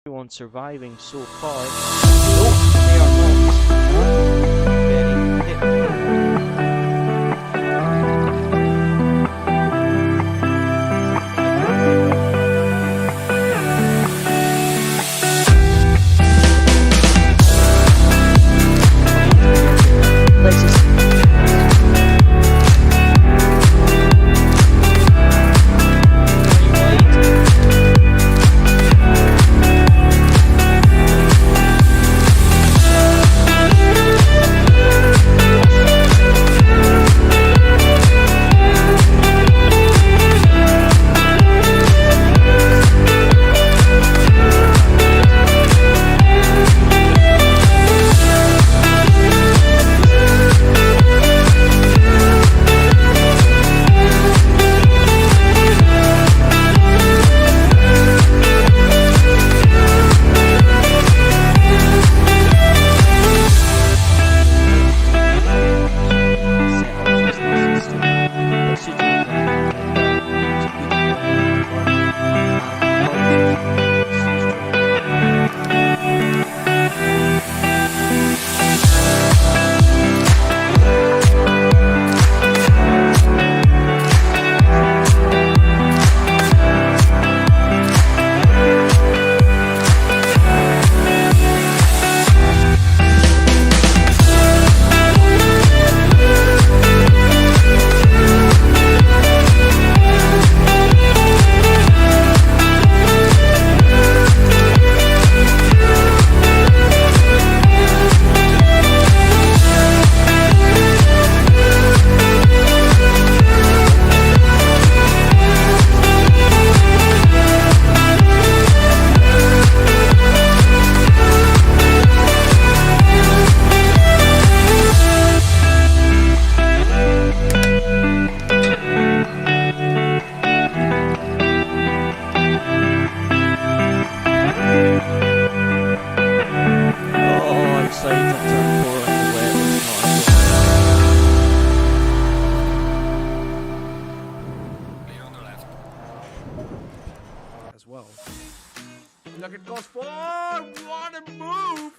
Everyone surviving so far. No, they are not. Getting hit. Look at goes forward. What a move!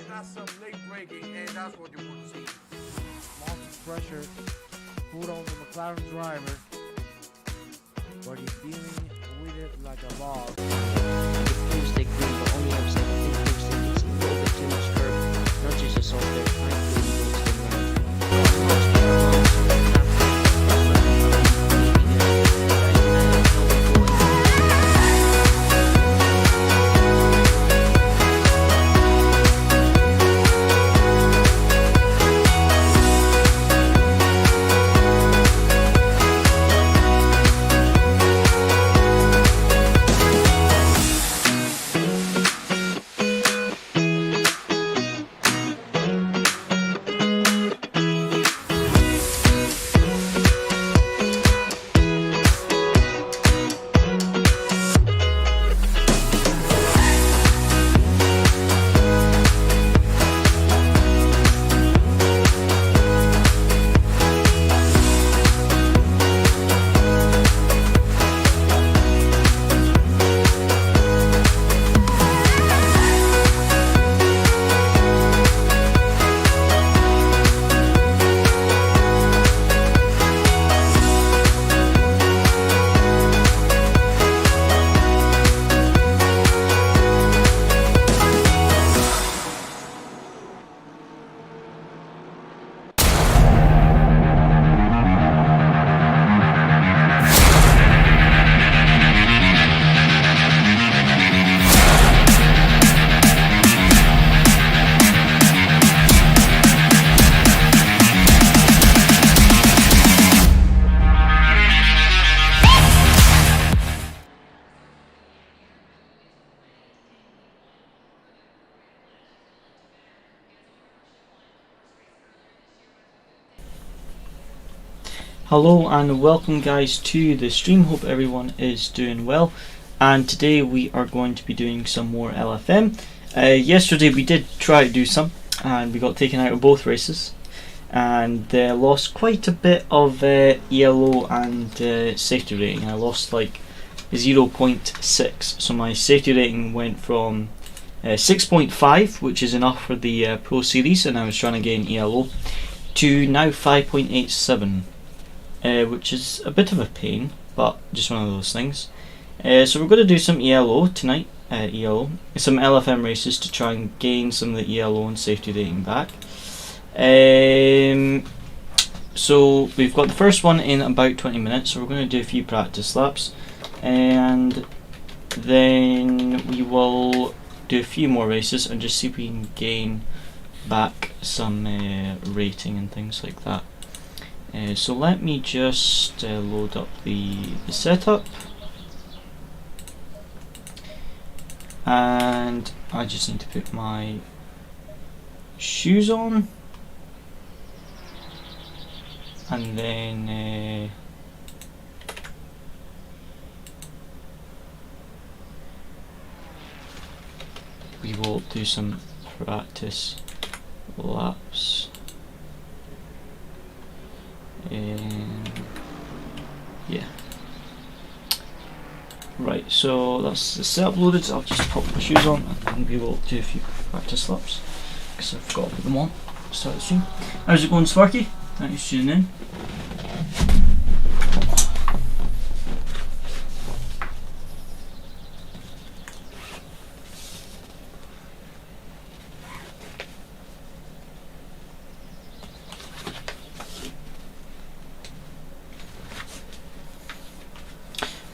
That's some late braking, and that's what you want to see. Multi pressure put on the McLaren driver, but he's dealing with it like a log. The fuel stick green, but only upset I think fuel stick gets a little bit too much curve. Not just assault there, thankfully he goes to Hello and welcome guys to the stream. Hope everyone is doing well, and today we are going to be doing some more LFM. Yesterday we did try to do some and we got taken out of both races and lost quite a bit of ELO and safety rating. I lost like 0.6. So my safety rating went from 6.5, which is enough for the Pro Series, and I was trying to gain ELO, to now 5.87, which is a bit of a pain, but just one of those things. So we're going to do some ELO tonight, some LFM races to try and gain some of the ELO and safety rating back. So we've got the first one in about 20 minutes, so we're going to do a few practice laps, and then we will do a few more races and just see if we can gain back some rating and things like that. So let me just load up the setup, and I just need to put my shoes on, and then we will do some practice laps. Yeah. Right, so that's the setup loaded, so I'll just pop my shoes on and then we will do a few practice laps, because I forgot to put them on. Start the stream. How's it going, Sparky? Thanks for tuning in.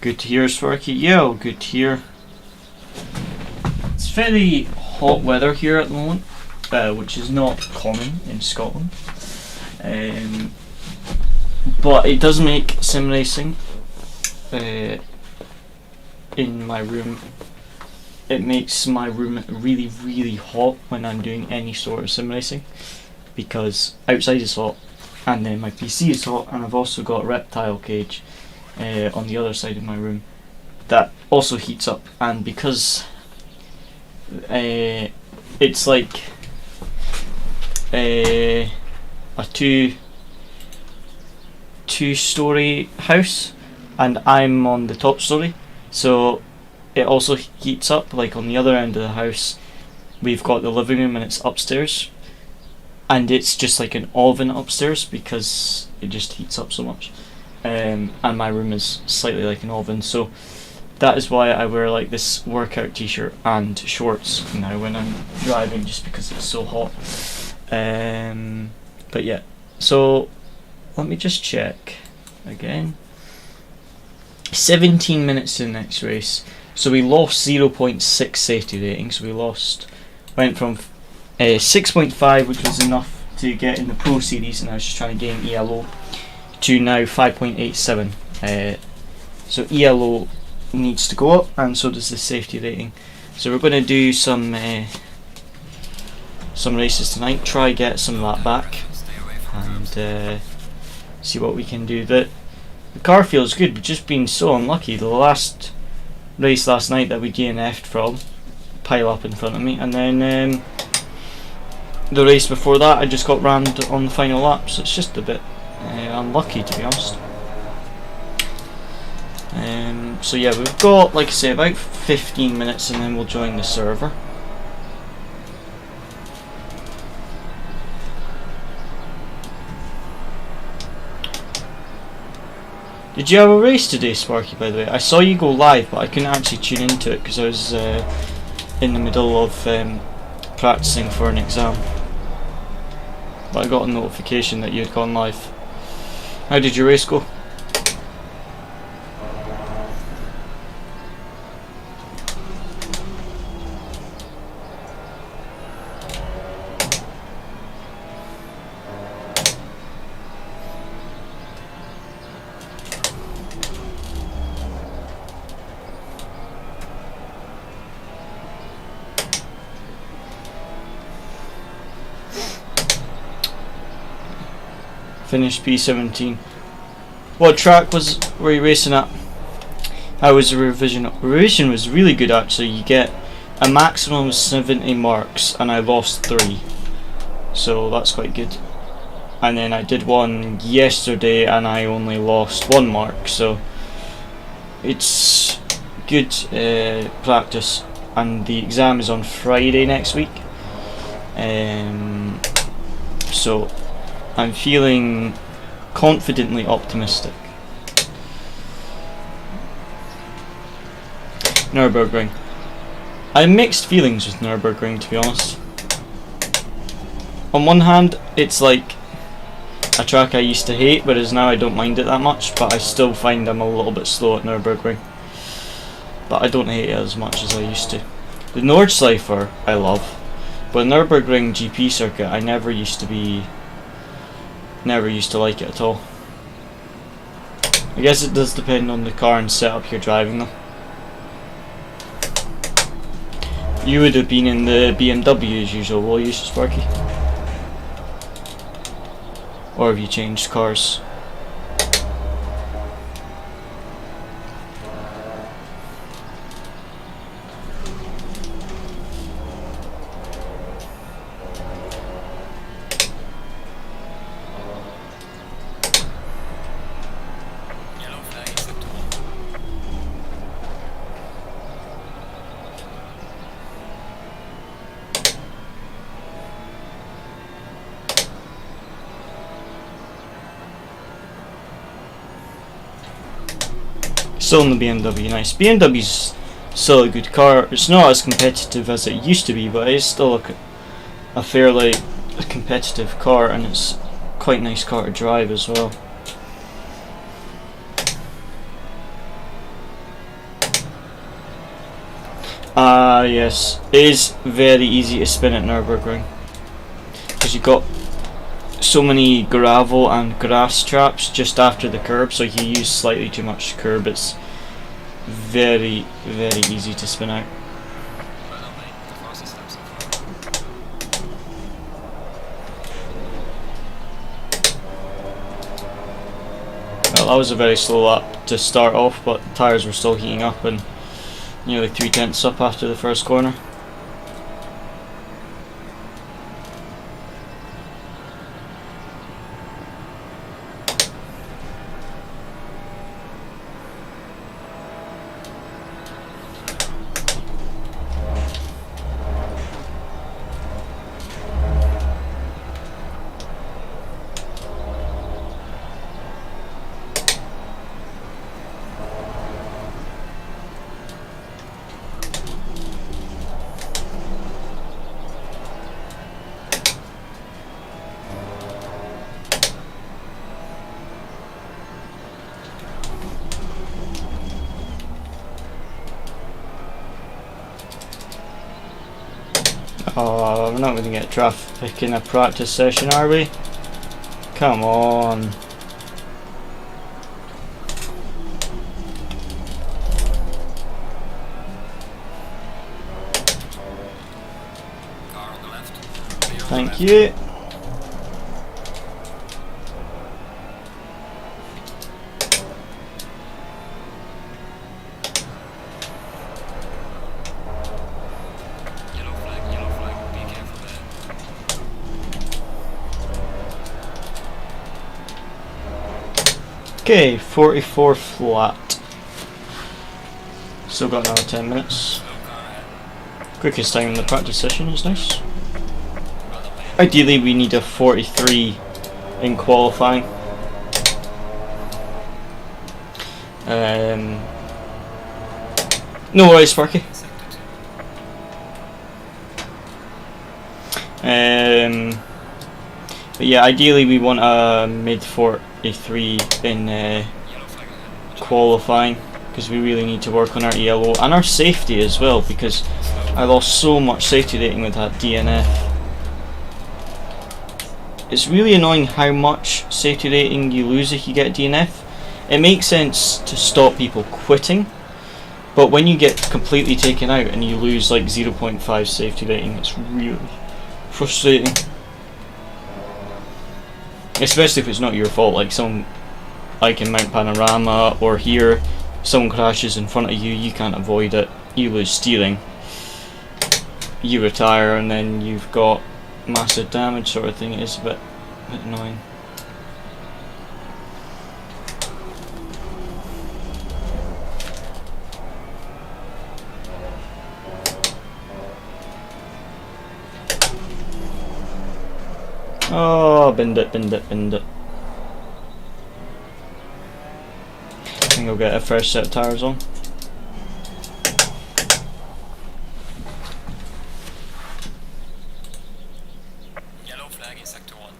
Good to hear, Sparky. Yeah, good to hear. It's very hot weather here at the moment, which is not common in Scotland. But it does make sim racing in my room. It makes my room really, really hot when I'm doing any sort of sim racing, because outside is hot, and then my PC is hot, and I've also got a reptile cage on the other side of my room that also heats up, and because it's like a two-story house and I'm on the top story, so it also heats up. Like on the other end of the house we've got the living room and it's upstairs, and it's just like an oven upstairs because it just heats up so much. And my room is slightly like an oven, so that is why I wear like this workout t-shirt and shorts now when I'm driving, just because it's so hot. But yeah, so let me just check again. 17 minutes to the next race, so we lost 0.6 safety rating, so we went from 6.5, which was enough to get in the Pro Series, and I was just trying to gain ELO, to now 5.87. So ELO needs to go up, and so does the safety rating. So we're going to do some races tonight, try get some of that back, and see what we can do. The car feels good, we've just been so unlucky. The last race last night that we DNF'd from, pile up in front of me, and then the race before that I just got rammed on the final lap, so it's just a bit unlucky, to be honest. So yeah, we've got, like I say, about 15 minutes and then we'll join the server. Did you have a race today, Sparky, by the way? I saw you go live, but I couldn't actually tune into it because I was in the middle of practicing for an exam. But I got a notification that you had gone live. How did your race go? Finished P17. What track were you racing at? How was the revision? Revision was really good actually. You get a maximum of 70 marks and I lost 3. So that's quite good. And then I did one yesterday and I only lost 1 mark. So it's good practice, and the exam is on Friday next week. So I'm feeling confidently optimistic. Nürburgring. I have mixed feelings with Nürburgring, to be honest. On one hand, it's like a track I used to hate, whereas now I don't mind it that much, but I still find I'm a little bit slow at Nürburgring. But I don't hate it as much as I used to. The Nordschleifer I love, but Nürburgring GP circuit I never used to like it at all. I guess it does depend on the car and setup you're driving though. You would have been in the BMW as usual, will you, Sparky? Or have you changed cars? Still in the BMW, nice. BMW's still a good car. It's not as competitive as it used to be, but it is still a fairly competitive car, and it's quite a nice car to drive as well. Yes, it is very easy to spin at Nürburgring because you've got so many gravel and grass traps just after the curb, so if you use slightly too much curb, it's very, very easy to spin out. Well, that was a very slow lap to start off, but the tyres were still heating up and nearly 3/10 up after the first corner. Oh, we're not going to get traffic in a practice session, are we? Come on. Thank you. Okay, 44 flat. Still got another 10 minutes. Quickest time in the practice session is nice. Ideally we need a 43 in qualifying. No worries, Sparky. But yeah, ideally we want a mid 43 in qualifying, because we really need to work on our ELO and our safety as well, because I lost so much safety rating with that DNF. It's really annoying how much safety rating you lose if you get DNF. It makes sense to stop people quitting, but when you get completely taken out and you lose like 0.5 safety rating, it's really frustrating. Especially if it's not your fault, like someone like in Mount Panorama or here, someone crashes in front of you, you can't avoid it, you lose steering, you retire, and then you've got massive damage sort of thing. It is a bit annoying. Oh, bend it, bend it, bend it. I think I'll get a fresh set of tyres on. Yellow flag in sector 1.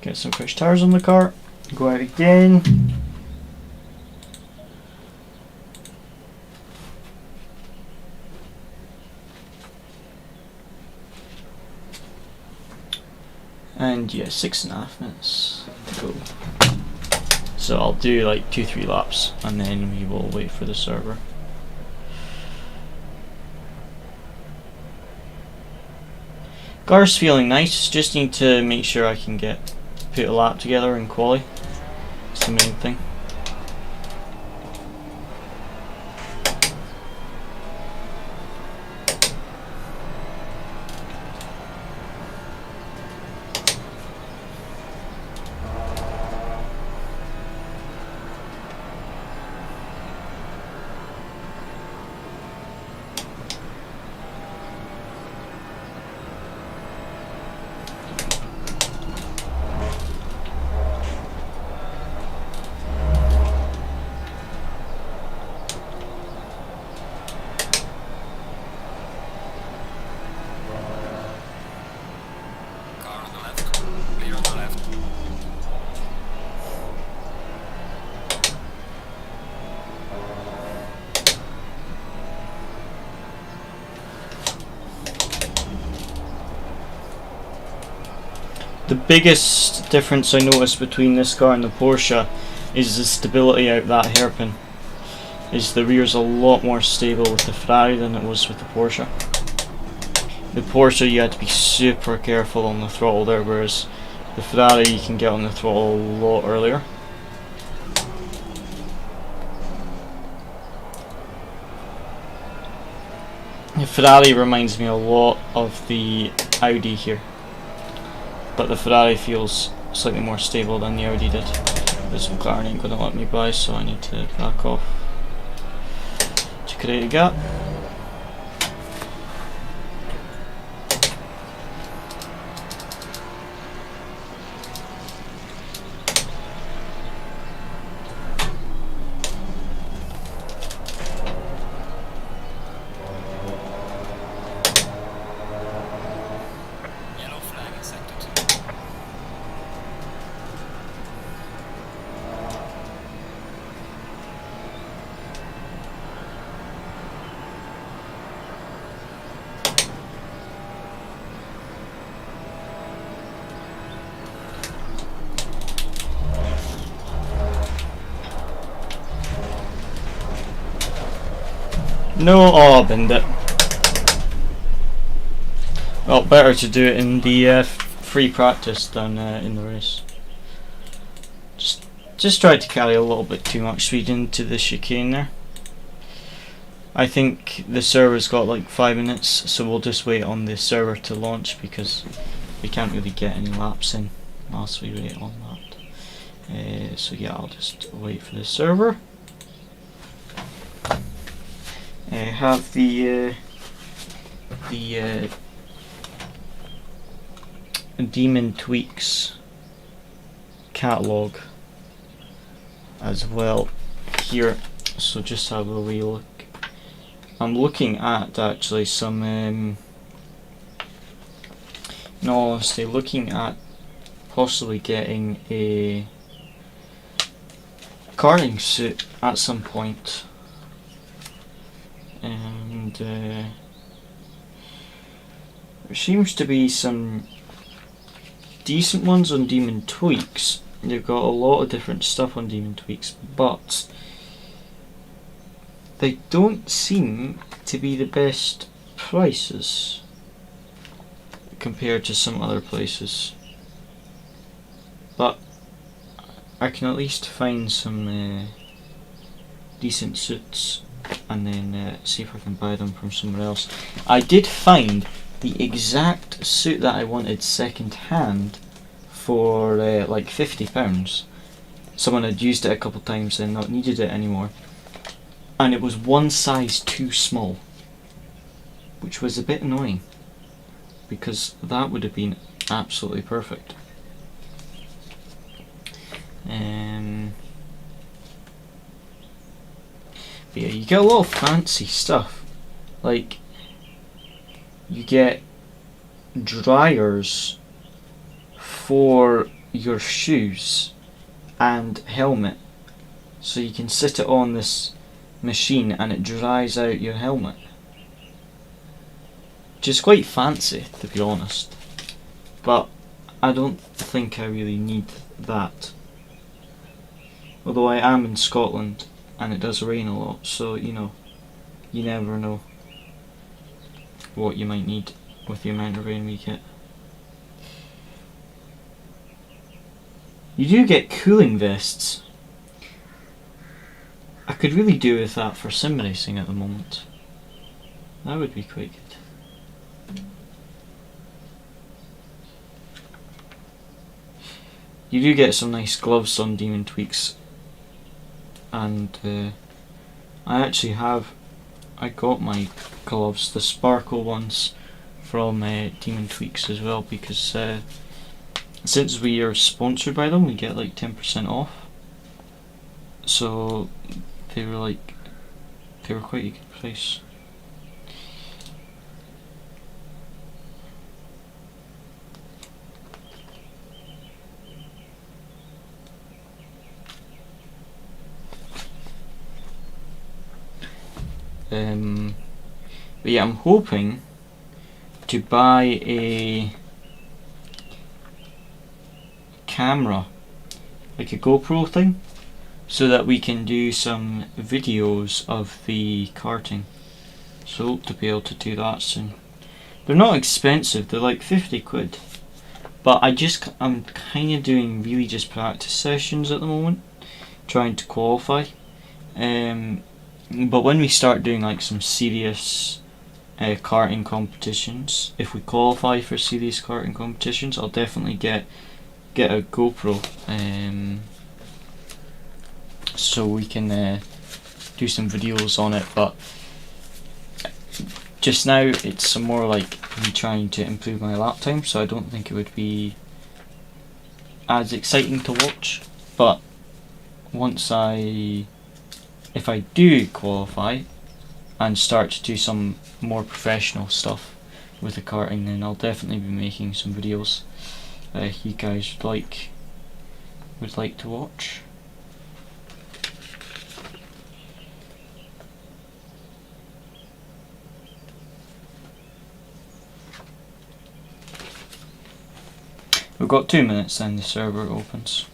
Get some fresh tyres on the car. Go out again. And yeah, 6.5 minutes to go. So I'll do like 2-3 laps and then we will wait for the server. Car's feeling nice, just need to make sure I can put a lap together in quali. That's the main thing. The biggest difference I noticed between this car and the Porsche is the stability out that hairpin. The rear's a lot more stable with the Ferrari than it was with the Porsche. The Porsche you had to be super careful on the throttle there, whereas the Ferrari you can get on the throttle a lot earlier. The Ferrari reminds me a lot of the Audi here, but the Ferrari feels slightly more stable than the Audi did. This McLaren ain't going to let me by, so I need to back off to create a gap. No, oh, bend it. Well, better to do it in the free practice than in the race. Just tried to carry a little bit too much speed into the chicane there. I think the server's got like 5 minutes, so we'll just wait on the server to launch because we can't really get any laps in whilst we wait on that. So yeah, I'll just wait for the server. Have the Dimond tweaks catalog as well here, so just have a wee look. I'm looking at actually some in all honesty, looking at possibly getting a karting suit at some point. And there seems to be some decent ones on Dimond Tweaks. They've got a lot of different stuff on Dimond Tweaks, but they don't seem to be the best prices compared to some other places, but I can at least find some decent suits and then see if I can buy them from somewhere else. I did find the exact suit that I wanted second hand for like £50. Someone had used it a couple times and not needed it anymore, and it was one size too small, which was a bit annoying because that would have been absolutely perfect. But yeah, you get a lot of fancy stuff. Like, you get dryers for your shoes and helmet, so you can sit it on this machine and it dries out your helmet, which is quite fancy, to be honest, but I don't think I really need that. Although I am in Scotland and it does rain a lot, so you know, you never know what you might need with the amount of rain we get. You do get cooling vests. I could really do with that for sim racing at the moment. That would be quite good. You do get some nice gloves on Demon Tweaks, and I got my gloves, the sparkle ones, from Demon Tweaks as well, because since we are sponsored by them, we get like 10% off. So they were quite a good price. But yeah, I'm hoping to buy a camera, like a GoPro thing, so that we can do some videos of the karting. So hope to be able to do that soon. They're not expensive, they're like 50 quid. But I'm kind of doing really just practice sessions at the moment, trying to qualify. But when we start doing like some serious karting competitions, if we qualify for serious karting competitions, I'll definitely get a GoPro, so we can do some videos on it. But just now it's some more like me trying to improve my lap time, so I don't think it would be as exciting to watch. But if I do qualify and start to do some more professional stuff with the karting, then I'll definitely be making some videos you guys would like to watch. We've got 2 minutes, then the server opens.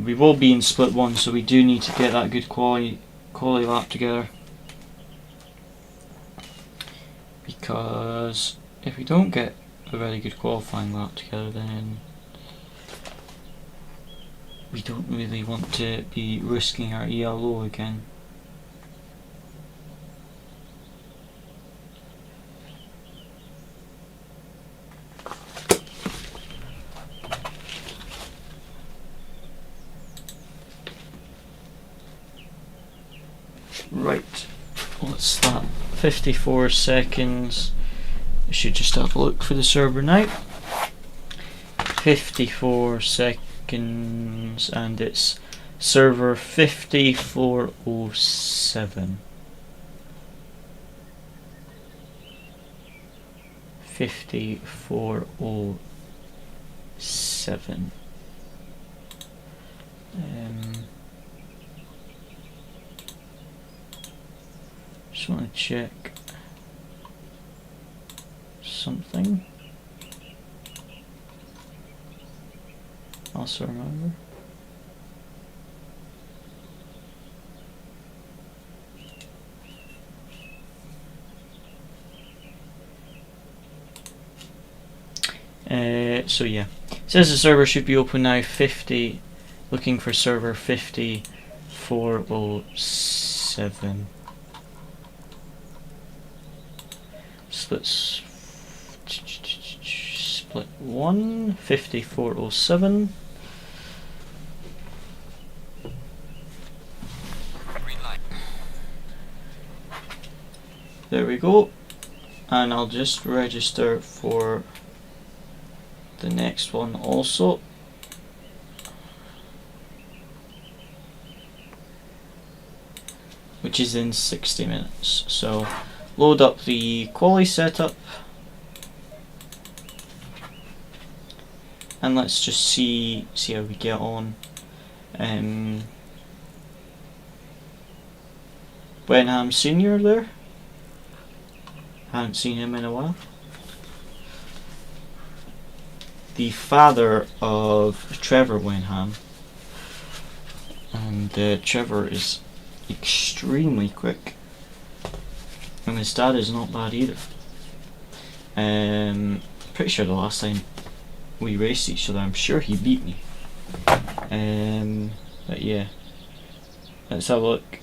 We will be in split one, so we do need to get that good quality lap together, because if we don't get a very good qualifying lap together, then we don't really want to be risking our ELO again. Right, what's that? 54 seconds. I should just have a look for the server now. 54 seconds, and it's server 5407. 5407. Just want to check something. Also remember. So yeah, it says the server should be open now. 50, looking for server 5407. Split 1 5407. There we go, and I'll just register for the next one also. Which is in 60 minutes. So load up the quali setup and let's just see how we get on. Wenham Senior there. Haven't seen him in a while. The father of Trevor Wenham, and Trevor is extremely quick, and his dad is not bad either. Pretty sure the last time we raced each other, I'm sure he beat me. But yeah, let's have a look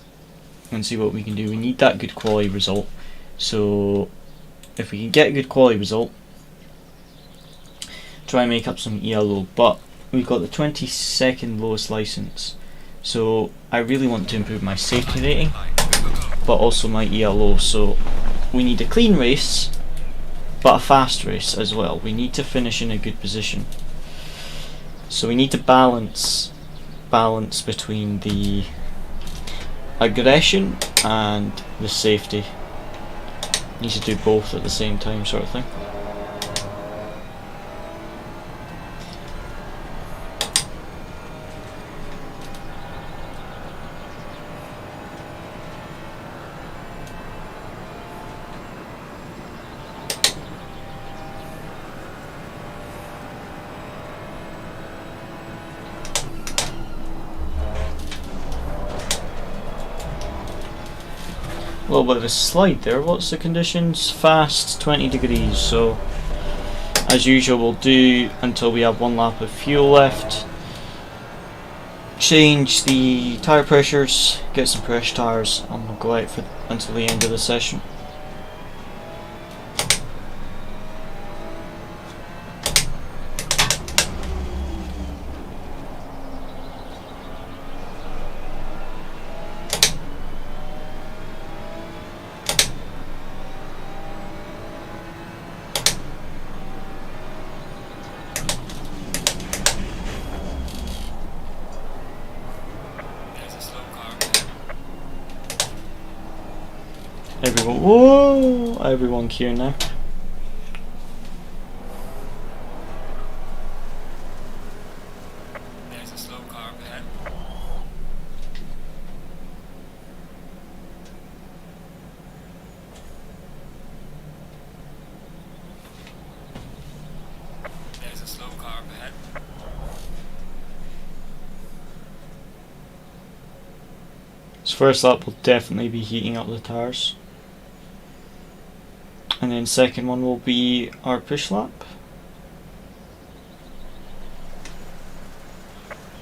and see what we can do. We need that good quality result, so if we can get a good quality result, try and make up some ELO, but we've got the 22nd lowest license, so I really want to improve my safety rating but also my ELO, so we need a clean race but a fast race as well. We need to finish in a good position, so we need to balance between the aggression and the safety. Need to do both at the same time, sort of thing. A little bit of a slide there. What's the conditions? Fast 20 degrees, so as usual we'll do until we have one lap of fuel left. Change the tyre pressures, get some fresh tyres, and we'll go out for until the end of the session. Everyone, whoa! Everyone queuing now. There's a slow car up ahead. There's a slow car up ahead. This first lap will definitely be heating up the tyres. And then second one will be our push lap.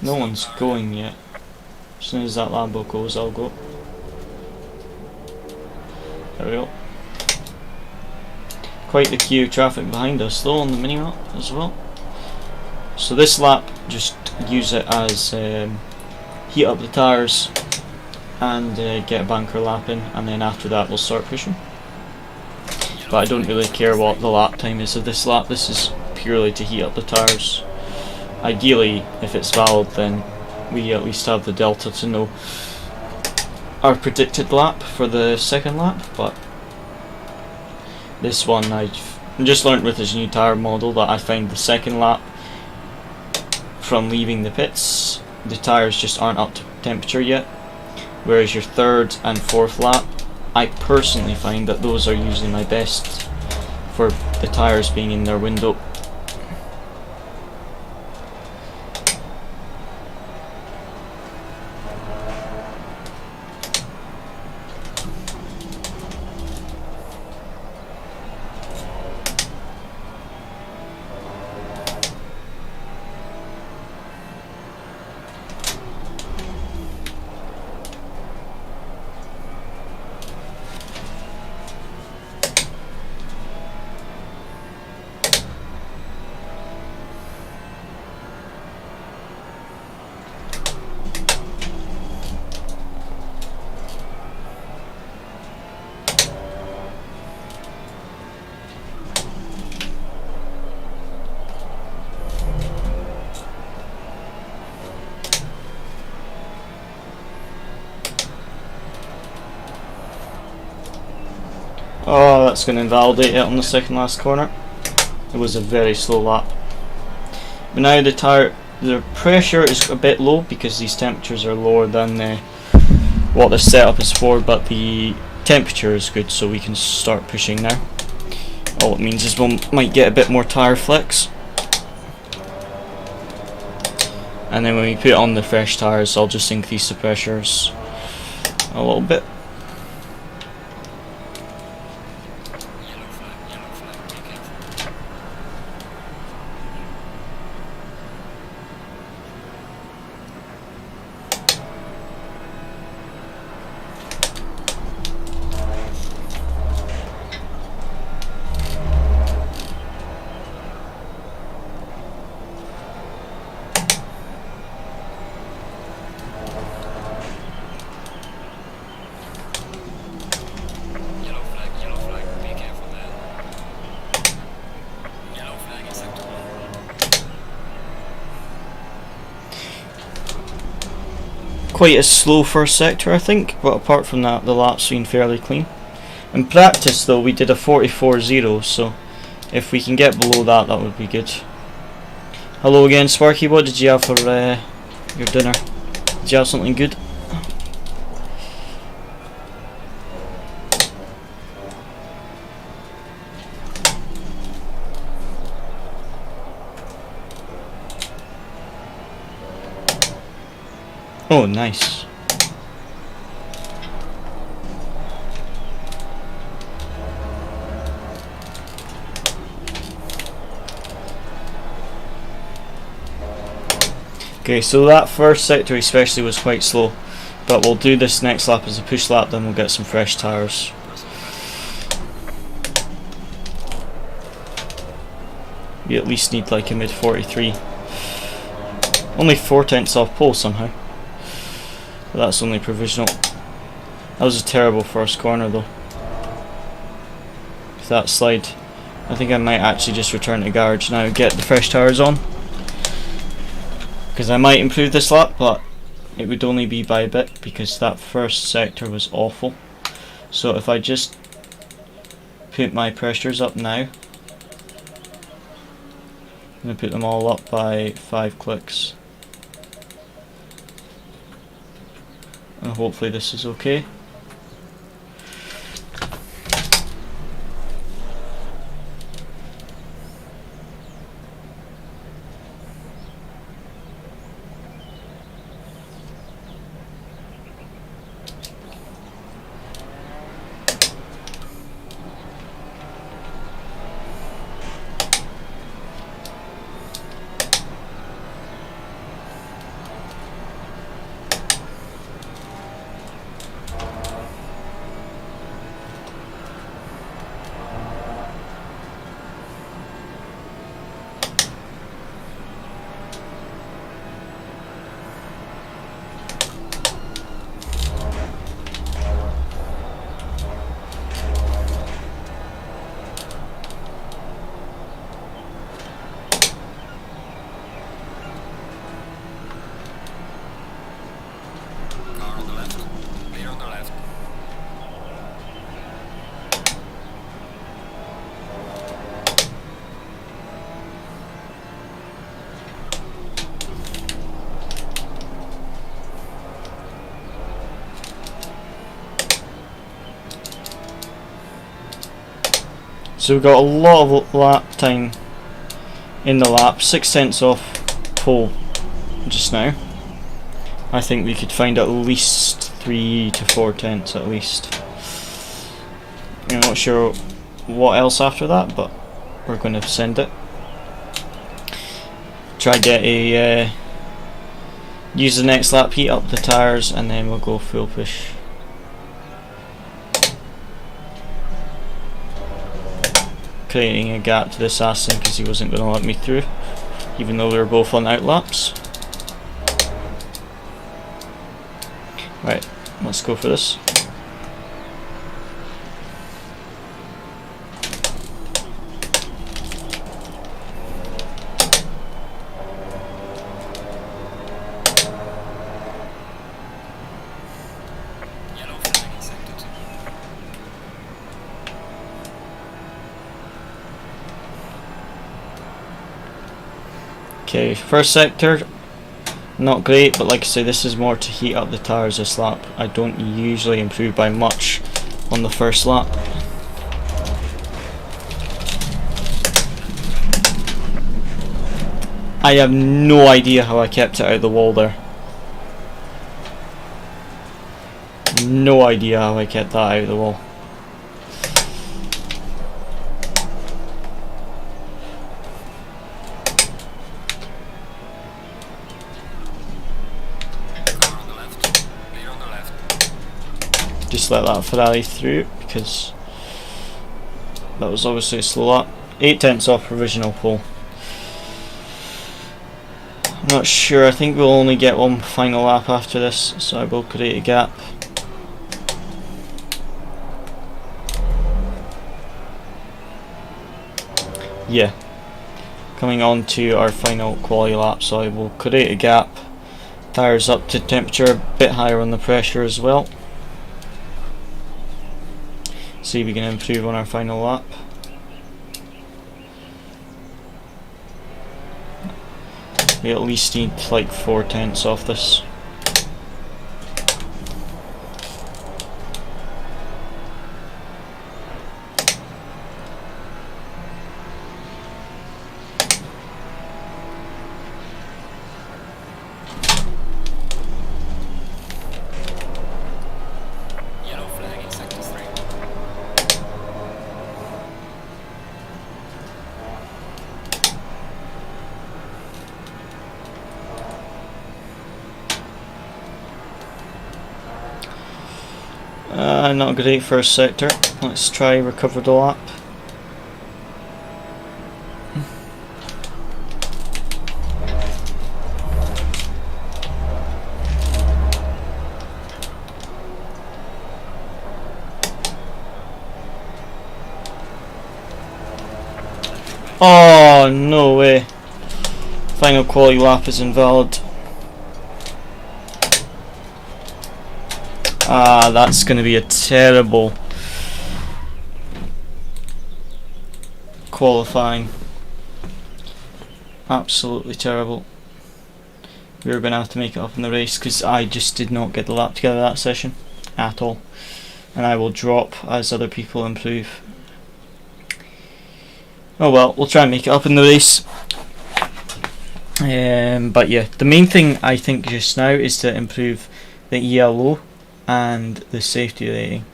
No one's going yet. As soon as that Lambo goes, I'll go. There we go. Quite the queue of traffic behind us though on the minimap as well. So this lap, just use it as heat up the tyres and get a banker lap in, and then after that we'll start pushing. But I don't really care what the lap time is of this lap. This is purely to heat up the tyres. Ideally, if it's valid, then we at least have the delta to know our predicted lap for the second lap, but this one I've I just learnt with this new tyre model that I find the second lap from leaving the pits, the tyres just aren't up to temperature yet, whereas your third and fourth lap, I personally find that those are usually my best for the tyres being in their window. Oh, that's going to invalidate it on the second last corner. It was a very slow lap. But now the pressure is a bit low because these temperatures are lower than what the setup is for, but the temperature is good, so we can start pushing now. All it means is we might get a bit more tyre flex. And then when we put on the fresh tyres, I'll just increase the pressures a little bit. Quite a slow first sector, I think, but apart from that, the lap's been fairly clean. In practice, though, we did a 44.0, so if we can get below that, that would be good. Hello again, Sparky. What did you have for your dinner? Did you have something good? Oh, nice. Okay, so that first sector especially was quite slow, but we'll do this next lap as a push lap, then we'll get some fresh tyres. We at least need like a mid 43. Only 4/10 off pole somehow. But that's only provisional. That was a terrible first corner though. With that slide, I think I might actually just return to the garage now and get the fresh tyres on. Because I might improve this lap, but it would only be by a bit because that first sector was awful. So if I just put my pressures up now, I'm going to put them all up by 5 clicks. And hopefully this is okay. So we got a lot of lap time in the lap, 6/10 off pole just now. I think we could find at least 3 to 4 tenths at least. I'm not sure what else after that, but we're going to send it. Try get a use the next lap, heat up the tyres, and then we'll go full push. Creating a gap to the assassin because he wasn't going to let me through, even though we were both on out laps. Right, let's go for this. Yellow flag in sector 2. Okay, first sector, not great, but like I say, this is more to heat up the tyres this lap. I don't usually improve by much on the first lap. I have no idea how I kept it out of the wall there. No idea how I kept that out of the wall. Car on the left. Clear on the left. Just let that Ferrari through because that was obviously a slow lap. 8/10 off provisional pole. I'm not sure, I think we'll only get one final lap after this, so I will create a gap. Yeah, coming on to our final quality lap, so I will create a gap. Tyres up to temperature, a bit higher on the pressure as well. See if we can improve on our final lap. We at least need like 4 tenths off this. Yellow flag in sector 3. Not great first sector. Let's try recover the lap. Oh, no way. Final quality lap is invalid. Ah, that's going to be a terrible qualifying. Absolutely terrible. We were going to have to make it up in the race because I just did not get the lap together that session at all. And I will drop as other people improve. Oh well, we'll try and make it up in the race. But yeah, the main thing I think just now is to improve the ELO and the safety rating.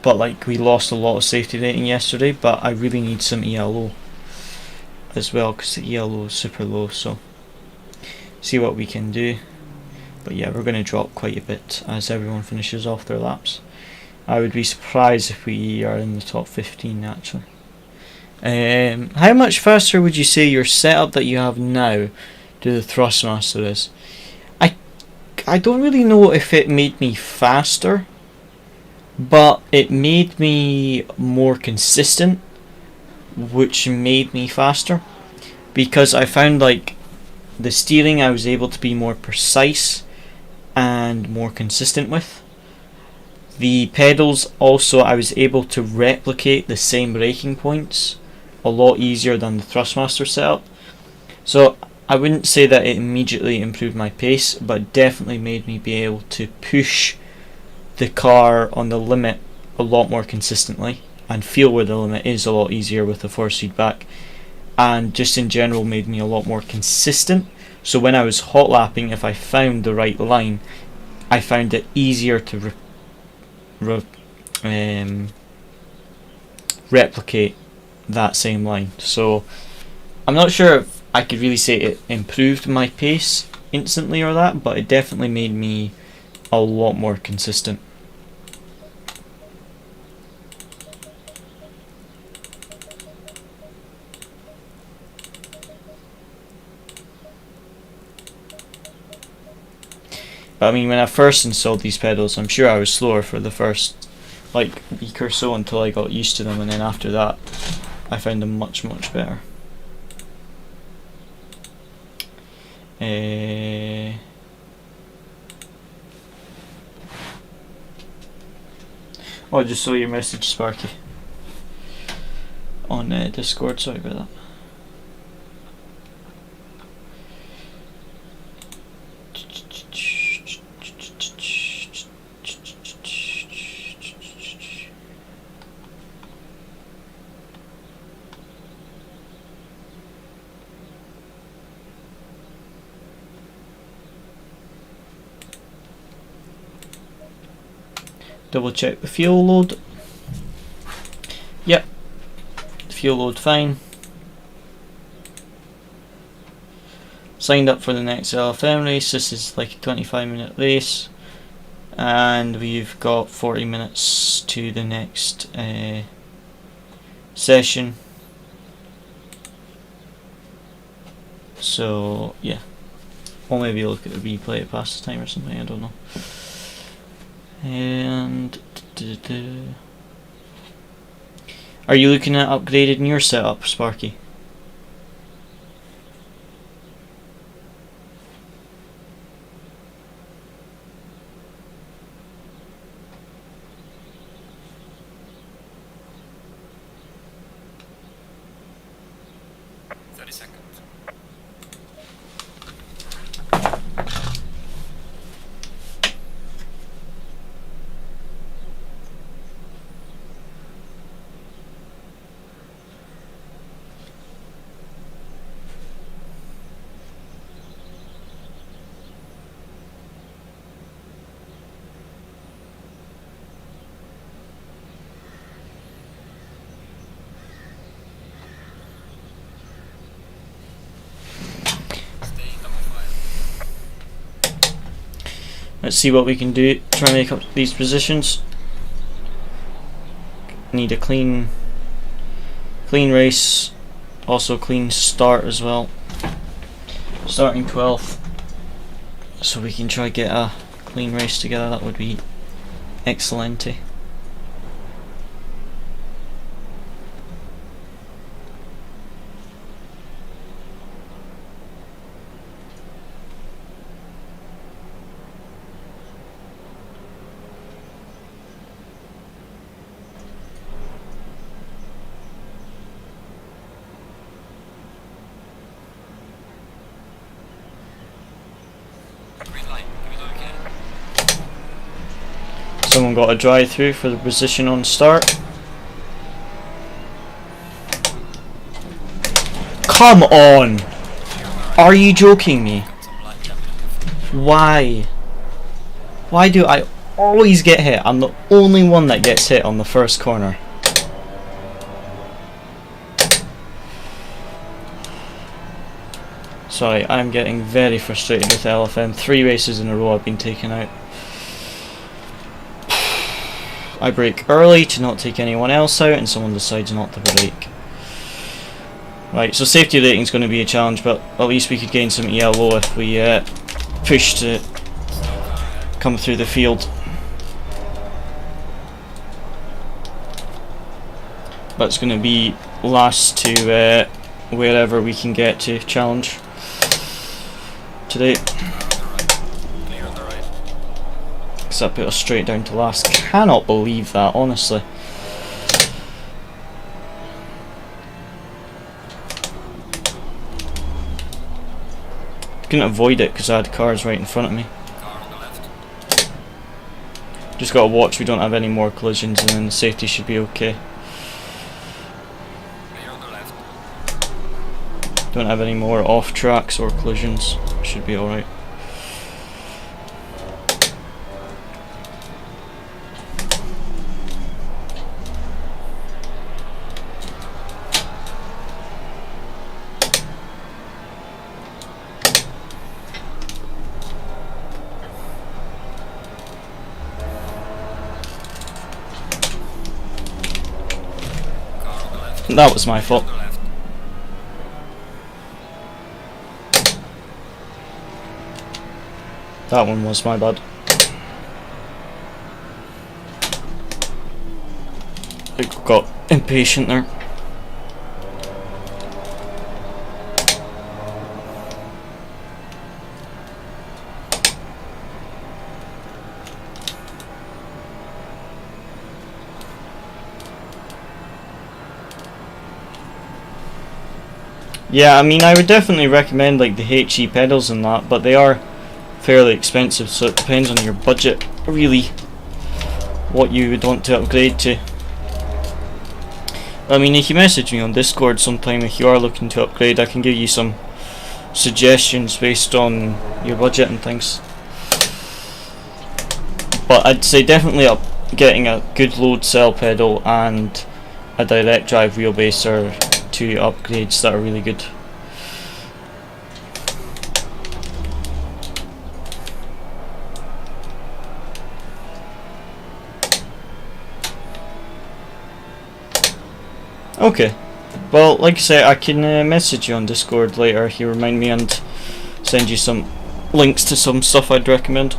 But like, we lost a lot of safety rating yesterday, but I really need some ELO as well because the ELO is super low, so see what we can do. But yeah, we're going to drop quite a bit as everyone finishes off their laps. I would be surprised if we are in the top 15 actually. How much faster would you say your setup that you have now to the Thrustmaster is? I don't really know if it made me faster, but it made me more consistent, which made me faster, because I found like the steering I was able to be more precise and more consistent with. The pedals also, I was able to replicate the same braking points a lot easier than the Thrustmaster setup. So I wouldn't say that it immediately improved my pace, but definitely made me be able to push the car on the limit a lot more consistently. and feel where the limit is a lot easier with the force feedback, and just in general made me a lot more consistent. So when I was hot lapping, if I found the right line, I found it easier to replicate that same line. So I'm not sure if I could really say it improved my pace instantly or that, but it definitely made me a lot more consistent. But I mean, when I first installed these pedals, I'm sure I was slower for the first like week or so until I got used to them, and then after that I found them much better. Oh, I just saw your message, Sparky, on Discord, sorry about that. Double check the fuel load. Yep, fuel load fine. Signed up for the next LFM race. This is like a 25-minute race, and we've got 40 minutes to the next session. So yeah, or maybe look at the replay at past the time or something, I don't know. And are you looking at upgrading your setup, Sparky? Let's see what we can do. Try and make up these positions. Need a clean race, also clean start as well. Starting 12th, so we can try get a clean race together. That would be excellent. Someone got a drive through for the position on start. Come on! Are you joking me? Why? Why do I always get hit? I'm the only one that gets hit on the first corner. Sorry, I'm getting very frustrated with LFM. 3 races in a row I've been taken out. I brake early to not take anyone else out, and someone decides not to brake. Right, so safety rating is going to be a challenge, but at least we could gain some ELO if we push to come through the field. But it's going to be last to wherever we can get to challenge today. I put us straight down to last. Cannot believe that, honestly. Couldn't avoid it because I had cars right in front of me. Just gotta watch we don't have any more collisions, and then the safety should be okay. Don't have any more off tracks or collisions. Should be alright. That was my fault. That one was my bad. I got impatient there. Yeah, I mean, I would definitely recommend like the HE pedals and that, but they are fairly expensive, so it depends on your budget, really, what you would want to upgrade to. I mean, if you message me on Discord sometime if you are looking to upgrade, I can give you some suggestions based on your budget and things. But I'd say definitely getting a good load cell pedal and a direct drive wheelbase are two upgrades that are really good. Okay, well, like I say, I can message you on Discord later if you remind me and send you some links to some stuff I'd recommend.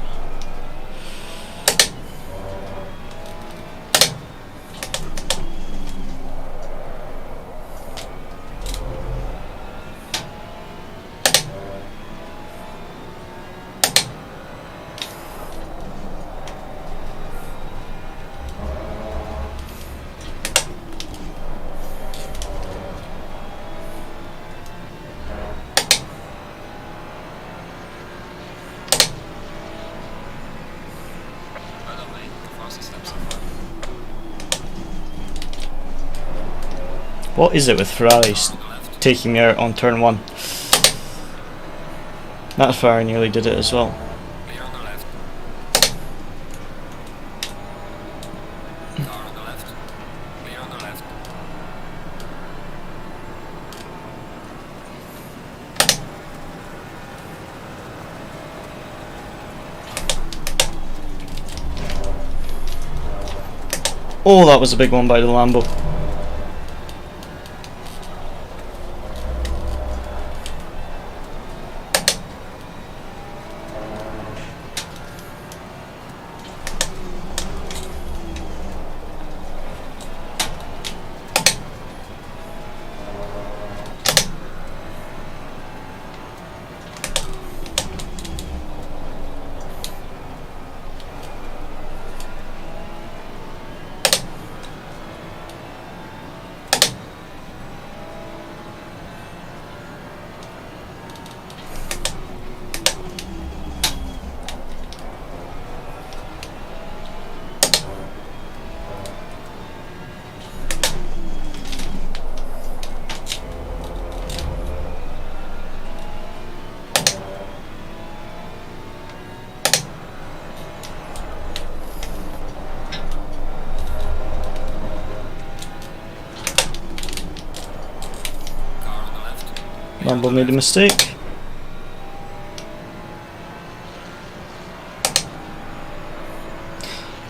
What is it with Ferraris taking me out on turn 1? That Ferrari nearly did it as well. Clear on the left. Car on the left. Clear on the left. Oh, that was a big one by the Lambo. Lambo made a mistake.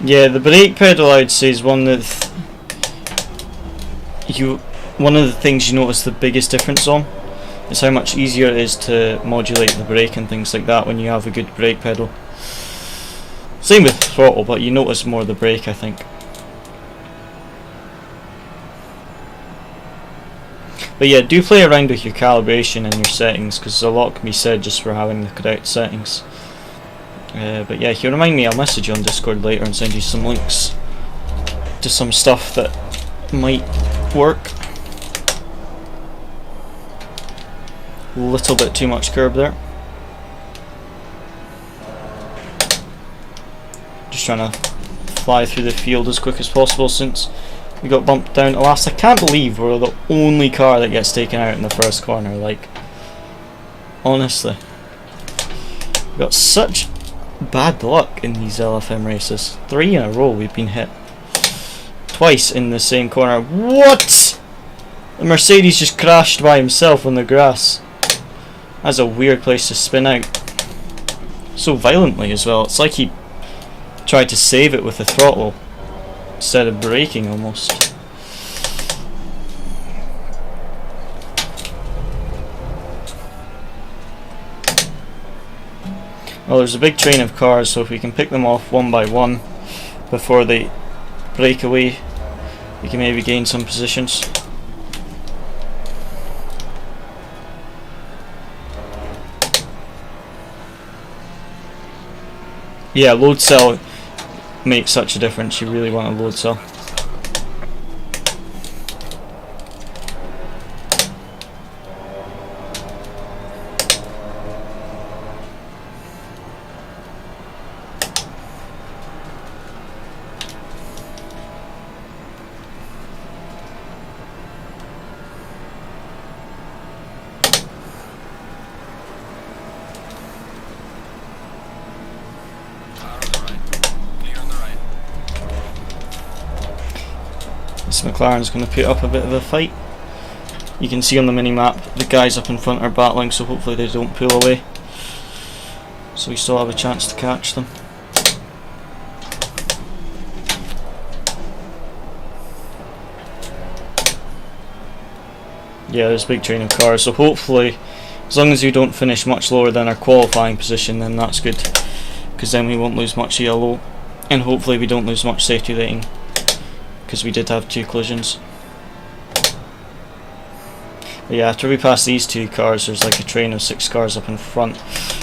Yeah, the brake pedal I'd say is one of the things you notice the biggest difference on. Is how much easier it is to modulate the brake and things like that when you have a good brake pedal. Same with throttle, but you notice more the brake, I think. But yeah, do play around with your calibration and your settings, because a lot can be said just for having the correct settings. But yeah, if you remind me, I'll message you on Discord later and send you some links to some stuff that might work. A little bit too much curb there. Just trying to fly through the field as quick as possible since We got bumped down to last. I can't believe we're the only car that gets taken out in the first corner. Like, honestly, we got such bad luck in these LFM races. 3 in a row we've been hit. Twice in the same corner. What? The Mercedes just crashed by himself on the grass. That's a weird place to spin out. So violently as well. It's like he tried to save it with the throttle instead of braking almost. Well, there's a big train of cars, so if we can pick them off one by one before they break away, we can maybe gain some positions. Yeah, load cell makes such a difference. You really want a load cell. This McLaren's going to put up a bit of a fight. You can see on the mini-map the guys up in front are battling, so hopefully they don't pull away. So we still have a chance to catch them. Yeah, there's a big train of cars, so hopefully, as long as you don't finish much lower than our qualifying position, then that's good. Because then we won't lose much ELO, and hopefully we don't lose much safety rating, because we did have 2 collisions. But yeah, after we pass these 2 cars, there's like a train of 6 cars up in front,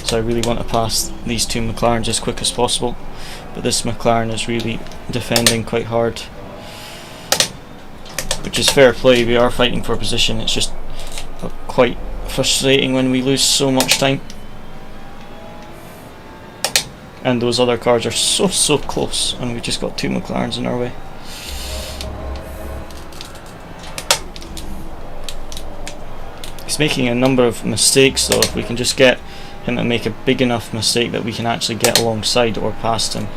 so I really want to pass these 2 McLarens as quick as possible. But this McLaren is really defending quite hard, which is fair play. We are fighting for position. It's just quite frustrating when we lose so much time, and those other cars are so close, and we just got 2 McLarens in our way. He's making a number of mistakes though. If we can just get him to make a big enough mistake that we can actually get alongside or past him.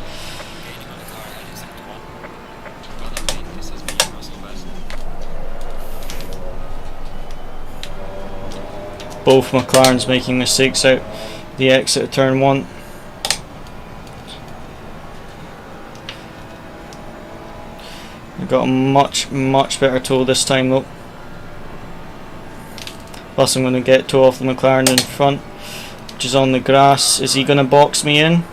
Both McLarens making mistakes out the exit of turn 1. We've got a much better tow this time though. Plus I'm going to get tow off the McLaren in front, which is on the grass. Is he going to box me in?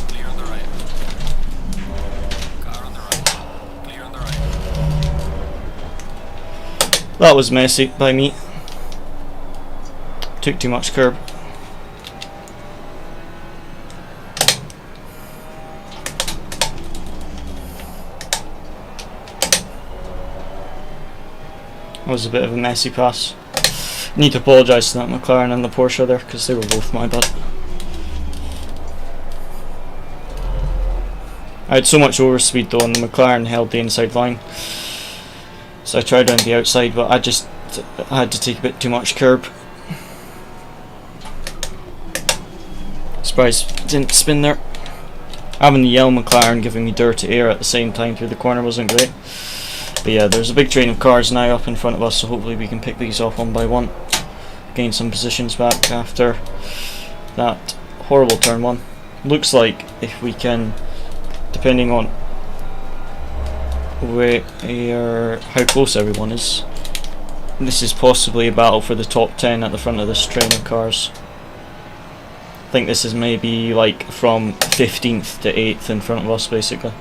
Clear on the right. Car on the right. Clear on the right. That was messy by me. Took too much curb. That was a bit of a messy pass. Need to apologise to that McLaren and the Porsche there, because they were both my bad. I had so much overspeed though, and the McLaren held the inside line, so I tried around the outside, but I had to take a bit too much curb. Surprised it didn't spin there. Having the yellow McLaren giving me dirty air at the same time through the corner wasn't great. But yeah, there's a big train of cars now up in front of us, so hopefully we can pick these off one by one. Gain some positions back after that horrible turn 1. Looks like if we can, depending on how close everyone is, this is possibly a battle for the top 10 at the front of this train of cars. I think this is maybe like from 15th to 8th in front of us basically,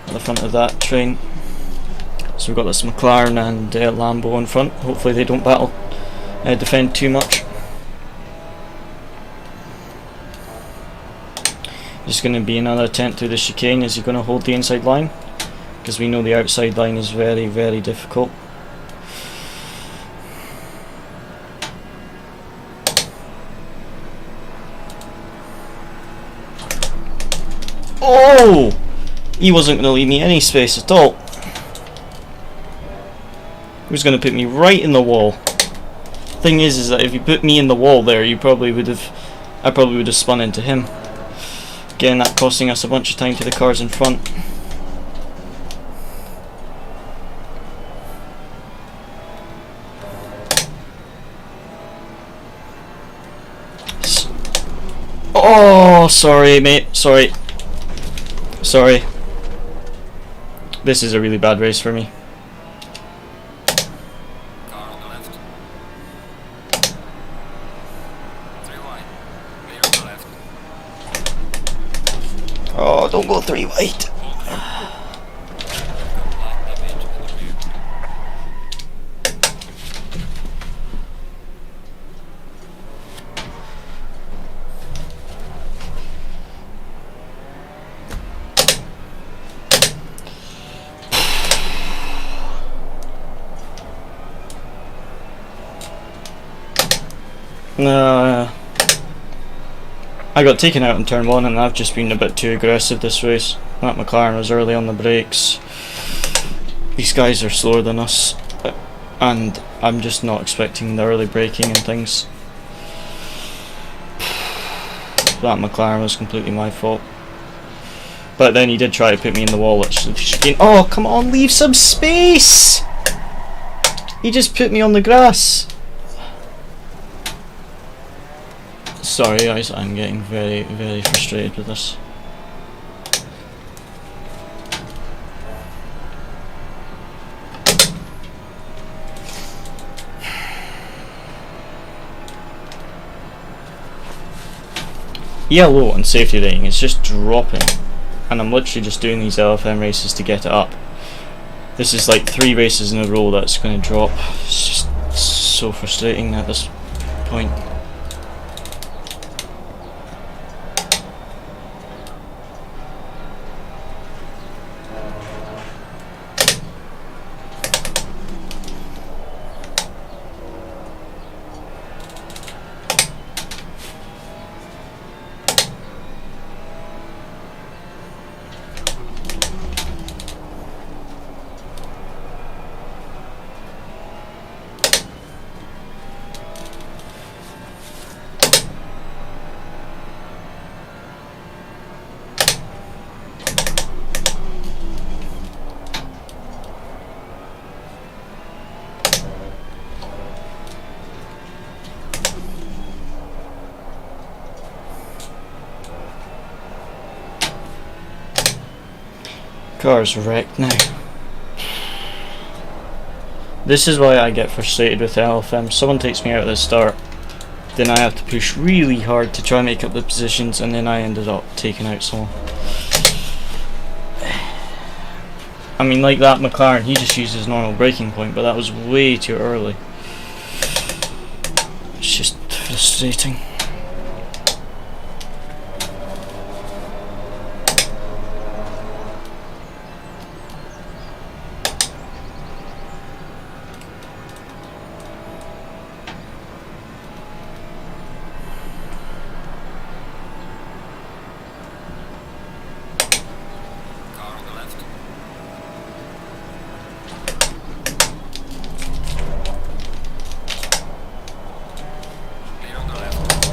at the front of that train. So we've got this McLaren and Lambo in front. Hopefully they don't defend too much. Just going to be another attempt through the chicane. Is he going to hold the inside line? Because we know the outside line is very difficult. Oh! He wasn't going to leave me any space at all. He was going to put me right in the wall. Thing is that if you put me in the wall there, I probably would have spun into him. Again, that costing us a bunch of time to the cars in front. Oh, sorry, mate. Sorry. Sorry. This is a really bad race for me. Car on the left. 3 wide. Clear on the left. Oh, don't go 3 wide. I got taken out in turn 1 and I've just been a bit too aggressive this race. That McLaren was early on the brakes. These guys are slower than us and I'm just not expecting the early braking and things. That McLaren was completely my fault. But then he did try to put me in the wall at the chicane. Oh, come on, leave some space! He just put me on the grass. Sorry guys, I'm getting very, very frustrated with this. Yellow on safety rating is just dropping, and I'm literally just doing these LFM races to get it up. This is like 3 races in a row that's going to drop. It's just so frustrating at this point. Car's wrecked now. This is why I get frustrated with the LFM. Someone takes me out at the start, then I have to push really hard to try and make up the positions, and then I ended up taking out someone. I mean, like that McLaren, he just used his normal braking point, but that was way too early. It's just frustrating. Clear on the left.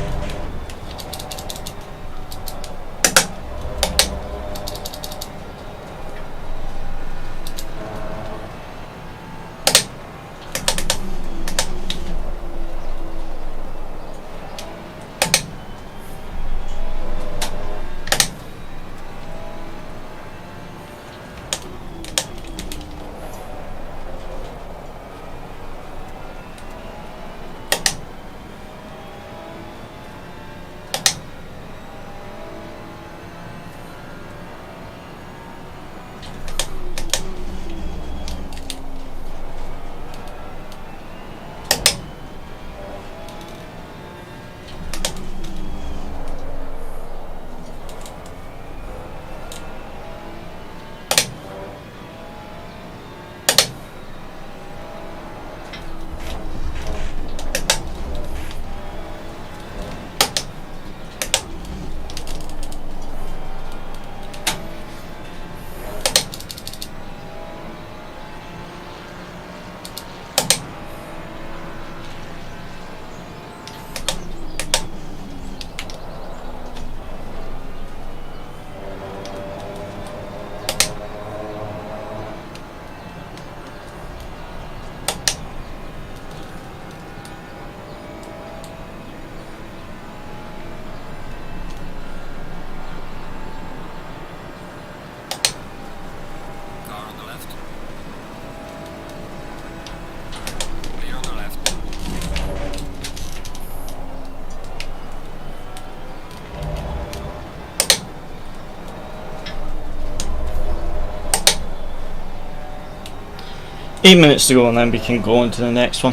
8 minutes to go, and then we can go on to the next one.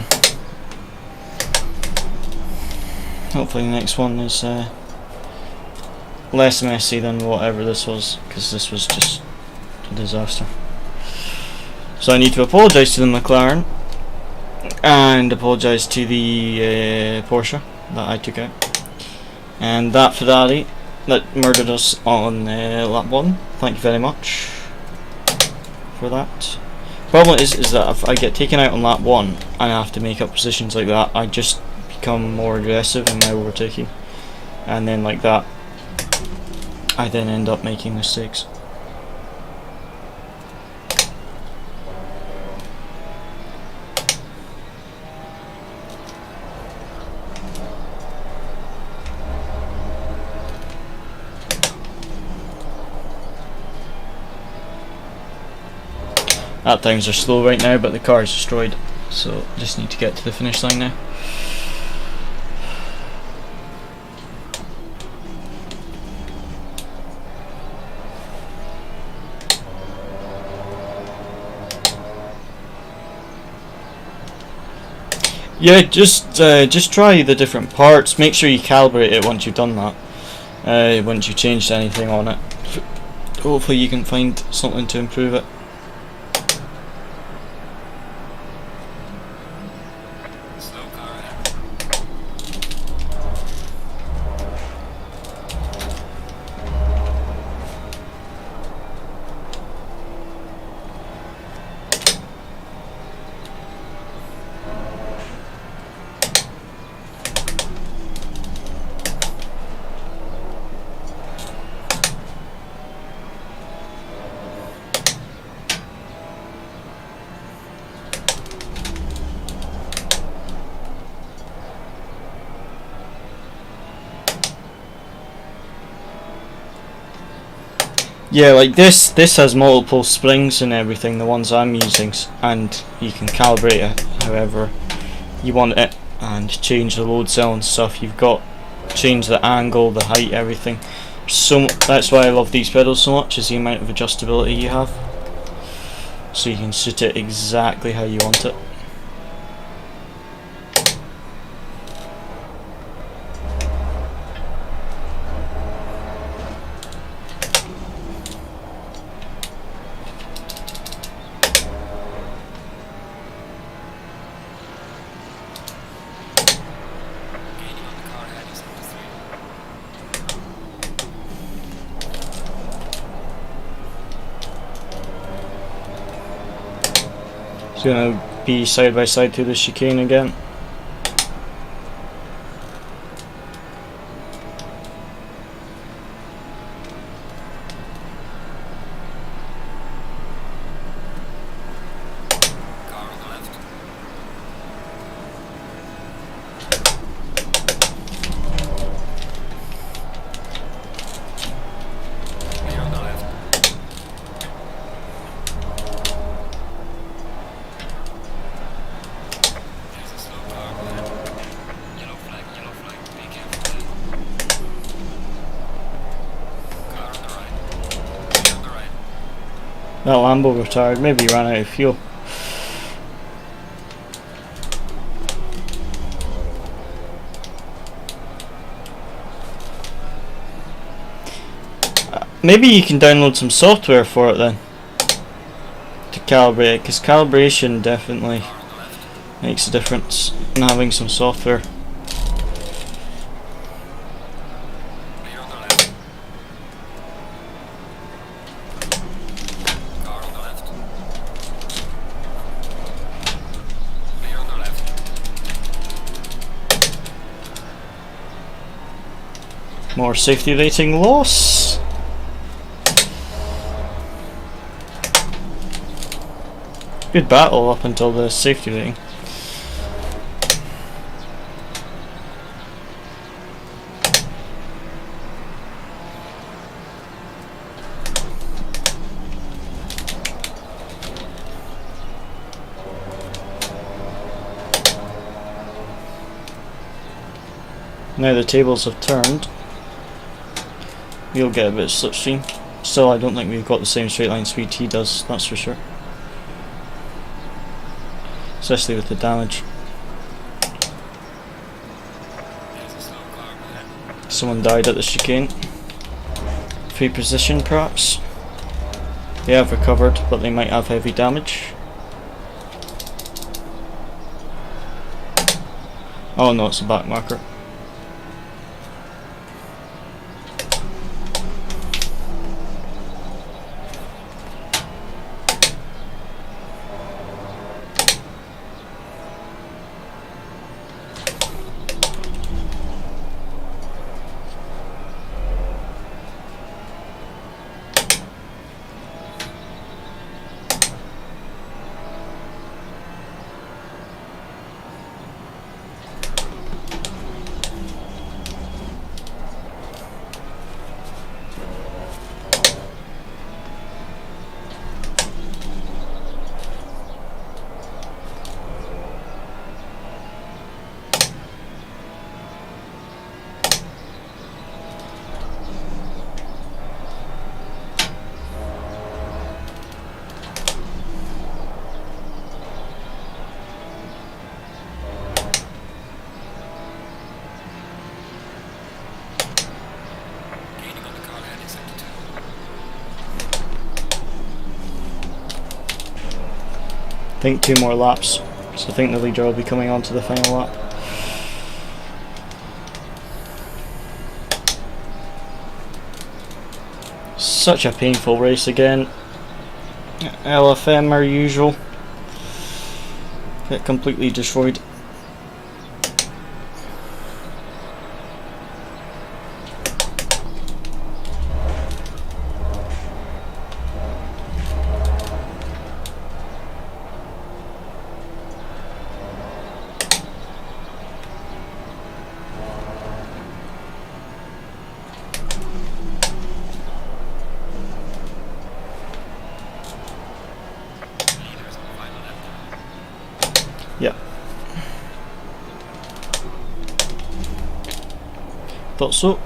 Hopefully the next one is less messy than whatever this was, because this was just a disaster. So I need to apologise to the McLaren and apologise to the Porsche that I took out, and that Ferrari that murdered us on lap 1. Thank you very much for that. Problem is that if I get taken out on lap 1 and I have to make up positions like that, I just become more aggressive in my overtaking, and then like that I then end up making mistakes. Lap times are slow right now, but the car is destroyed, so just need to get to the finish line now. Yeah, just try the different parts. Make sure you calibrate it once you've done that. Once you've changed anything on it, hopefully you can find something to improve it. Yeah, like this has multiple springs and everything, the ones I'm using, and you can calibrate it however you want it and change the load cell and stuff. You've got change the angle, the height, everything. So that's why I love these pedals so much, is the amount of adjustability you have, so you can suit it exactly how you want it. It's gonna be side by side through the chicane again. That Lambo retired, maybe he ran out of fuel. Maybe you can download some software for it then, to calibrate it, because calibration definitely makes a difference in having some software. More safety rating loss. Good battle up until the safety rating. Now the tables have turned. We'll get a bit of slipstream. Still, I don't think we've got the same straight line speed he does, that's for sure. especially with the damage. There's a slow car, man. Someone died at the chicane. Free position perhaps. They have recovered, but they might have heavy damage. Oh no, it's a back marker. Gaining on the car ahead in sector 2. I think 2 more laps, so I think the leader will be coming on to the final lap. Such a painful race again. LFM are usual. Get completely destroyed. Leaders on the final lap. Yeah. Thought so.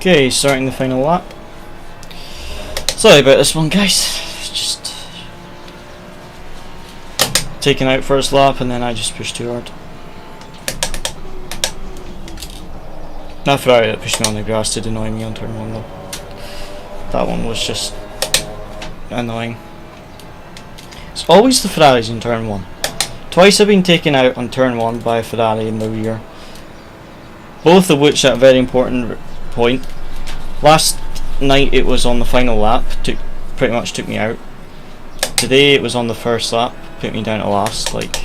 Okay, starting the final lap. Sorry about this one, guys. Just taken out first lap and then I just pushed too hard. Not Ferrari that pushed me on the grass did annoy me on turn 1 though. That one was just annoying. It's always the Ferraris in turn 1. Twice I've been taken out on turn 1 by a Ferrari in the rear. Both of which at a very important point. Last night it was on the final lap, pretty much took me out. Today it was on the first lap, put me down to last, like.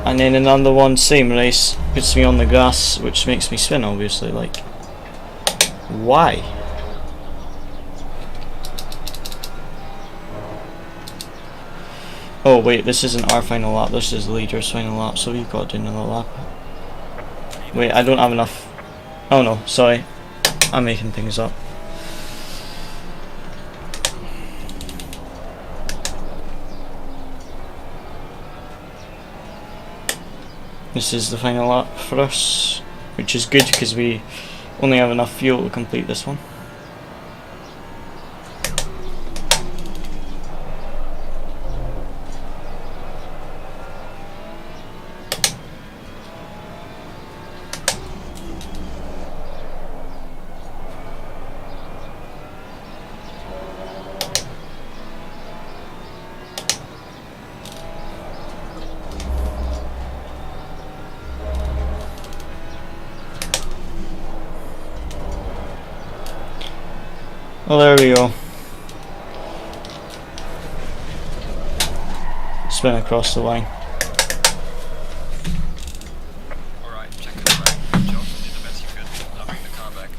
And then another one, same race, puts me on the grass, which makes me spin obviously, like. Why? Oh wait, this isn't our final lap, this is the leader's final lap, so we've got to do another lap. Wait, I don't have enough. Oh no, sorry. I'm making things up. This is the final lap for us, which is good because we only have enough fuel to complete this one. Well, there we go. Spin across the line. Alright, check it right. Good job. You did the best you could. Now bring the car back.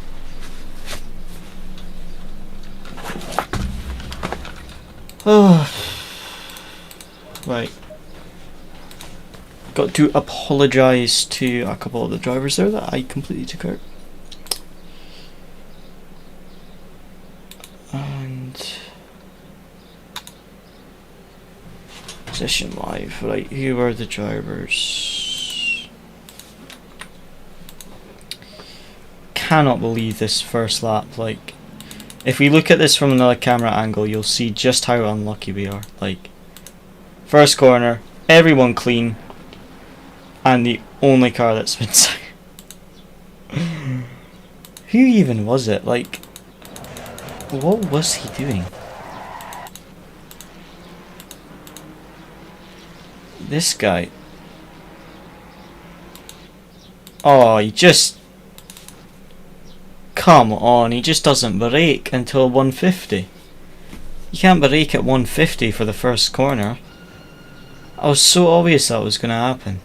Oh, right. Got to apologise to a couple of the drivers there that I completely took out. And session live, right, who are the drivers? Cannot believe this first lap. Like, if we look at this from another camera angle, you'll see just how unlucky we are. Like, first corner, everyone clean, and the only car that's been who even was it? Like, what was he doing? This guy. Oh, he just... Come on, he just doesn't brake until 150. You can't brake at 150 for the first corner. I was so obvious that was going to happen.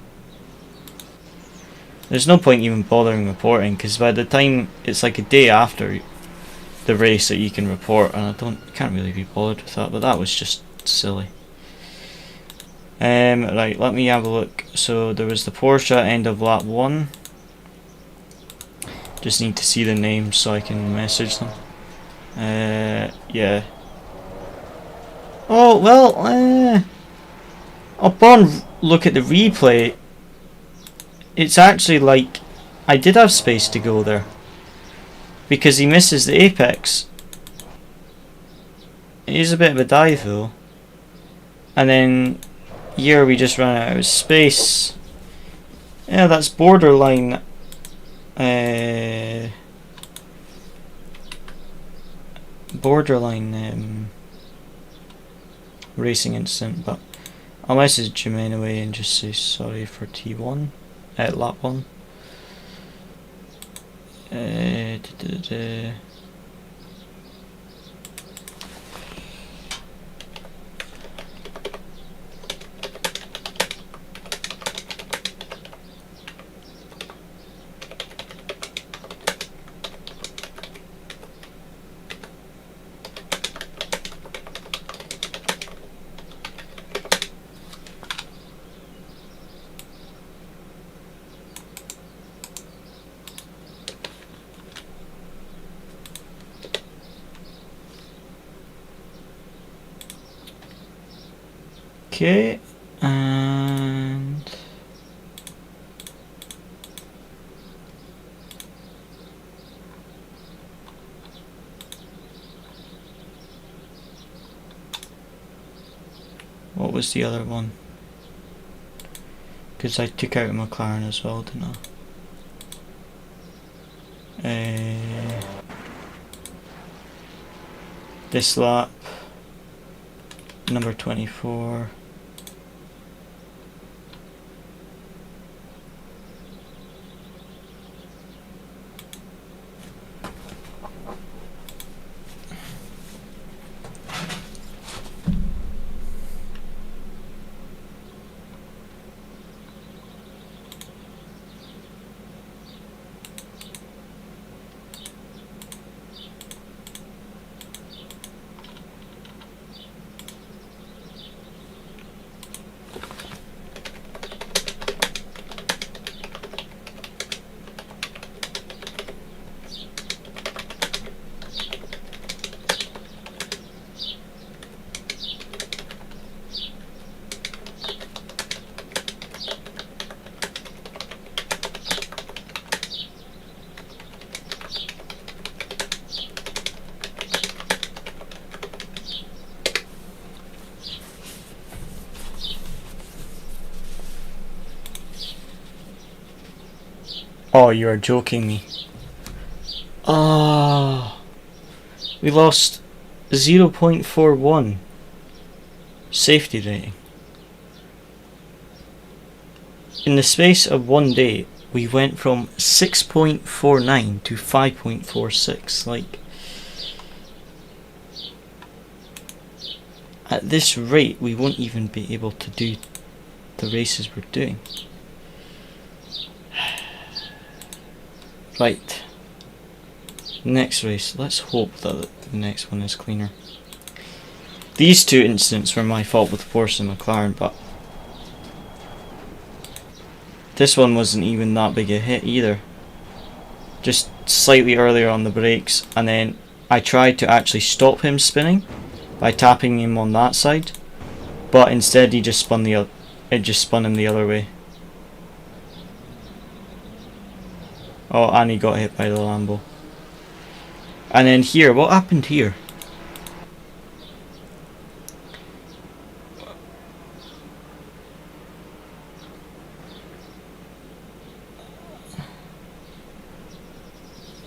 There's no point even bothering reporting, because by the time it's like a day after the race that you can report, and I can't really be bothered with that, but that was just silly. Right, let me have a look. So there was the Porsche end of lap 1. Just need to see the names so I can message them. Yeah. Oh, well, upon look at the replay, it's actually like I did have space to go there, because he misses the apex. It is a bit of a dive though, and then here we just ran out of space. Yeah, that's borderline racing incident, but I'll message him anyway and just say sorry for T1 at lap 1. Okay, and what was the other one? Because I took out a McLaren as well, didn't I? This lap, number 24. Oh, you are joking me. Ah, we lost 0.41 safety rating. In the space of one day, we went from 6.49 to 5.46. Like, at this rate, we won't even be able to do the races we're doing. Right, next race. Let's hope that the next one is cleaner. These two incidents were my fault with Porsche and McLaren, but this one wasn't even that big a hit either. Just slightly earlier on the brakes, and then I tried to actually stop him spinning by tapping him on that side, but instead he just spun him the other way. Oh, and he got hit by the Lambo. And then here, what happened here?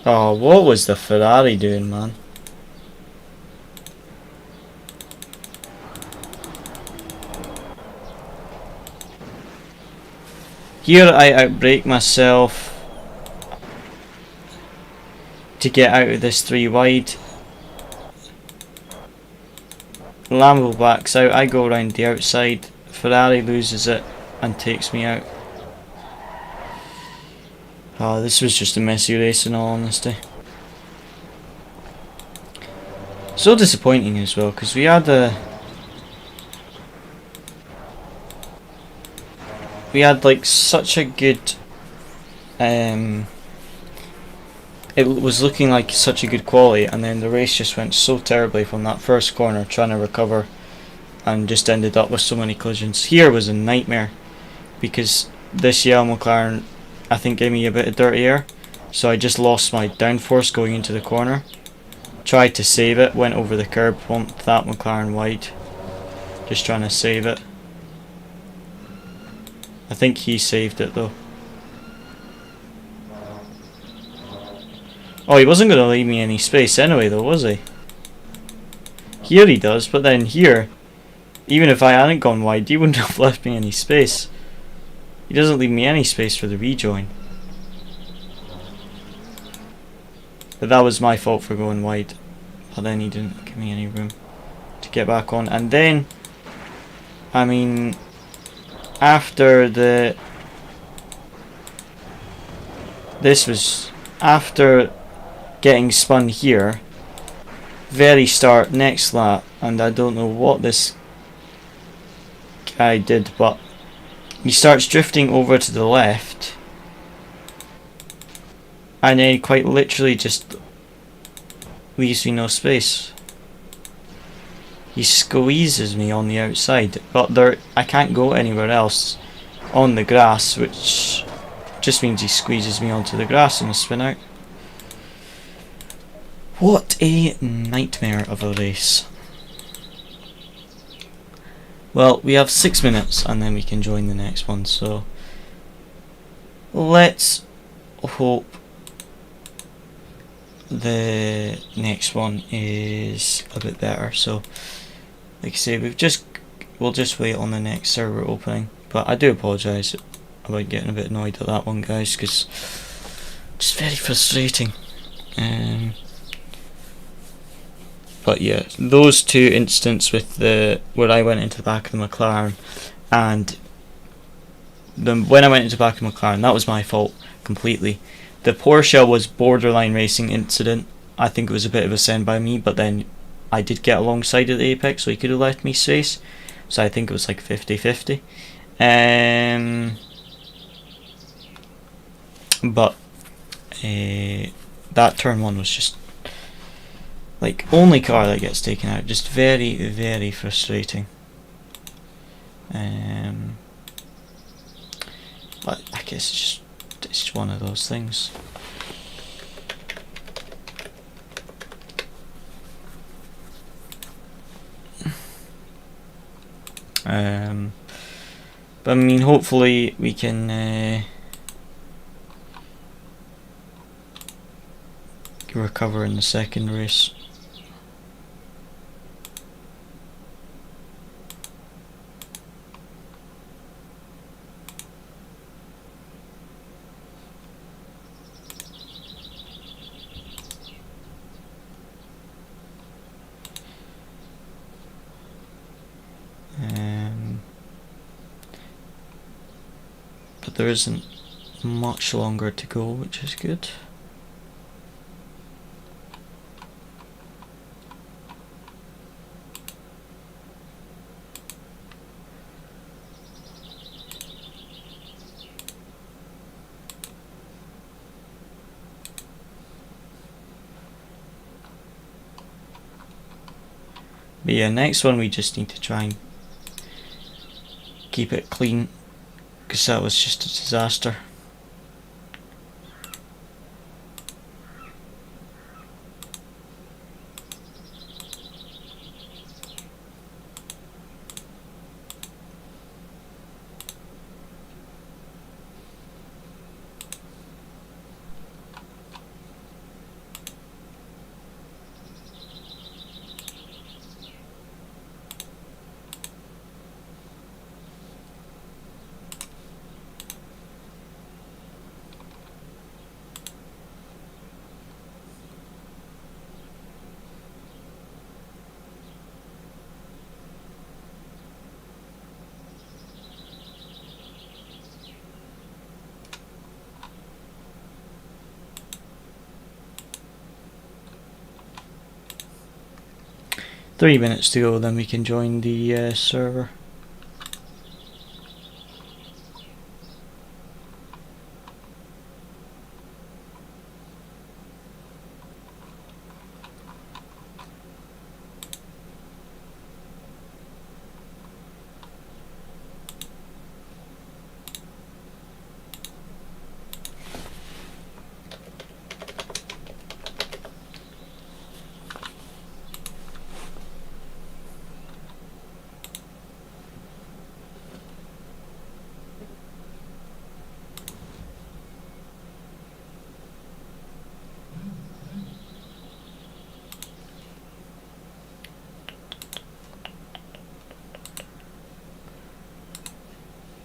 Oh, what was the Ferrari doing, man? Here I outbrake myself to get out of this 3 wide. Lambo backs out, I go around the outside, Ferrari loses it and takes me out. Oh, this was just a messy race in all honesty. So disappointing as well, because we had like such a good it was looking like such a good quality, and then the race just went so terribly from that first corner trying to recover, and just ended up with so many collisions. Here was a nightmare because this yellow McLaren I think gave me a bit of dirty air, so I just lost my downforce going into the corner. Tried to save it, went over the curb, bumped that McLaren wide, just trying to save it. I think he saved it though. Oh, he wasn't going to leave me any space anyway though, was he? Here he does, but then here, even if I hadn't gone wide, he wouldn't have left me any space. He doesn't leave me any space for the rejoin. But that was my fault for going wide. But then he didn't give me any room to get back on. And then, I mean, after the... This was after getting spun here. Very start, next lap. And I don't know what this guy did, but he starts drifting over to the left, and then he quite literally just leaves me no space. He squeezes me on the outside, but I can't go anywhere else on the grass, which just means he squeezes me onto the grass and I spin out. What a nightmare of a race. Well, we have 6 minutes and then we can join the next one, so let's hope the next one is a bit better. So like I say, we'll just wait on the next server opening, but I do apologise about getting a bit annoyed at that one, guys, because it's very frustrating. But yeah, those two incidents with where I went into the back of the McLaren, and when I went into the back of the McLaren, that was my fault completely. The Porsche was borderline racing incident. I think it was a bit of a send by me, but then I did get alongside of the apex, so he could have left me space. So I think it was like 50-50. But that turn one was just like only car that gets taken out. Just very, very frustrating. But I guess it's just one of those things. But I mean, hopefully we can recover in the second race. But there isn't much longer to go, which is good. But yeah, next one we just need to try and keep it clean, because that was just a disaster. Three minutes to go, then we can join the server.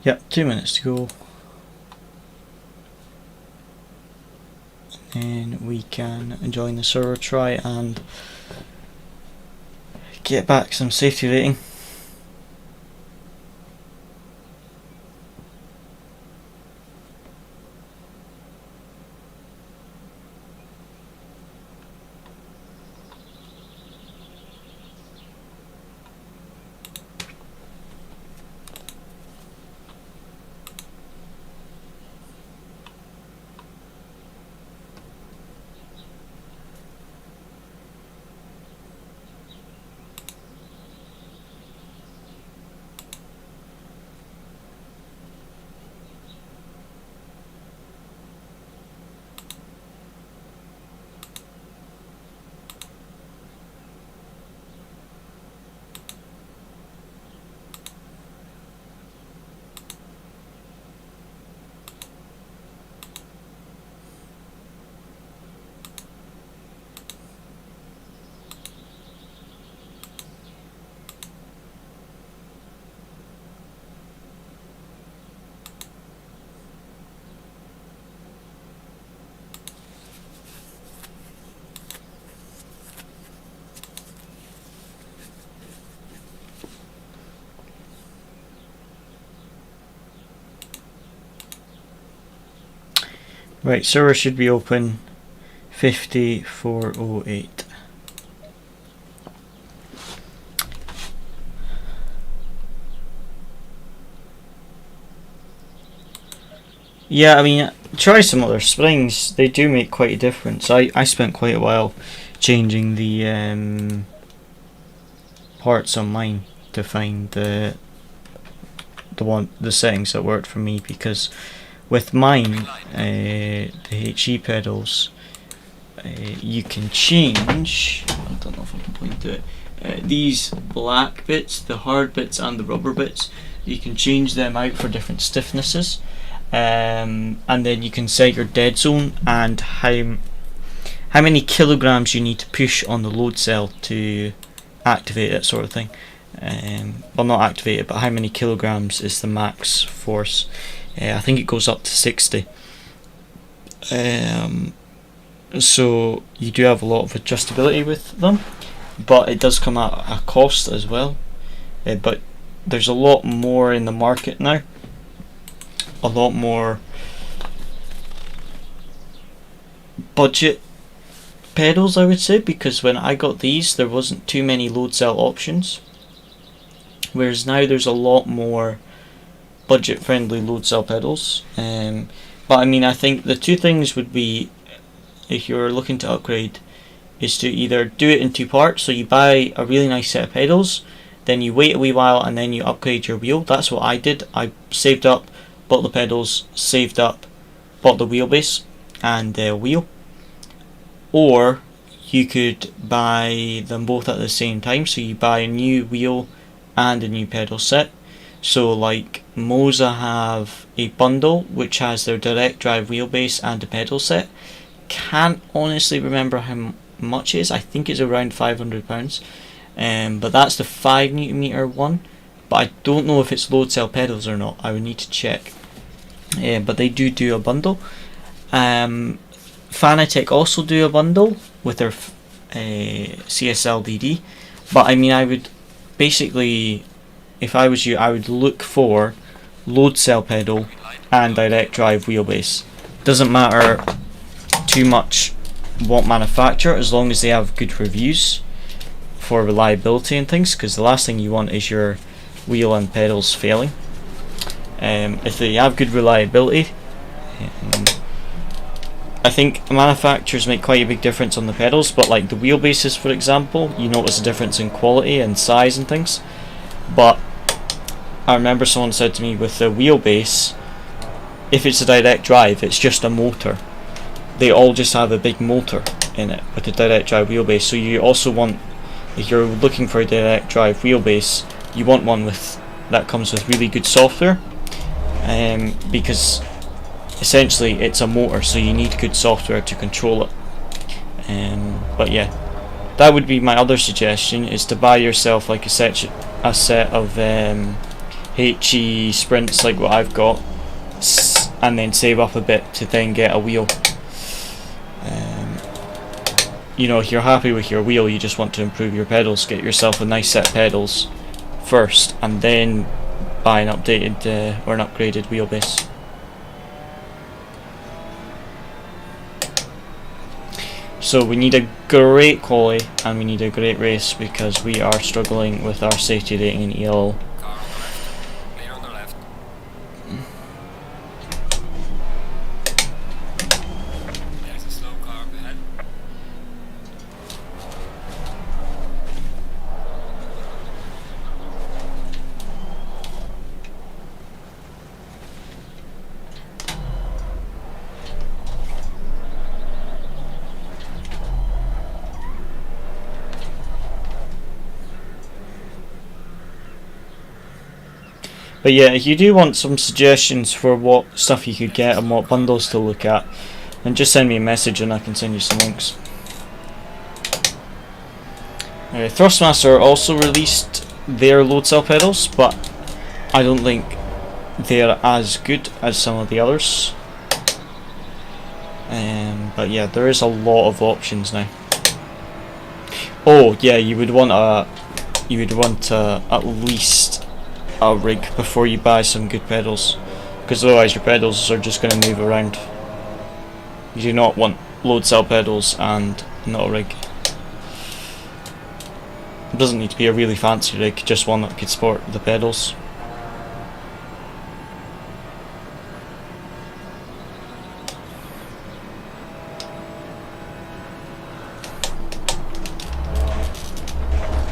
Yep, 2 minutes to go. And we can join the server, try and get back some safety rating. Right, server should be open 5408. Yeah, I mean, try some other springs. They do make quite a difference. I spent quite a while changing the parts on mine to find the settings that worked for me, because with mine, the HE pedals, you can change. I don't know if I can point to it. These black bits, the hard bits and the rubber bits, you can change them out for different stiffnesses, and then you can set your dead zone and how many kilograms you need to push on the load cell to activate it, sort of thing. Well, not activate it, but how many kilograms is the max force. I think it goes up to 60. So you do have a lot of adjustability with them, but it does come at a cost as well. But there's a lot more in the market now. A lot more budget pedals, I would say, because when I got these there wasn't too many load cell options, whereas now there's a lot more budget friendly load cell pedals. But I mean, I think the two things would be, if you're looking to upgrade, is to either do it in two parts. So you buy a really nice set of pedals, then you wait a wee while, and then you upgrade your wheel. That's what I did. I saved up, bought the pedals, saved up, bought the wheelbase and the wheel. Or you could buy them both at the same time. So you buy a new wheel and a new pedal set. So like Moza have a bundle which has their direct drive wheelbase and a pedal set. Can't honestly remember how much it is. I think it's around £500. But that's the 5Nm one. But I don't know if it's load cell pedals or not. I would need to check. But they do a bundle. Fanatec also do a bundle with their CSL DD. But I mean, I would basically, if I was you, I would look for load cell pedal and direct drive wheelbase. Doesn't matter too much what manufacturer, as long as they have good reviews for reliability and things, because the last thing you want is your wheel and pedals failing. If they have good reliability, I think manufacturers make quite a big difference on the pedals, but like the wheelbases, for example, you notice a difference in quality and size and things. But I remember someone said to me, with the wheelbase, if it's a direct drive, it's just a motor. They all just have a big motor in it with the direct drive wheelbase. So you also want, if you're looking for a direct drive wheelbase, you want one with that comes with really good software, because essentially it's a motor, so you need good software to control it. But yeah, that would be my other suggestion, is to buy yourself like a set of HE sprints like what I've got, and then save up a bit to then get a wheel. You know, if you're happy with your wheel, you just want to improve your pedals, get yourself a nice set of pedals first, and then buy an updated or an upgraded wheelbase. So we need a great quali and we need a great race, because we are struggling with our safety rating in EL. Car right. Clear on the left. There's a slow car up ahead. But yeah, if you do want some suggestions for what stuff you could get and what bundles to look at, then just send me a message and I can send you some links. Thrustmaster also released their load cell pedals, but I don't think they're as good as some of the others. But yeah, there is a lot of options now. Oh yeah, you would want at least a rig before you buy some good pedals, because otherwise your pedals are just going to move around. You do not want load cell pedals and not a rig. It doesn't need to be a really fancy rig, just one that could support the pedals.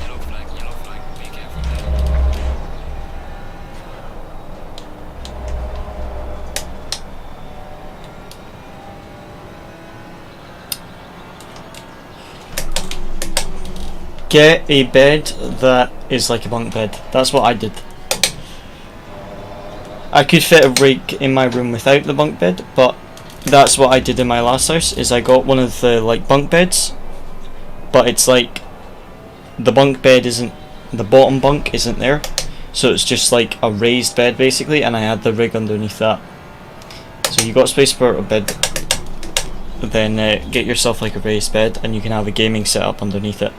Yellow flag, be careful there. Get a bed that is like a bunk bed. That's what I did. I could fit a rig in my room without the bunk bed, but that's what I did in my last house, is I got one of the like bunk beds, but it's like the bunk bed isn't, the bottom bunk isn't there, so it's just like a raised bed basically, and I had the rig underneath that. So you got space for a bed, then get yourself like a raised bed and you can have a gaming setup underneath it.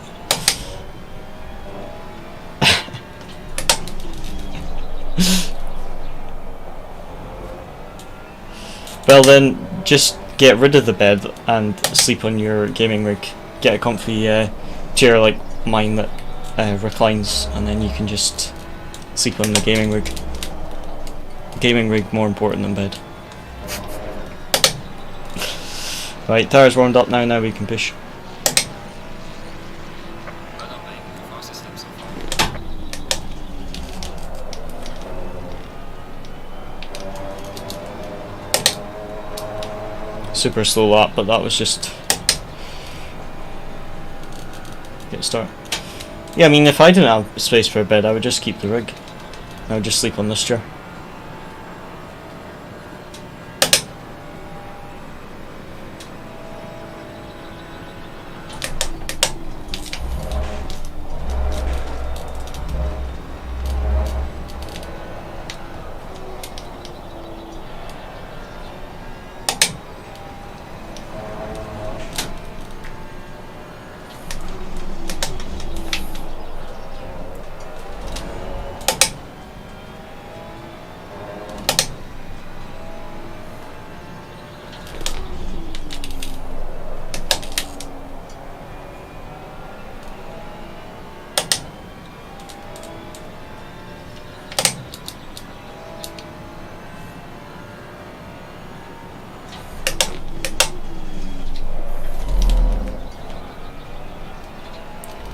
Well then, just get rid of the bed and sleep on your gaming rig. Get a comfy chair like mine that reclines, and then you can just sleep on the gaming rig. Gaming rig more important than bed. Right, tires warmed up now we can push. super slow lap, but that was just get a start. Yeah, I mean, if I didn't have space for a bed, I would just keep the rig. I would just sleep on this chair.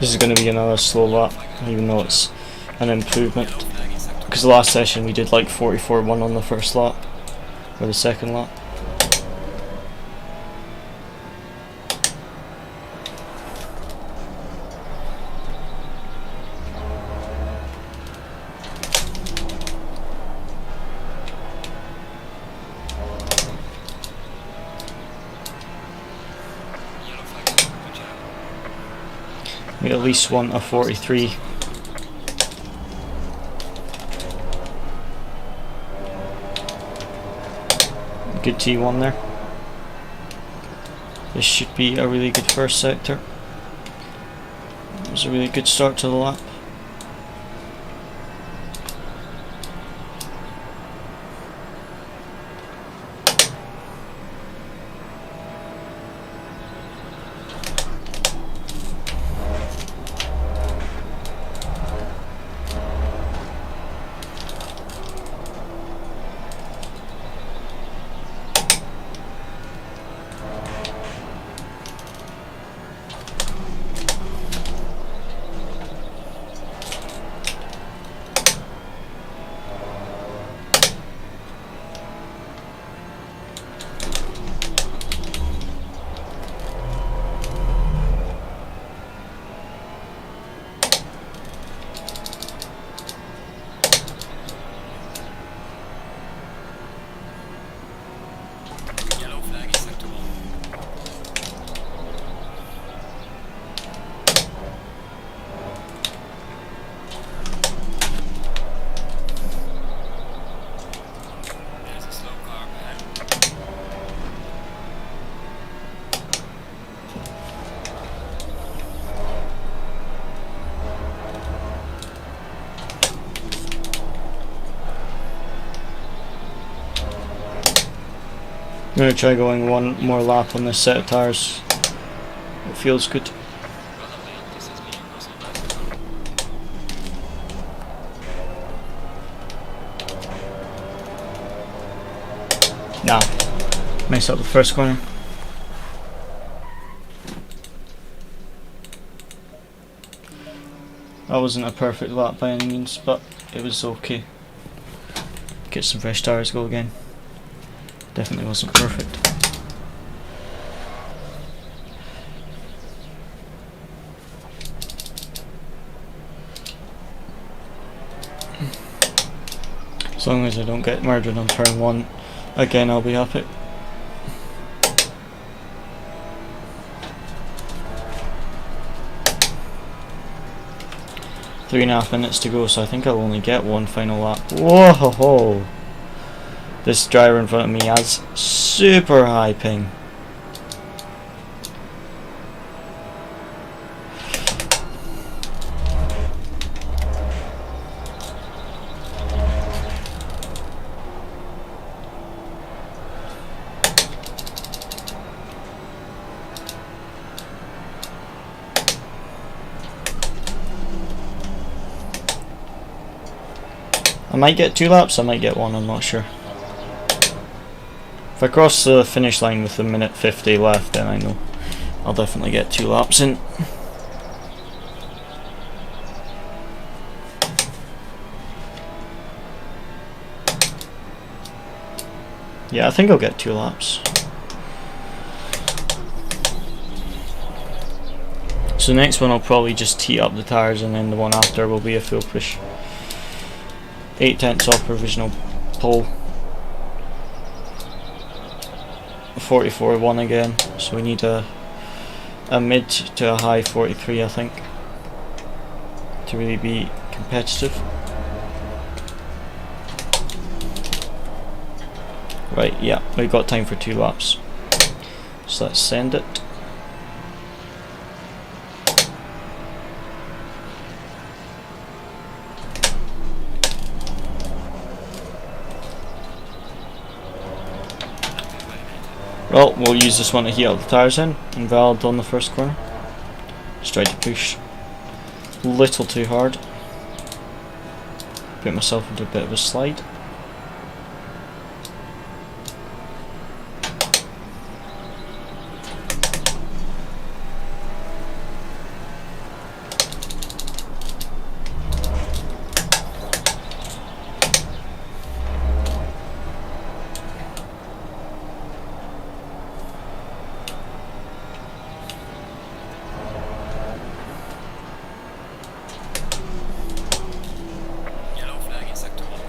This is going to be another slow lap, even though it's an improvement. Because the last session we did like 44.1 on the first lap, or the second lap. We at least want a 43. Good T1 there. This should be a really good first sector. It was a really good start to the lap. I'm going to try going one more lap on this set of tyres. It feels good. Nah, messed up the first corner. That wasn't a perfect lap by any means, but it was okay. Get some fresh tyres, go again. Definitely wasn't perfect. As long as I don't get murdered on turn 1 again, I'll be happy. Three and a half minutes to go, so I think I'll only get one final lap. Whoa! This driver in front of me has super high ping. I might get 2 laps, I might get 1, I'm not sure. If I cross the finish line with a minute 50 left, then I know I'll definitely get 2 laps in. Yeah, I think I'll get 2 laps. So the next one I'll probably just tee up the tyres, and then the one after will be a full push. 8/10 off provisional pole. 44.1 again, so we need a mid to a high 43, I think, to really be competitive. Right, yeah, we've got time for 2 laps, so let's send it. Well, we'll use this one to heat up the tyres in, invalid on the first corner. Just tried to push a little too hard. Put myself into a bit of a slide. Yellow flag in sector 1.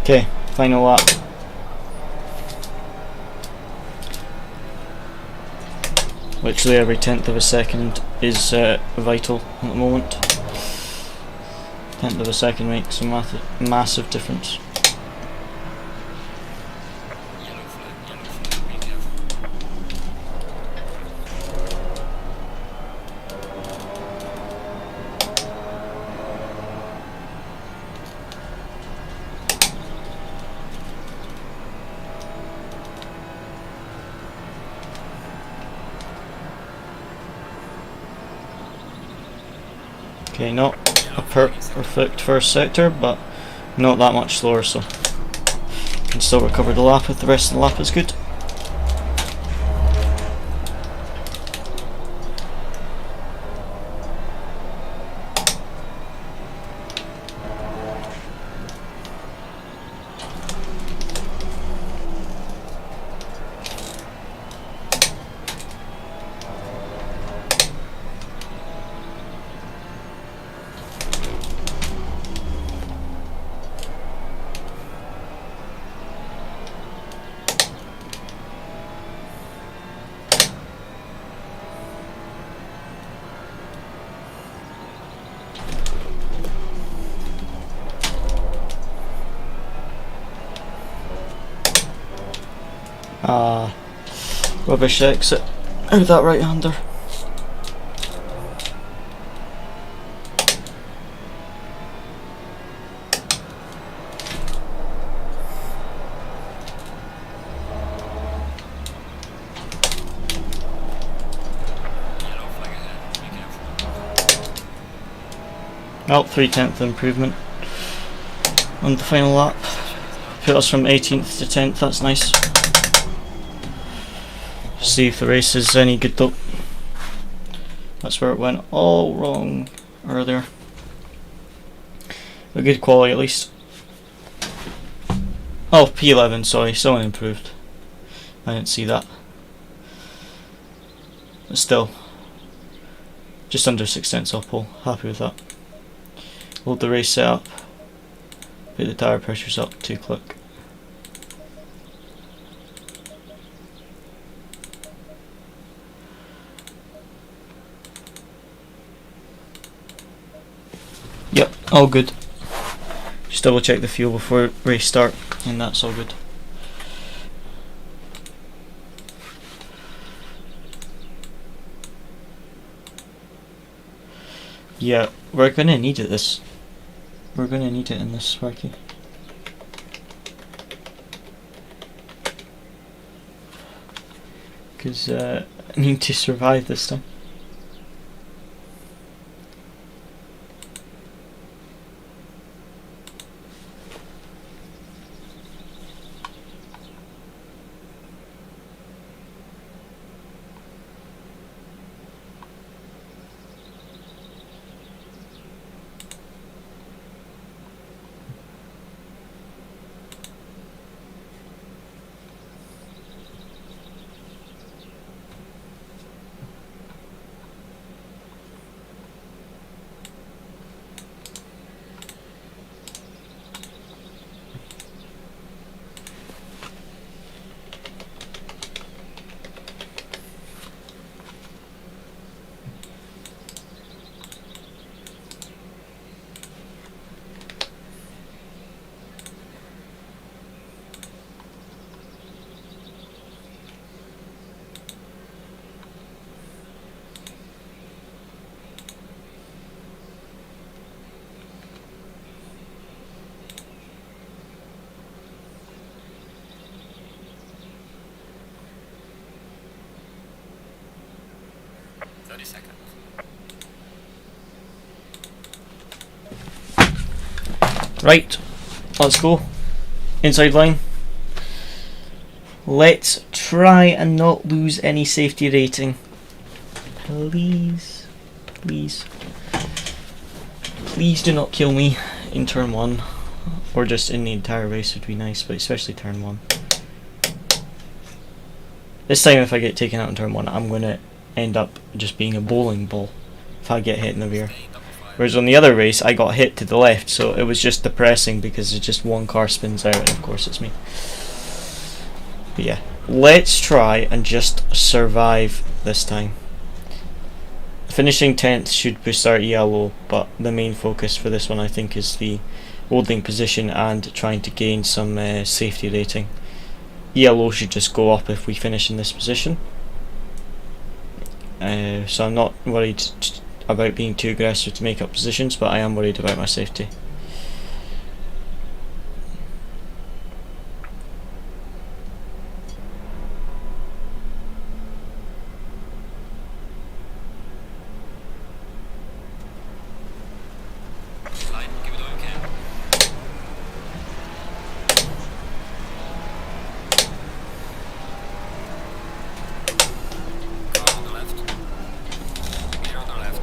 Okay, final lap. Literally every 10th of a second is vital at the moment. 10th of a second makes a massive difference. Yellow flag, be careful. Okay, not a perfect first sector, but not that much slower, so can still recover the lap if the rest of the lap is good. Rubbish exit out of that right hander. Yellow flag ahead, be careful. Well, 3/10 improvement on the final lap. Put us from 18th to 10th, that's nice. See if the race is any good though. That's where it went all wrong earlier. But good quality at least. Oh, P11, sorry, someone improved. I didn't see that. But still, just under 6/10 off pole, happy with that. Load the race setup, put the tyre pressures up 2 click. Yep, all good. Just double check the fuel before race start, and that's all good. Yeah, we're gonna need it this we're going to need it in this Sparky. Because I need to survive this time. Seconds. Right, let's go. Inside line. Let's try and not lose any safety rating. Please, please. Please do not kill me in turn 1. Or just in the entire race would be nice, but especially turn 1. This time if I get taken out in turn 1, I'm going to end up just being a bowling ball if I get hit in the rear. Whereas on the other race I got hit to the left, so it was just depressing because it's just one car spins out and of course it's me. But yeah, let's try and just survive this time. Finishing 10th should boost our ELO, but the main focus for this one I think is the holding position and trying to gain some safety rating. ELO should just go up if we finish in this position. So I'm not worried about being too aggressive to make up positions, but I am worried about my safety. Line, give it all you can. Car on the left. Clear on the left.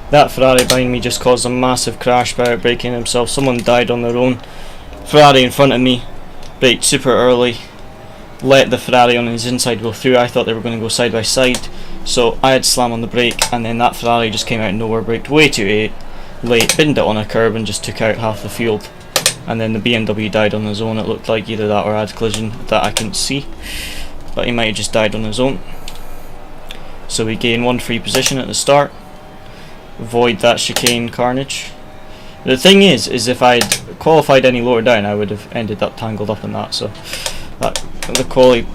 That Ferrari behind me just caused a massive crash by outbraking himself. Someone died on their own. Ferrari in front of me braked super early, let the Ferrari on his inside go through. I thought they were going to go side by side, so I had to slam on the brake, and then that Ferrari just came out of nowhere, braked way too late, binned it on a curb and just took out half the field. And then the BMW died on his own. It looked like either that or I had collision that I couldn't see, but he might have just died on his own. So we gain one free position at the start. Avoid that chicane carnage. The thing is if I'd qualified any lower down I would have ended up tangled up in that, so the quali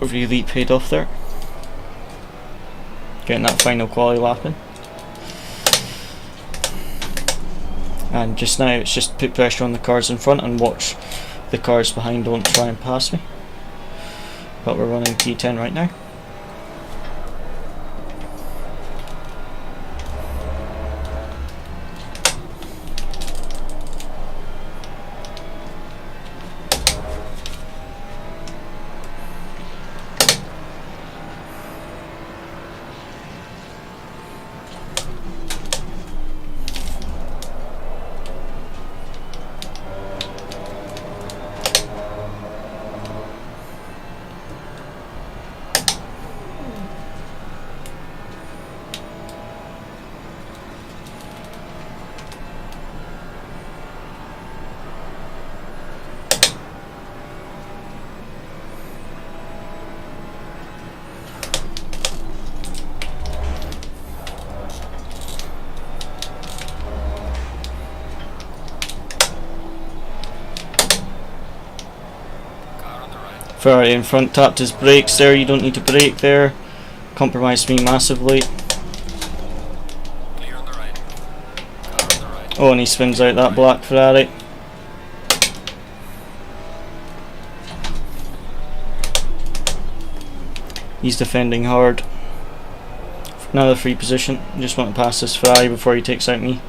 really paid off there. Getting that final quali lap in. And just now it's just put pressure on the cars in front and watch the cars behind don't try and pass me. But we're running P10 right now. Ferrari in front tapped his brakes there. You don't need to brake there. Compromised me massively. Clear on the right. Car on the right. Oh, and he spins out that black Ferrari. He's defending hard. Another free position. Just want to pass this Ferrari before he takes out me.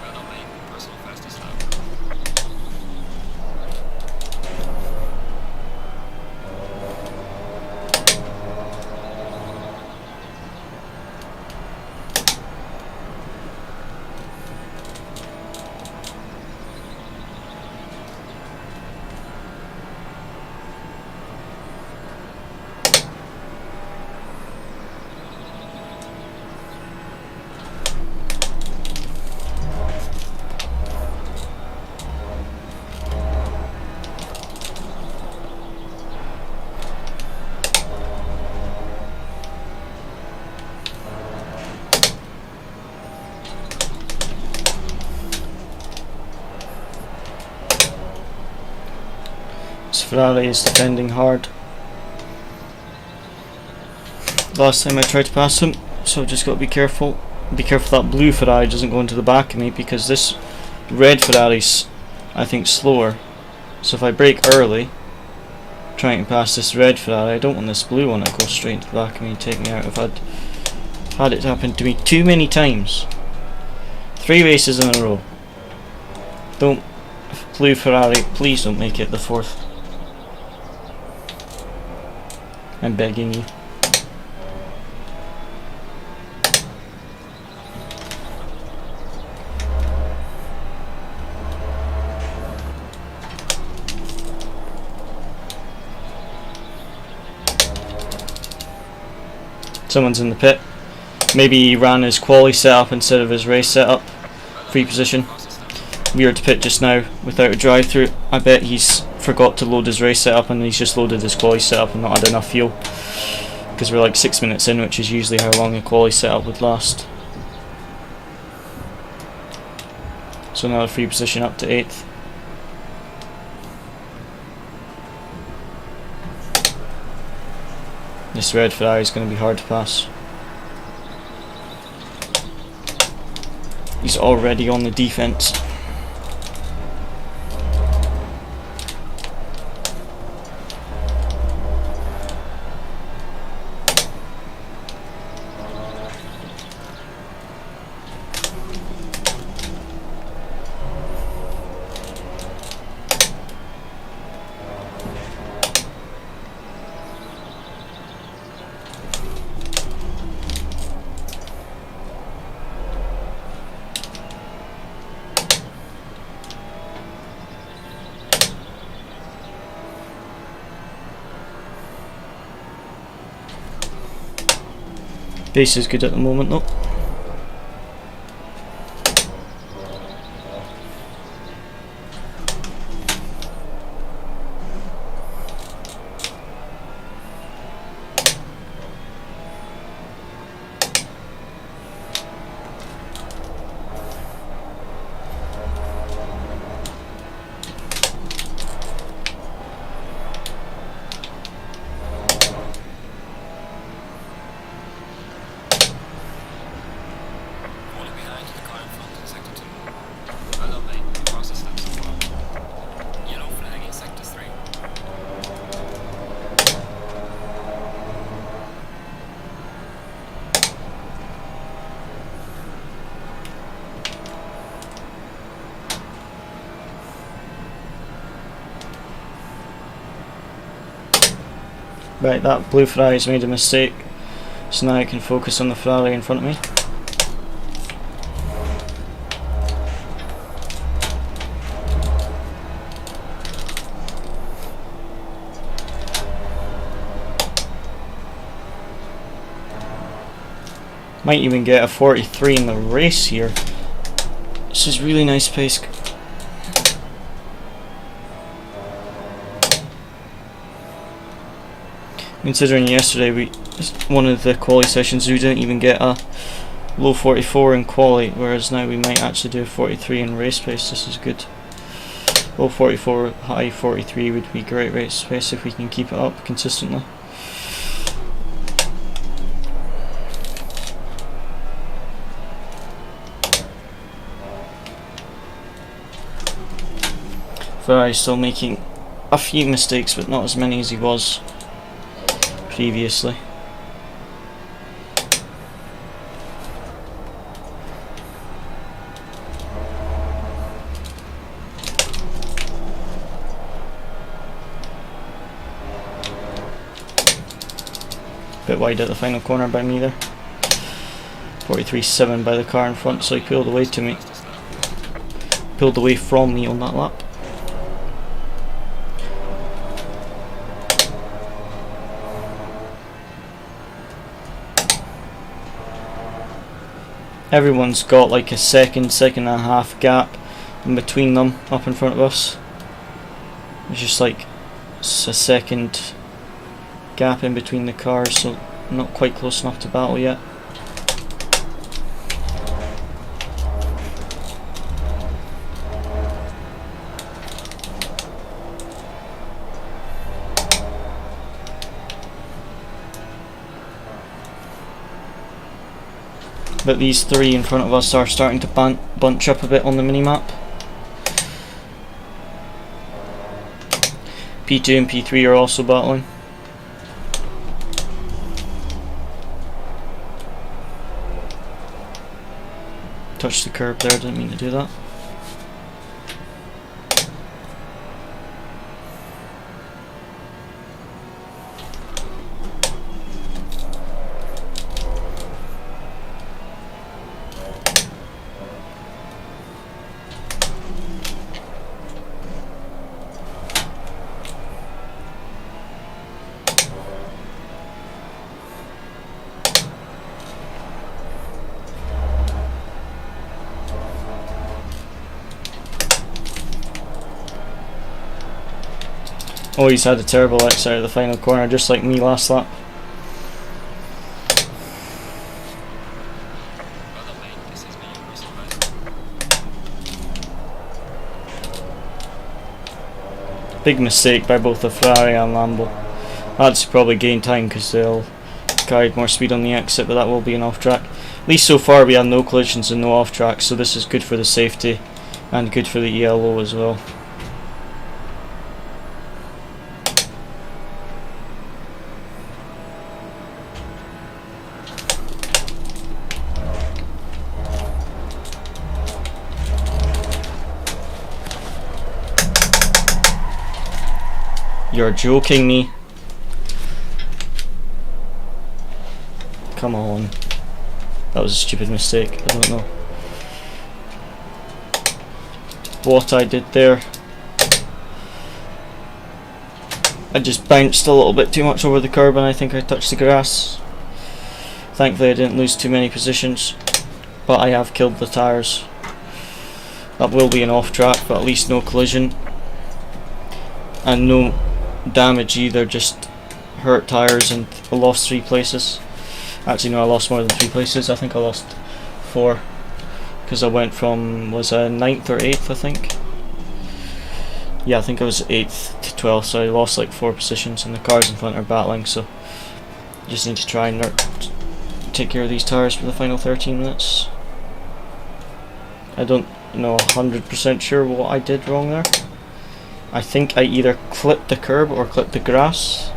Red on lane. Personal fastest lap. This Ferrari is defending hard. Last time I tried to pass him, so I've just got to be careful. Be careful that blue Ferrari doesn't go into the back of me, because this red Ferrari's, I think, slower. So if I brake early, trying to pass this red Ferrari, I don't want this blue one to go straight into the back of me and take me out. I've had it happen to me too many times. 3 races in a row. Don't, blue Ferrari, please don't make it the 4th. I'm begging you. Someone's in the pit. Maybe he ran his quali setup instead of his race setup. Free position. Weird pit just now without a drive through. I bet he's forgot to load his race setup and he's just loaded his quali setup and not had enough fuel. Because we're like 6 minutes in, which is usually how long a quali setup would last. So another free position up to 8th. This red Ferrari is going to be hard to pass. He's already on the defense. Pace is good at the moment though. Right, that blue Ferrari's made a mistake. So now I can focus on the Ferrari in front of me. Might even get a 43 in the race here. This is really nice pace. Considering yesterday one of the quali sessions we didn't even get a low 44 in quali, whereas now we might actually do a 43 in race pace. This is good. Low 44, high 43 would be great race pace if we can keep it up consistently. Ferrari's still making a few mistakes, but not as many as he was previously. Bit wide at the final corner by me there. 43.7 by the car in front, so he pulled away to me. Pulled away from me on that lap. Everyone's got like a second and a half gap in between them up in front of us. It's just like a second gap in between the cars, so not quite close enough to battle yet. But these three in front of us are starting to bunch up a bit on the minimap. P2 and P3 are also battling. Touched the curb there, didn't mean to do that. Oh, he's had a terrible exit out of the final corner, just like me last lap. Big mistake by both the Ferrari and Lambo. That's probably gain time because they'll carried more speed on the exit, but that will be an off track. At least so far we have no collisions and no off tracks, so this is good for the safety and good for the ELO as well. You're joking me. Come on. That was a stupid mistake. I don't know what I did there. I just bounced a little bit too much over the curb and I think I touched the grass. Thankfully I didn't lose too many positions, but I have killed the tyres. That will be an off track, but at least no collision. And no damage either, just hurt tyres, and I lost 3 places. Actually no, I lost more than 3 places. I think I lost 4 because I went from, was I 9th or 8th I think? Yeah, I think I was 8th to 12th, so I lost like 4 positions and the cars in front are battling, so just need to try and take care of these tyres for the final 13 minutes. I don't know 100% sure what I did wrong there. I think I either clipped the curb or clipped the grass.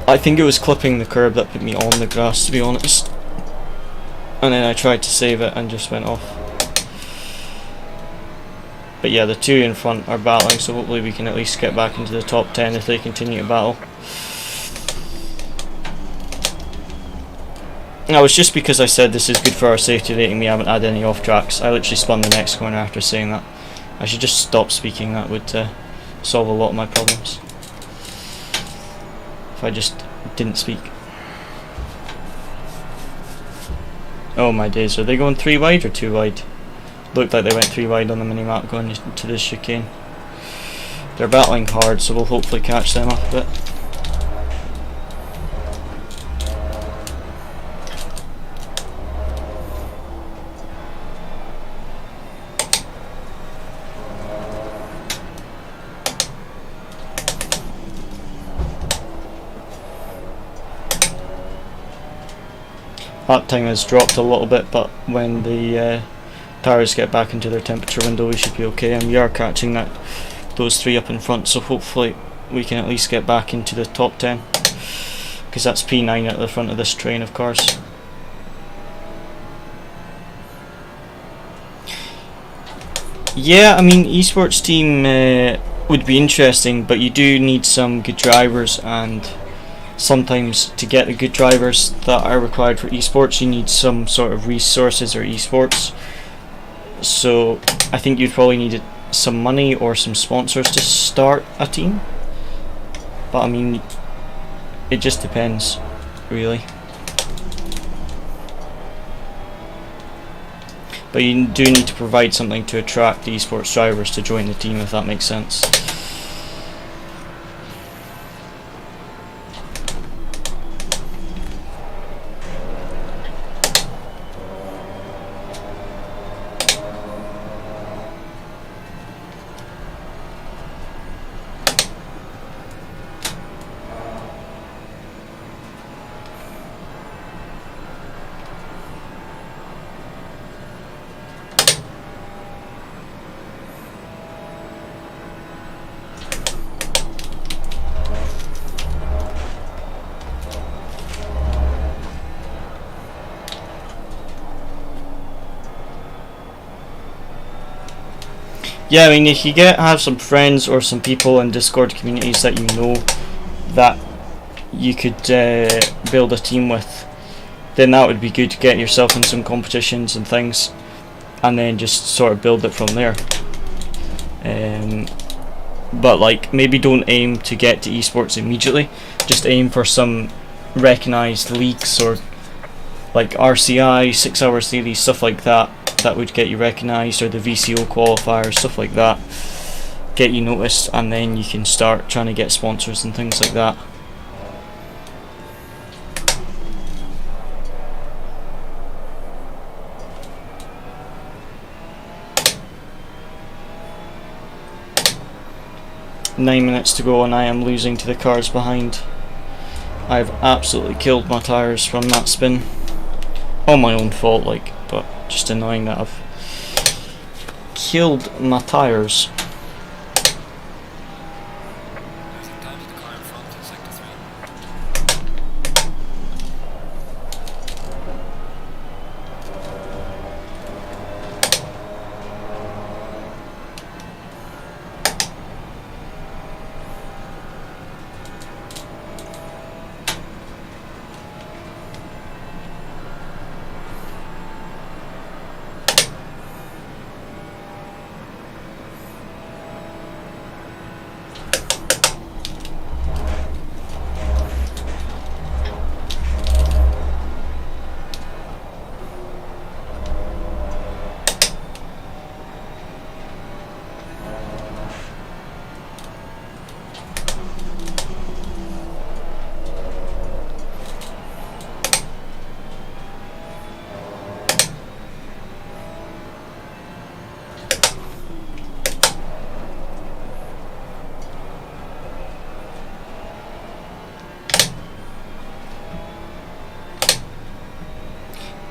I think it was clipping the curb that put me on the grass, to be honest. And then I tried to save it and just went off. But yeah, the 2 in front are battling, so hopefully we can at least get back into the top 10 if they continue to battle. No, it's just because I said this is good for our safety rating, we haven't had any off tracks. I literally spun the next corner after saying that. I should just stop speaking, that would solve a lot of my problems. If I just didn't speak. Oh my days, are they going 3 wide or 2 wide? Looked like they went 3 wide on the minimap going to this chicane. They're battling hard, so we'll hopefully catch them up a bit. Lap time has dropped a little bit, but when the tyres get back into their temperature window we should be okay, and we are catching those 3 up in front, so hopefully we can at least get back into the top 10, because that's P9 at the front of this train of cars. Yeah, I mean, esports team would be interesting, but you do need some good drivers, and sometimes to get the good drivers that are required for esports you need some sort of resources or esports. So I think you'd probably need some money or some sponsors to start a team, but I mean, it just depends really. But you do need to provide something to attract the esports drivers to join the team, if that makes sense. Yeah, I mean, if you have some friends or some people in Discord communities that you know that you could build a team with, then that would be good to get yourself in some competitions and things, and then just sort of build it from there. But like, maybe don't aim to get to esports immediately, just aim for some recognised leagues or like RCI, 6 Hour Series, stuff like that. That would get you recognised, or the VCO qualifiers, stuff like that, get you noticed, and then you can start trying to get sponsors and things like that. Nine minutes to go and I am losing to the cars behind. I've absolutely killed my tyres from that spin. All my own fault, like, but just annoying that I've killed my tyres. Down to the car in front in sector 3.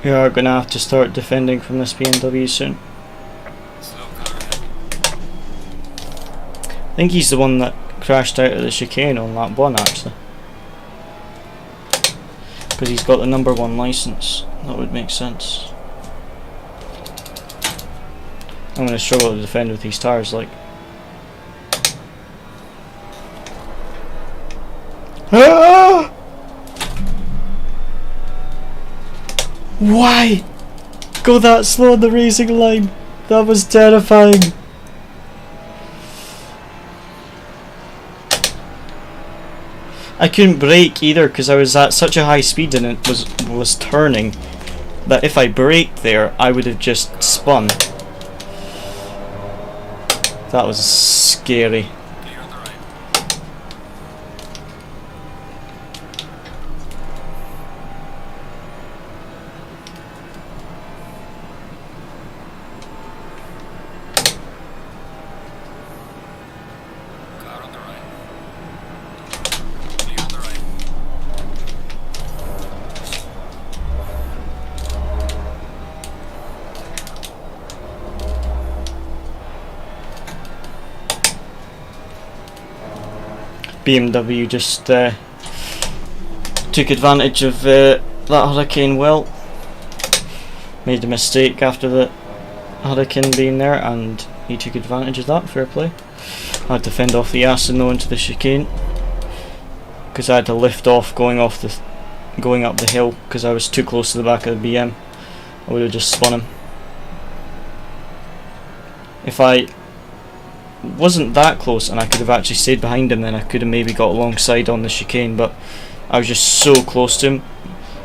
We are going to have to start defending from this BMW soon. Slow car ahead. I think he's the one that crashed out of the chicane on lap 1 actually, because he's got the number 1 license. That would make sense. I'm going to struggle to defend with these tyres, like. Ah! Why go that slow on the racing line? That was terrifying. I couldn't brake either because I was at such a high speed and it was turning that if I braked there I would have just spun. That was scary. Clear on the right. Car on the right. Clear on the right. BMW just took advantage of that hurricane well. Made a mistake after the hurricane being there and he took advantage of that. Fair play. I had to fend off the Assetto into the chicane because I had to lift off going up the hill because I was too close to the back of the BM. I would have just spun him. If I wasn't that close and I could have actually stayed behind him, then I could have maybe got alongside on the chicane, but I was just so close to him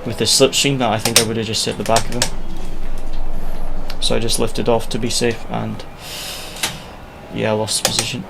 with the slipstream that I think I would have just hit the back of him. So I just lifted off to be safe and yeah, I lost position.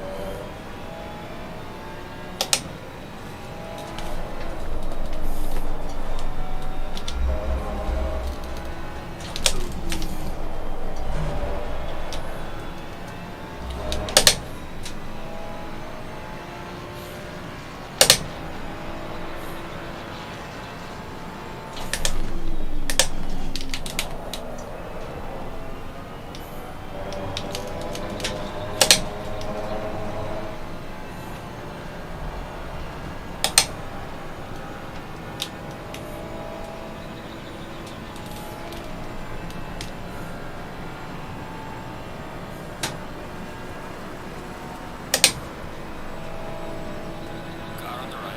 Car on the right.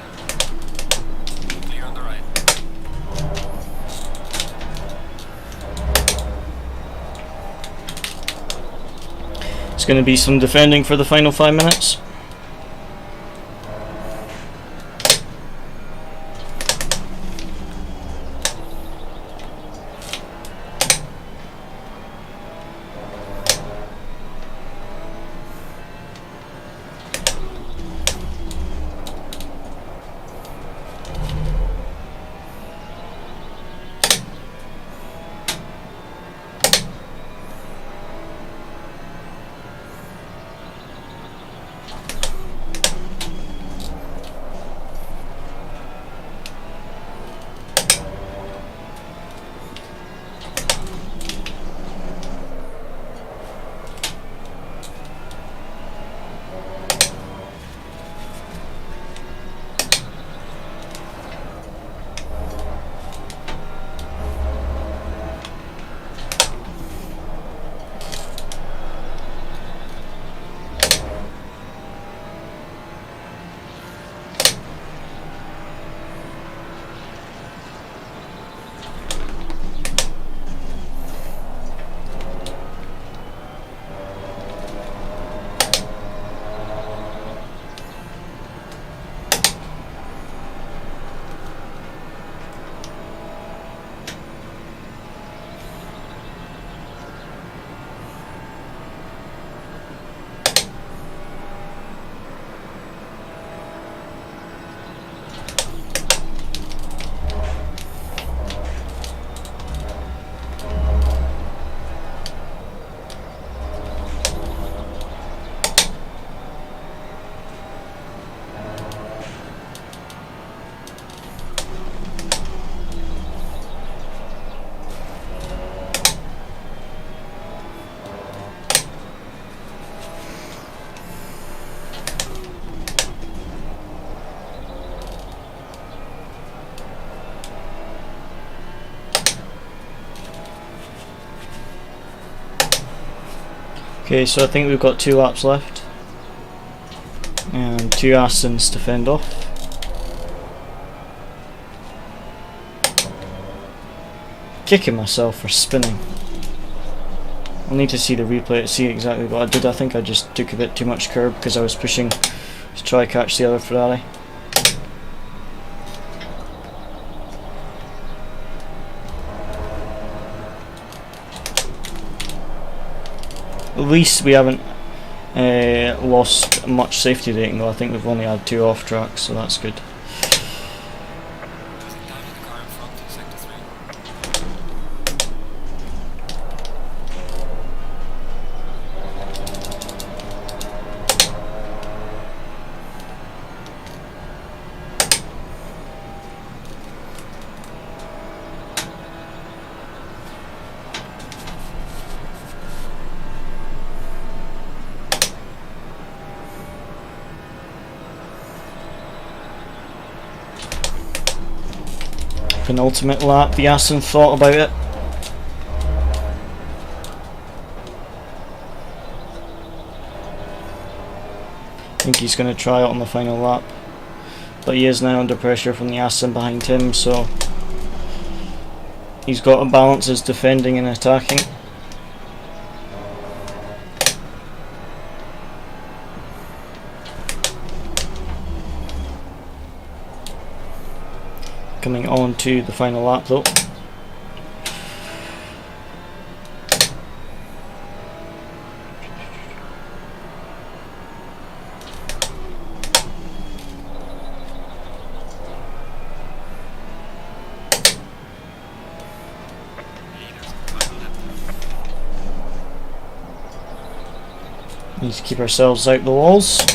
Clear on the right. It's going to be some defending for the final 5 minutes. Okay, so I think we've got 2 laps left and 2 Astons to fend off. kicking myself for spinning. I'll need to see the replay to see exactly what I did. I think I just took a bit too much curb because I was pushing to try catch the other Ferrari. At least we haven't lost much safety rating though. I think we've only had 2 off tracks, so that's good. Penultimate lap, the Aston thought about it. I think he's going to try it on the final lap, but he is now under pressure from the Aston behind him, so he's got to balance his defending and attacking. Coming on to the final lap though. Need to keep ourselves out the walls.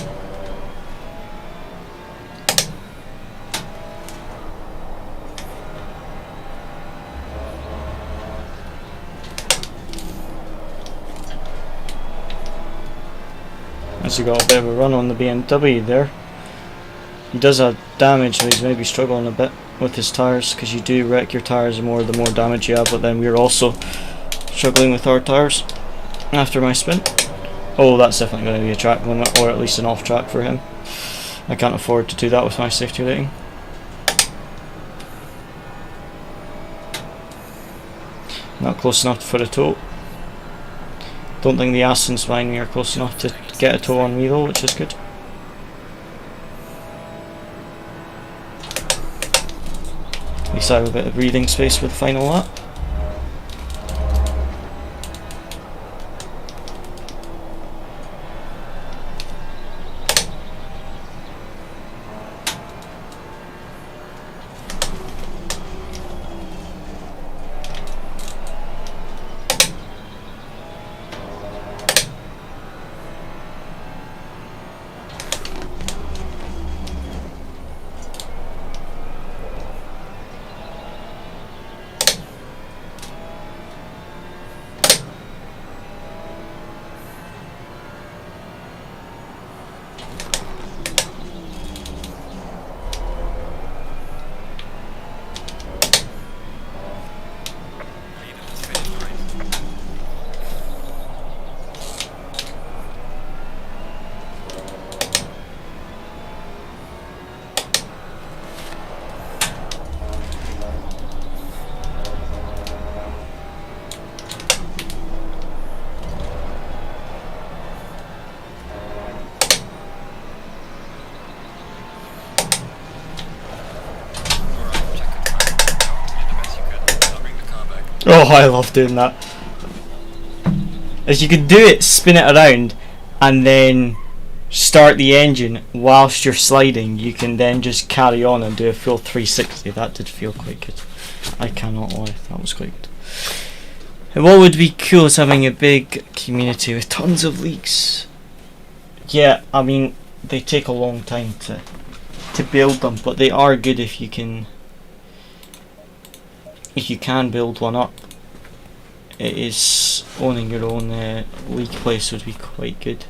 He got a bit of a run on the BMW there. He does have damage, so he's maybe struggling a bit with his tyres, because you do wreck your tyres the more damage you have, but then we're also struggling with our tyres after my spin. Oh, that's definitely going to be a track limit, or at least an off track for him. I can't afford to do that with my safety rating. Not close enough for a tow. Don't think the Astons behind me are close enough to get a tow on me though, which is good. At least I have a bit of breathing space with the final lap. Oh, I love doing that. As you can do it, spin it around, and then start the engine whilst you're sliding. You can then just carry on and do a full 360. That did feel quite good. I cannot lie, that was quite good. And what would be cool is having a big community with tons of leaks. Yeah, I mean, they take a long time to build them, but they are good if you can build one up. It is owning your own leak place would be quite good.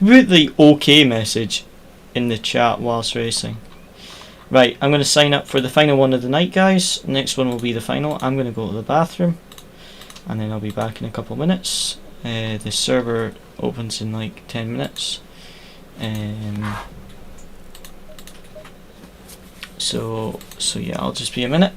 Put the OK message in the chat whilst racing. Right, I'm going to sign up for the final one of the night, guys. Next one will be the final. I'm going to go to the bathroom, and then I'll be back in a couple minutes. The server opens in like 10 minutes. So yeah, I'll just be a minute.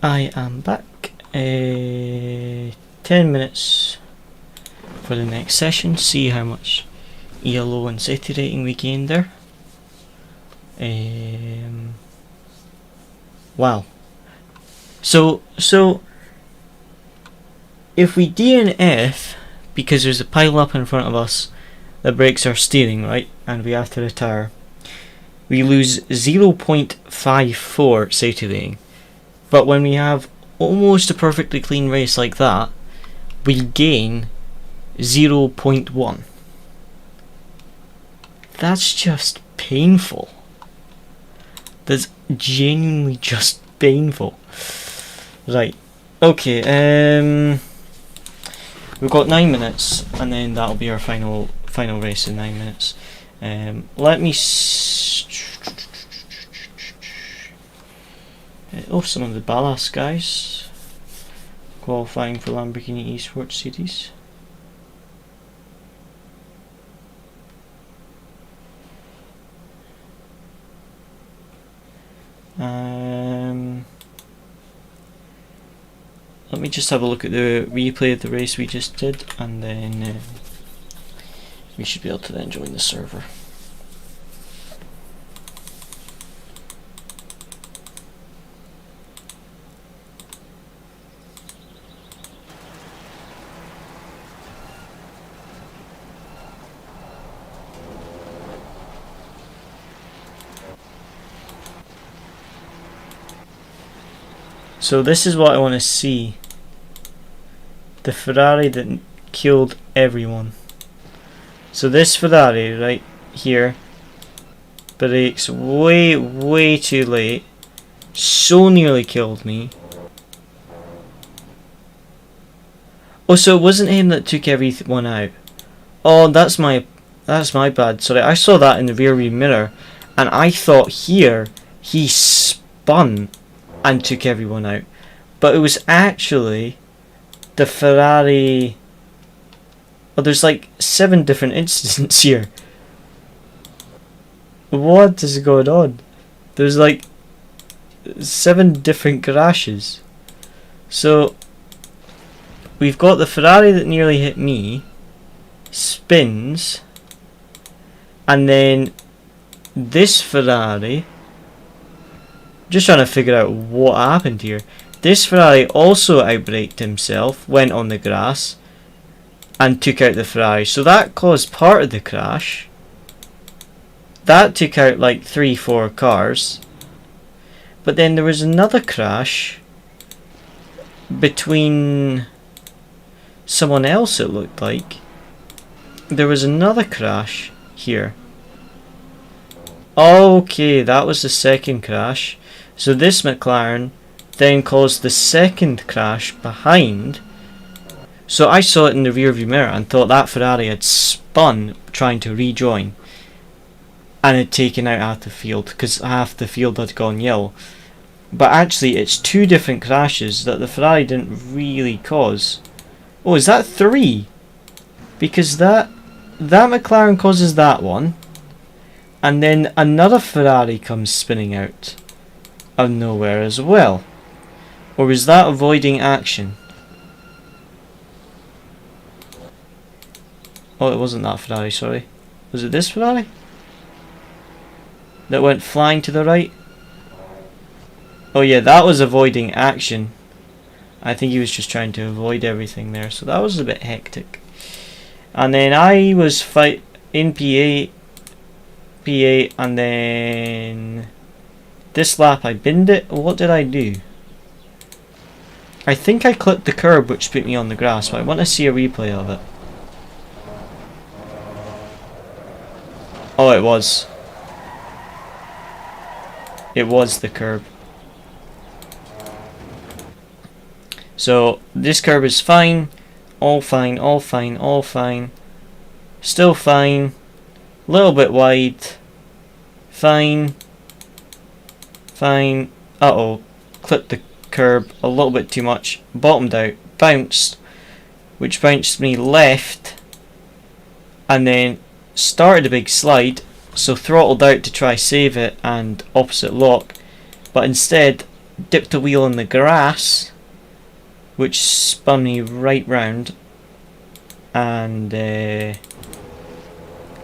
I am back. 10 minutes for the next session. See how much ELO and SETI rating we gained there. Wow. So if we DNF because there's a pile up in front of us that breaks our steering, right, and we have to retire, we lose 0.54 SETI rating. But when we have almost a perfectly clean race like that, we gain 0.1. That's just painful. That's genuinely just painful. Right. Okay. We've got 9 minutes, and then that'll be our final race in 9 minutes. Let me. Some of the Ballas guys qualifying for Lamborghini Esports Series. Let me just have a look at the replay of the race we just did, and then we should be able to then join the server. So this is what I want to see. The Ferrari that killed everyone. So this Ferrari right here brakes way too late. So nearly killed me. Oh, so it wasn't him that took everyone out. Oh, that's my bad. Sorry, I saw that in the rearview mirror, and I thought here he spun and took everyone out, but it was actually the Ferrari. Oh, there's like 7 different incidents here. What is going on? There's like 7 different crashes. So we've got the Ferrari that nearly hit me, spins, and then this Ferrari, just trying to figure out what happened here. This Ferrari also outbraked himself, went on the grass, and took out the Ferrari. So that caused part of the crash. That took out like 3-4 cars. But then there was another crash between someone else, it looked like. There was another crash here. Okay, that was the second crash. So this McLaren then caused the second crash behind. So I saw it in the rearview mirror and thought that Ferrari had spun trying to rejoin and had taken out half the field because half the field had gone yellow. But actually it's 2 different crashes that the Ferrari didn't really cause. Oh, is that 3? Because that McLaren causes that one, and then another Ferrari comes spinning out of nowhere as well. Or is that avoiding action? Oh, it wasn't that Ferrari, sorry. Was it this Ferrari that went flying to the right? Oh yeah, that was avoiding action. I think he was just trying to avoid everything there, so that was a bit hectic. And then I was in P8, and then this lap I binned it. What did I do? I think I clipped the curb, which put me on the grass, but I want to see a replay of it. Oh, it was. It was the curb. So this curb is fine, all fine, all fine, all fine. Still fine. Little bit wide. Fine. Fine. Uh-oh. Clipped the curb a little bit too much. Bottomed out. Bounced. Which bounced me left. And then started a big slide. So throttled out to try save it and opposite lock. But instead dipped a wheel in the grass, which spun me right round, and that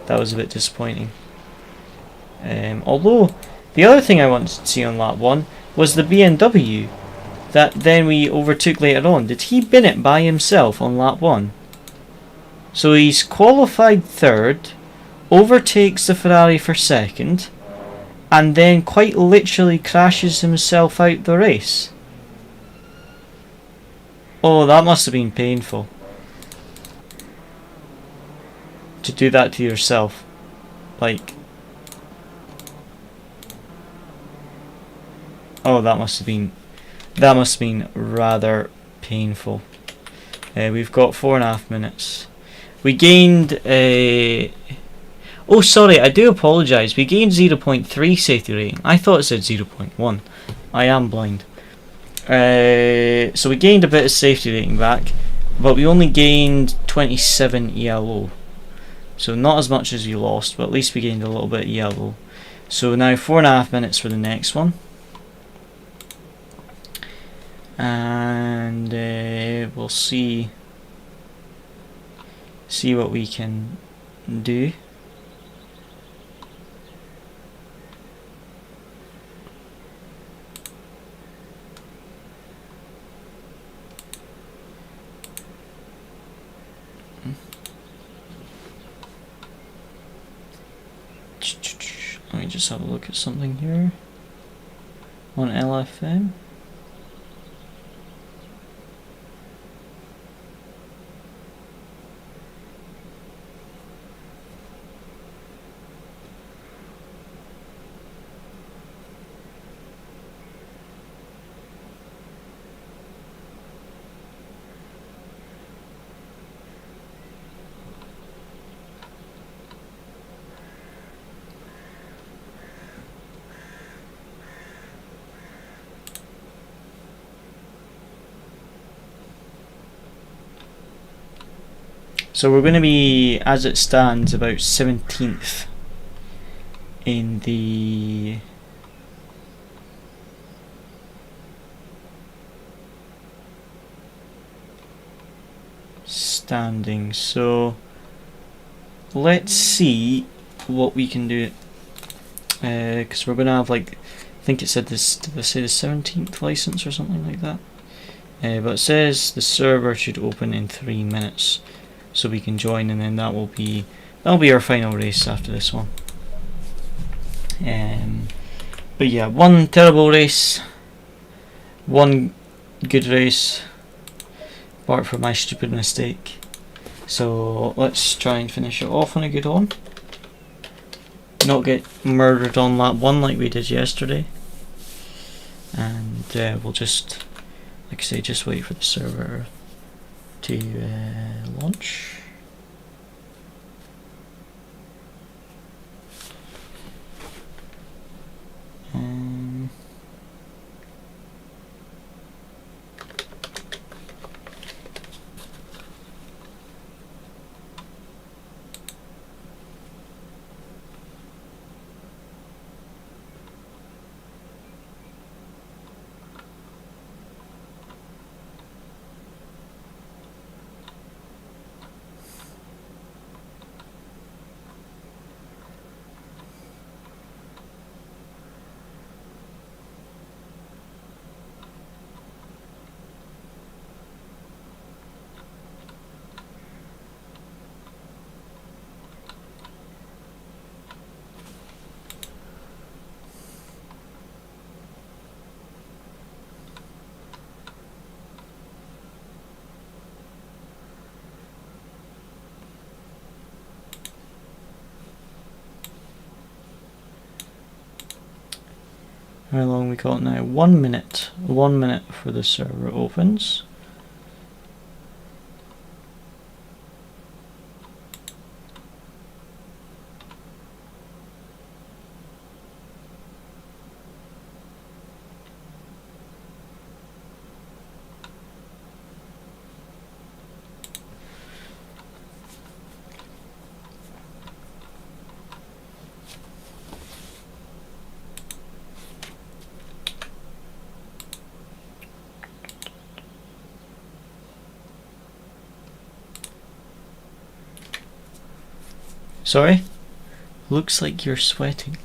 was a bit disappointing. Although the other thing I wanted to see on lap 1 was the BMW that then we overtook later on. Did he bin it by himself on lap 1? So he's qualified 3rd, overtakes the Ferrari for 2nd, and then quite literally crashes himself out the race. Oh, that must have been painful. To do that to yourself. Like... Oh, that must have been rather painful. We've got 4.5 minutes. We gained a... Oh, sorry, I do apologise. We gained 0.3 safety rating. I thought it said 0.1. I am blind. So we gained a bit of safety rating back, but we only gained 27 ELO. So not as much as you lost, but at least we gained a little bit of ELO. So now 4.5 minutes for the next one. And we'll see what we can do. Let me just have a look at something here on LFM. So we're going to be, as it stands, about 17th in the standings. So let's see what we can do, because we're going to have, like, I think it said this, did I say the 17th license or something like that? But it says the server should open in 3 minutes, so we can join, and then that'll be our final race after this one. But yeah, one terrible race, one good race, apart from my stupid mistake. So let's try and finish it off on a good one. Not get murdered on lap 1 like we did yesterday. And we'll just, like I say, just wait for the server to launch. How long we got now? 1 minute. 1 minute for the server opens. Sorry? Looks like you're sweating.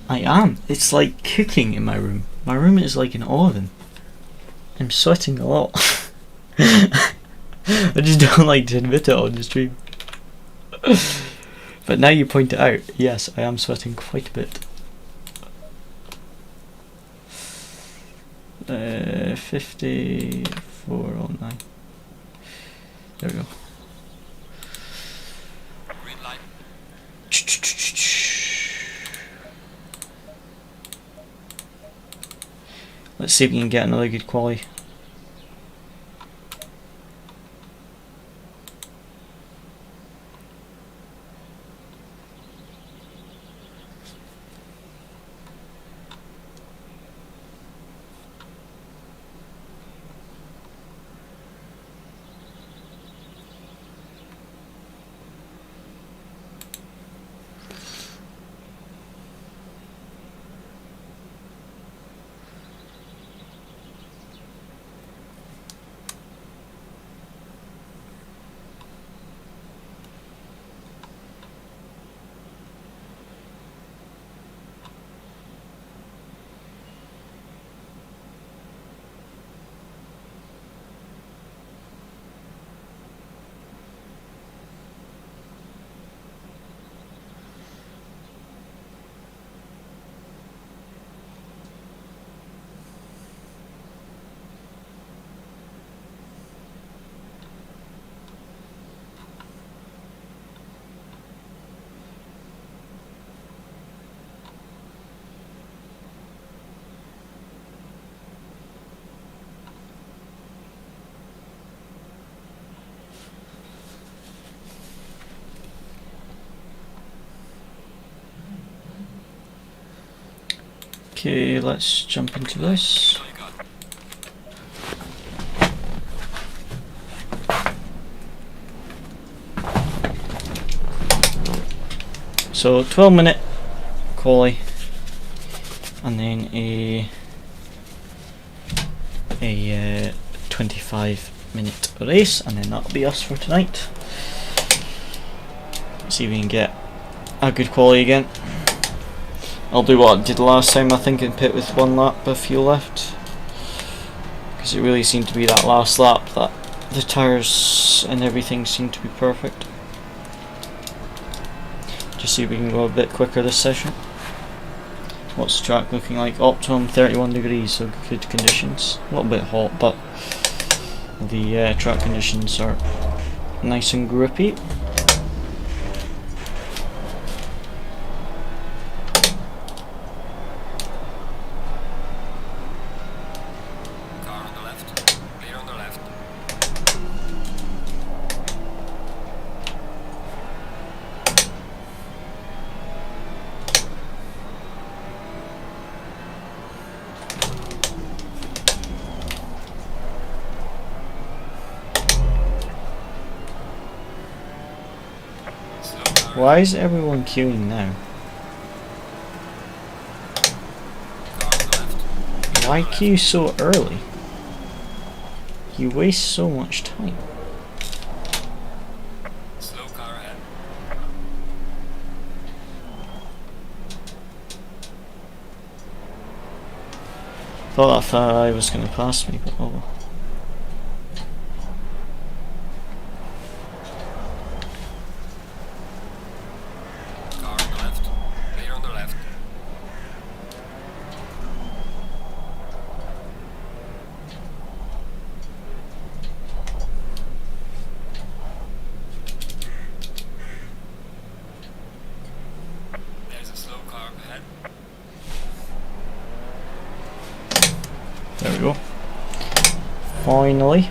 I am. It's like cooking in my room. My room is like an oven. I'm sweating a lot. I just don't like to admit it on the stream. But now you point it out, yes, I am sweating quite a bit. 5409. There we go. Let's see if we can get another good quality. Okay, let's jump into this. So 12-minute quali, and then a 25-minute race, and then that'll be us for tonight. See if we can get a good quali again. I'll do what I did last time, I think, and pit with 1 lap of fuel left, because it really seemed to be that last lap that the tyres and everything seemed to be perfect. Just see if we can go a bit quicker this session. What's the track looking like? Optimum 31 degrees, so good conditions. A little bit hot, but the track conditions are nice and grippy. Car on the left. Clear on the left. Slow car. Why is everyone queuing now? Car on the left. Why queue so early? You waste so much time. Slow car ahead. Thought that Ferrari was going to pass me, but oh well. Car on the left. Clear on the left. There's a slow car up ahead. There we go. Finally.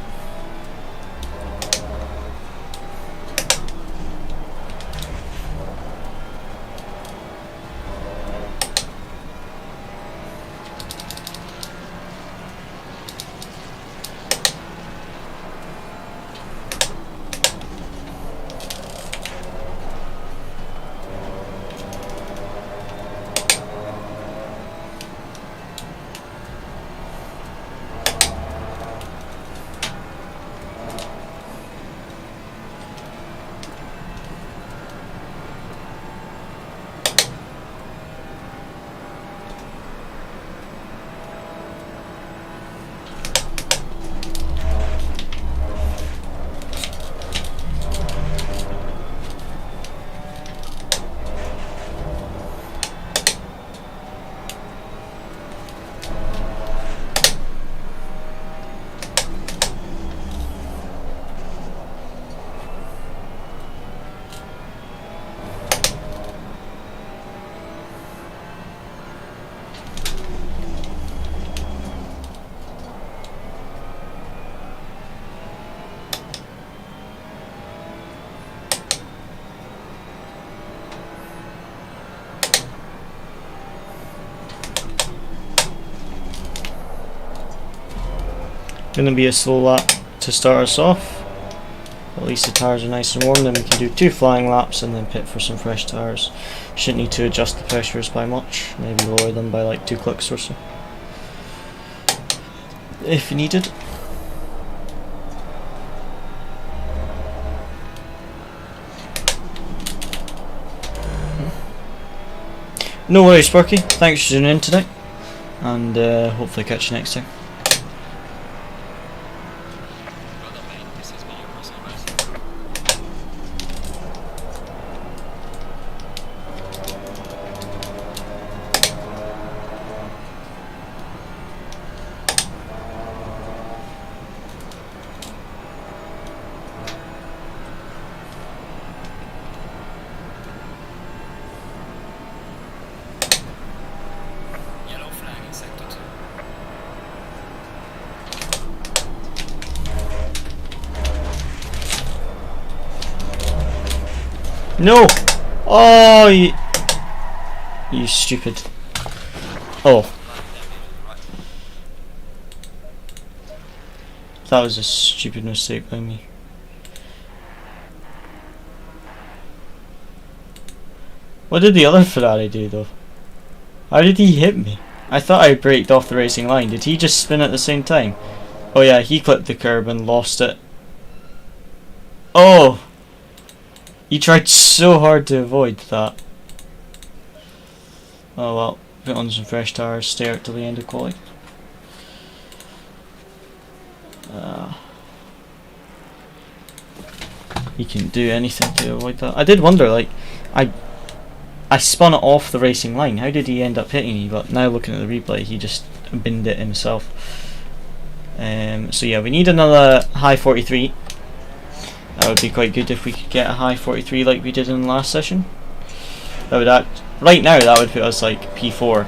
Gonna be a slow lap to start us off. At least the tyres are nice and warm, then we can do 2 flying laps and then pit for some fresh tyres. Shouldn't need to adjust the pressures by much, maybe lower them by like 2 clicks or so, if needed. No worries, Sparky. Thanks for tuning in today, and hopefully catch you next time. Well done, mate. This has been your personal best. Yellow flag in sector 2. No! Oh, you stupid. Oh, that was a stupid mistake by me. What did the other Ferrari do though? How did he hit me? I thought I braked off the racing line. Did he just spin at the same time? Oh yeah, he clipped the curb and lost it. Oh! He tried so hard to avoid that. Oh well, put on some fresh tyres, stay out till the end of quali. He can do anything to avoid that. I did wonder, like, I spun it off the racing line. How did he end up hitting me? But now looking at the replay, he just binned it himself. So yeah, we need another high 43. That would be quite good if we could get a high 43 like we did in the last session. That would right now that would put us like P4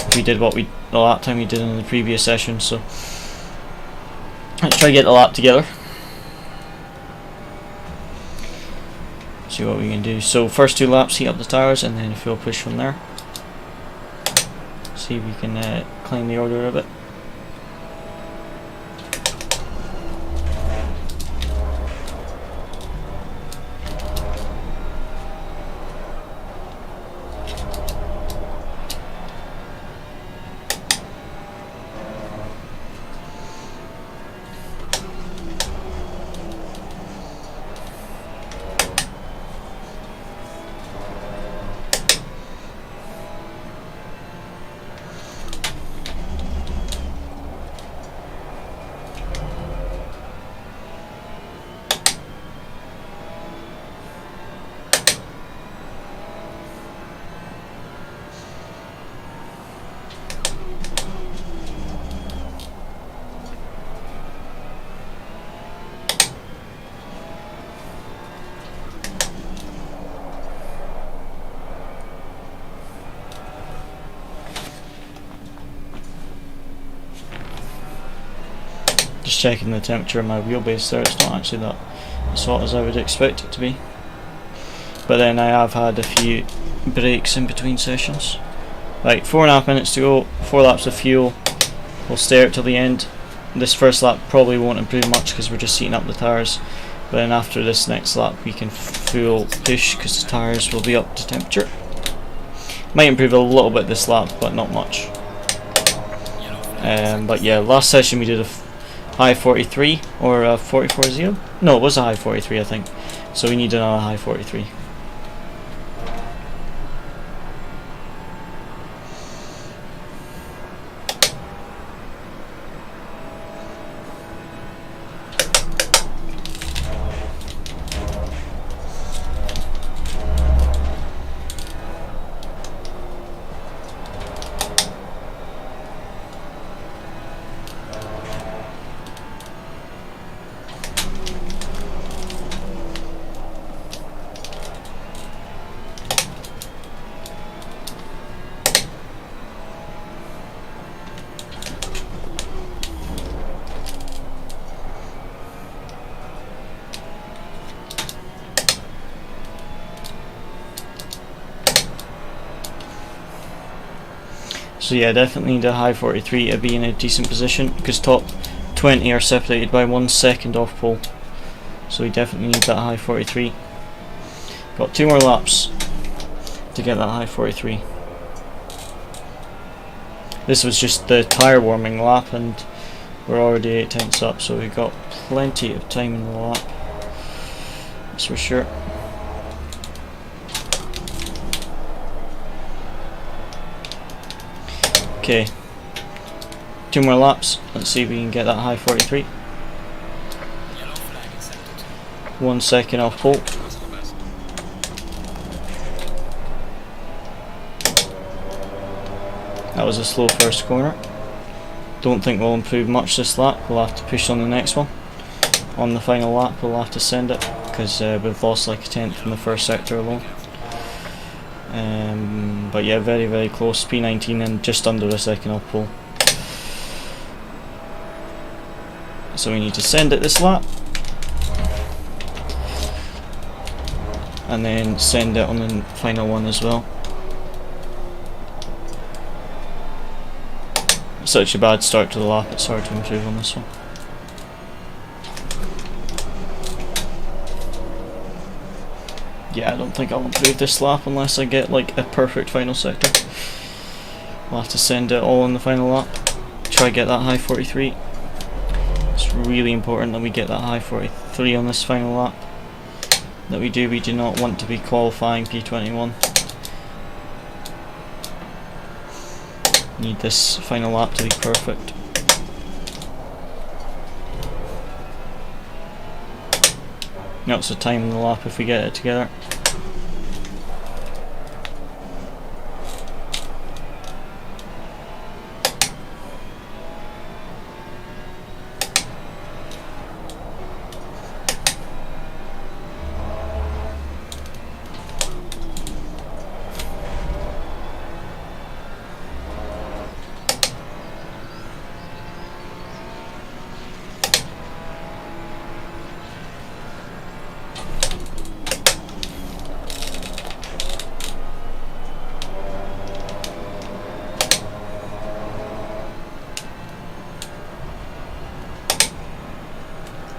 if we did what we the lap time we did in the previous session. So let's try to get the lap together. See what we can do. So first 2 laps, heat up the tires, and then a fuel push from there. See if we can climb the order a bit. Just checking the temperature of my wheelbase there, it's not actually that as hot as I would expect it to be. But then I have had a few breaks in between sessions. Right, 4.5 minutes to go, 4 laps of fuel. We'll stay out till the end. This first lap probably won't improve much because we're just heating up the tyres. But then after this next lap we can full push because the tyres will be up to temperature. Might improve a little bit this lap, but not much. But yeah, last session we did a high 43 or a 44.0. No, it was a high 43 I think. So we need another high 43. So yeah, definitely need a high 43 to be in a decent position because top 20 are separated by 1 second off pole. So we definitely need that high 43. Got 2 more laps to get that high 43. This was just the tyre warming lap and we're already 8 tenths up, so we've got plenty of time in the lap. That's for sure. Okay, 2 more laps. Let's see if we can get that high 43. 1 second off pole. That was a slow first corner. Don't think we'll improve much this lap. We'll have to push on the next one. On the final lap we'll have to send it because we've lost like a tenth from the first sector alone. But yeah, very very close. P19 and just under a second off pole. So we need to send it this lap and then send it on the final one as well. Such a bad start to the lap, it's hard to improve on this one. yeah, I don't think I'll improve this lap unless I get like a perfect final sector. We'll have to send it all in the final lap. Try get that high 43. It's really important that we get that high 43 on this final lap. That we do not want to be qualifying P21. Need this final lap to be perfect. Now it's the time in the lap if we get it together.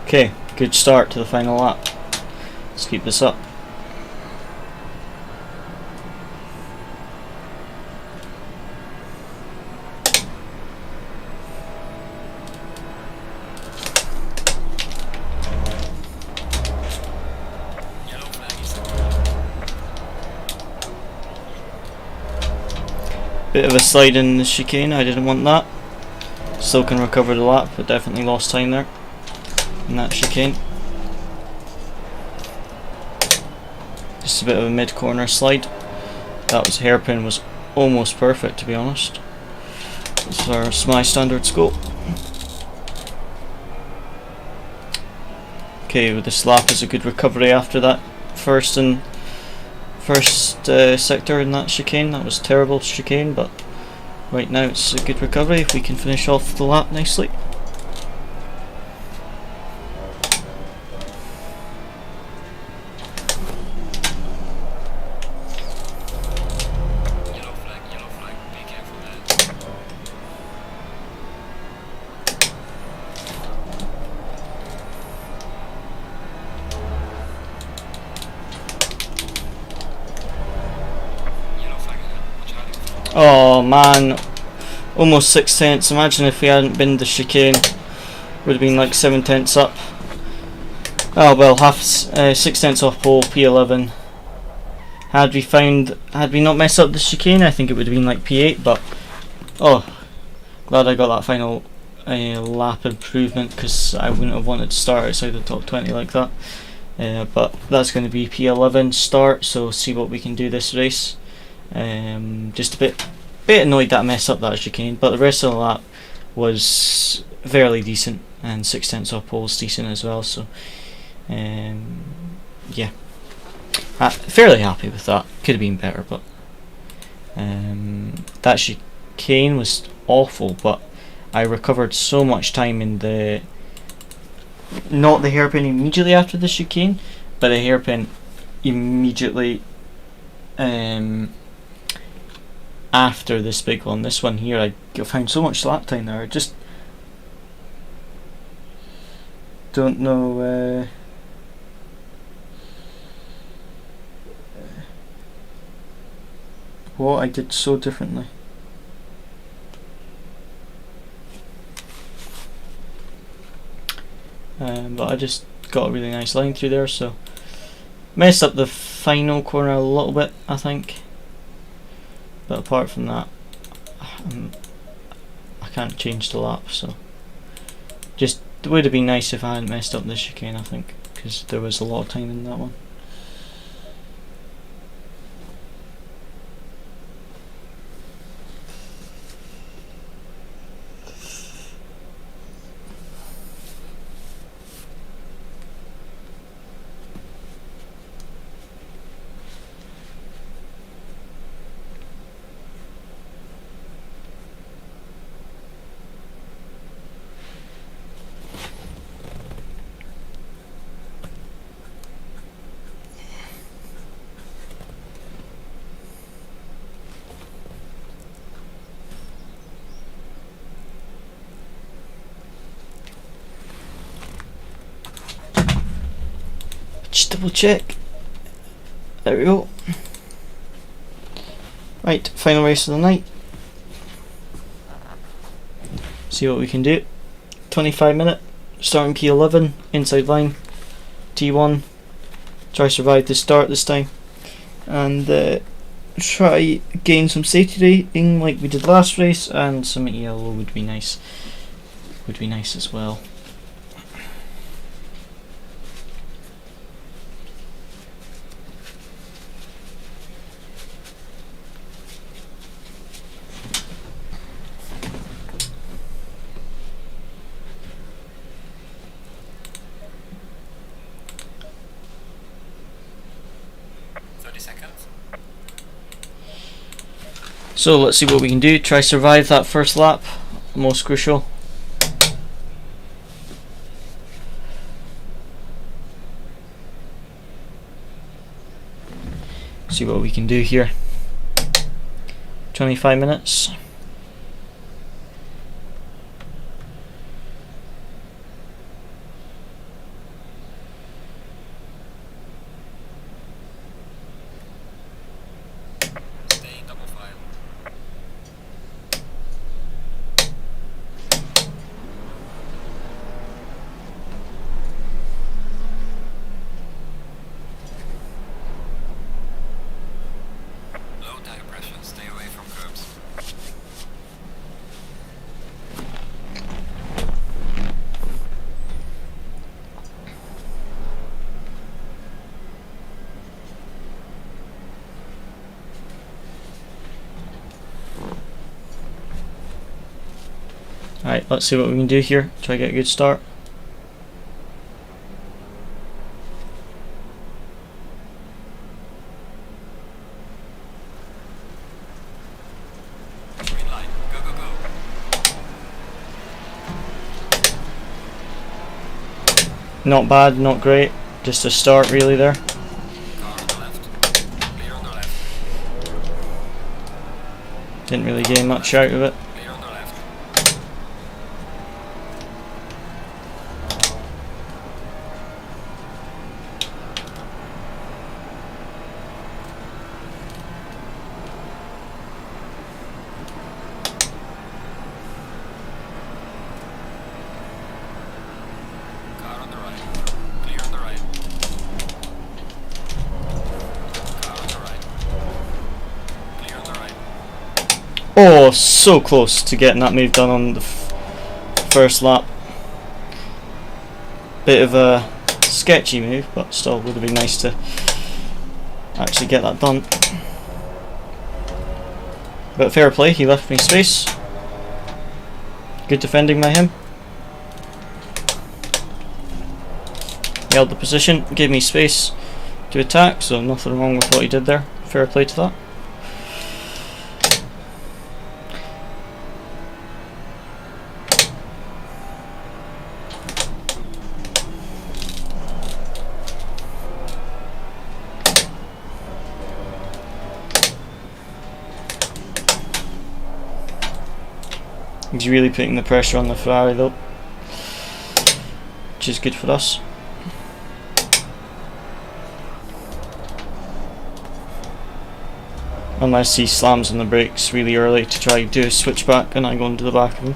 Okay, good start to the final lap. Let's keep this up. Yellow flag is Bit of a slide in the chicane, I didn't want that. Still can recover the lap, but definitely lost time there in that chicane. Just a bit of a mid-corner slide. That was hairpin, was almost perfect to be honest. That's my standard scope. Okay, with this lap is a good recovery after that first sector in that chicane. That was terrible chicane, but right now it's a good recovery if we can finish off the lap nicely. yellow flag, be careful there. Yellow flag ahead, watch out in front. Oh man, almost 6 tenths. Imagine if we hadn't been the chicane, would have been like 7 tenths up. Oh well, 6 tenths off pole, P11. Had we not messed up the chicane, I think it would have been like P8. But oh, glad I got that final lap improvement, because I wouldn't have wanted to start outside the top 20 like that. But that's going to be P11 start, so see what we can do this race. Just a bit annoyed that I messed up that chicane, but the rest of the lap was fairly decent, and 6 tenths off pole is decent as well. So yeah, fairly happy with that. Could have been better, but that chicane was awful. But I recovered so much time in the, not the hairpin immediately after the chicane, but a hairpin immediately after this big one. This one here, I found so much lap time there. I just don't know what I did so differently. But I just got a really nice line through there, so messed up the final corner a little bit, I think. But apart from that, I can't change the lap, so just, it would have been nice if I hadn't messed up this chicane, I think, because there was a lot of time in that one. Just double check. There we go. Right, final race of the night. See what we can do. 25-minute, starting P11, inside line, T1. Try survive the start this time, and try gain some safety rating like we did last race, and some ELO would be nice. Would be nice as well. So let's see what we can do. Try survive that first lap, most crucial. See what we can do here. 25 minutes. Alright, let's see what we can do here. Try to get a good start. Green light. Go, go, go. Not bad, not great. Just a start really there. Car on the left. Clear on the left. Didn't really gain much out of it. Clear on the left. Car on the right. Clear on the right. Car on the right. Clear on the right. Oh, so close to getting that move done on the first lap. Bit of a sketchy move, but still would have been nice to actually get that done. But fair play, he left me space. Good defending by him. He held the position, gave me space to attack, so nothing wrong with what he did there. Fair play to that. He's really putting the pressure on the Ferrari though, which is good for us. Unless he slams on the brakes really early to try to do a switchback and I go into the back of him.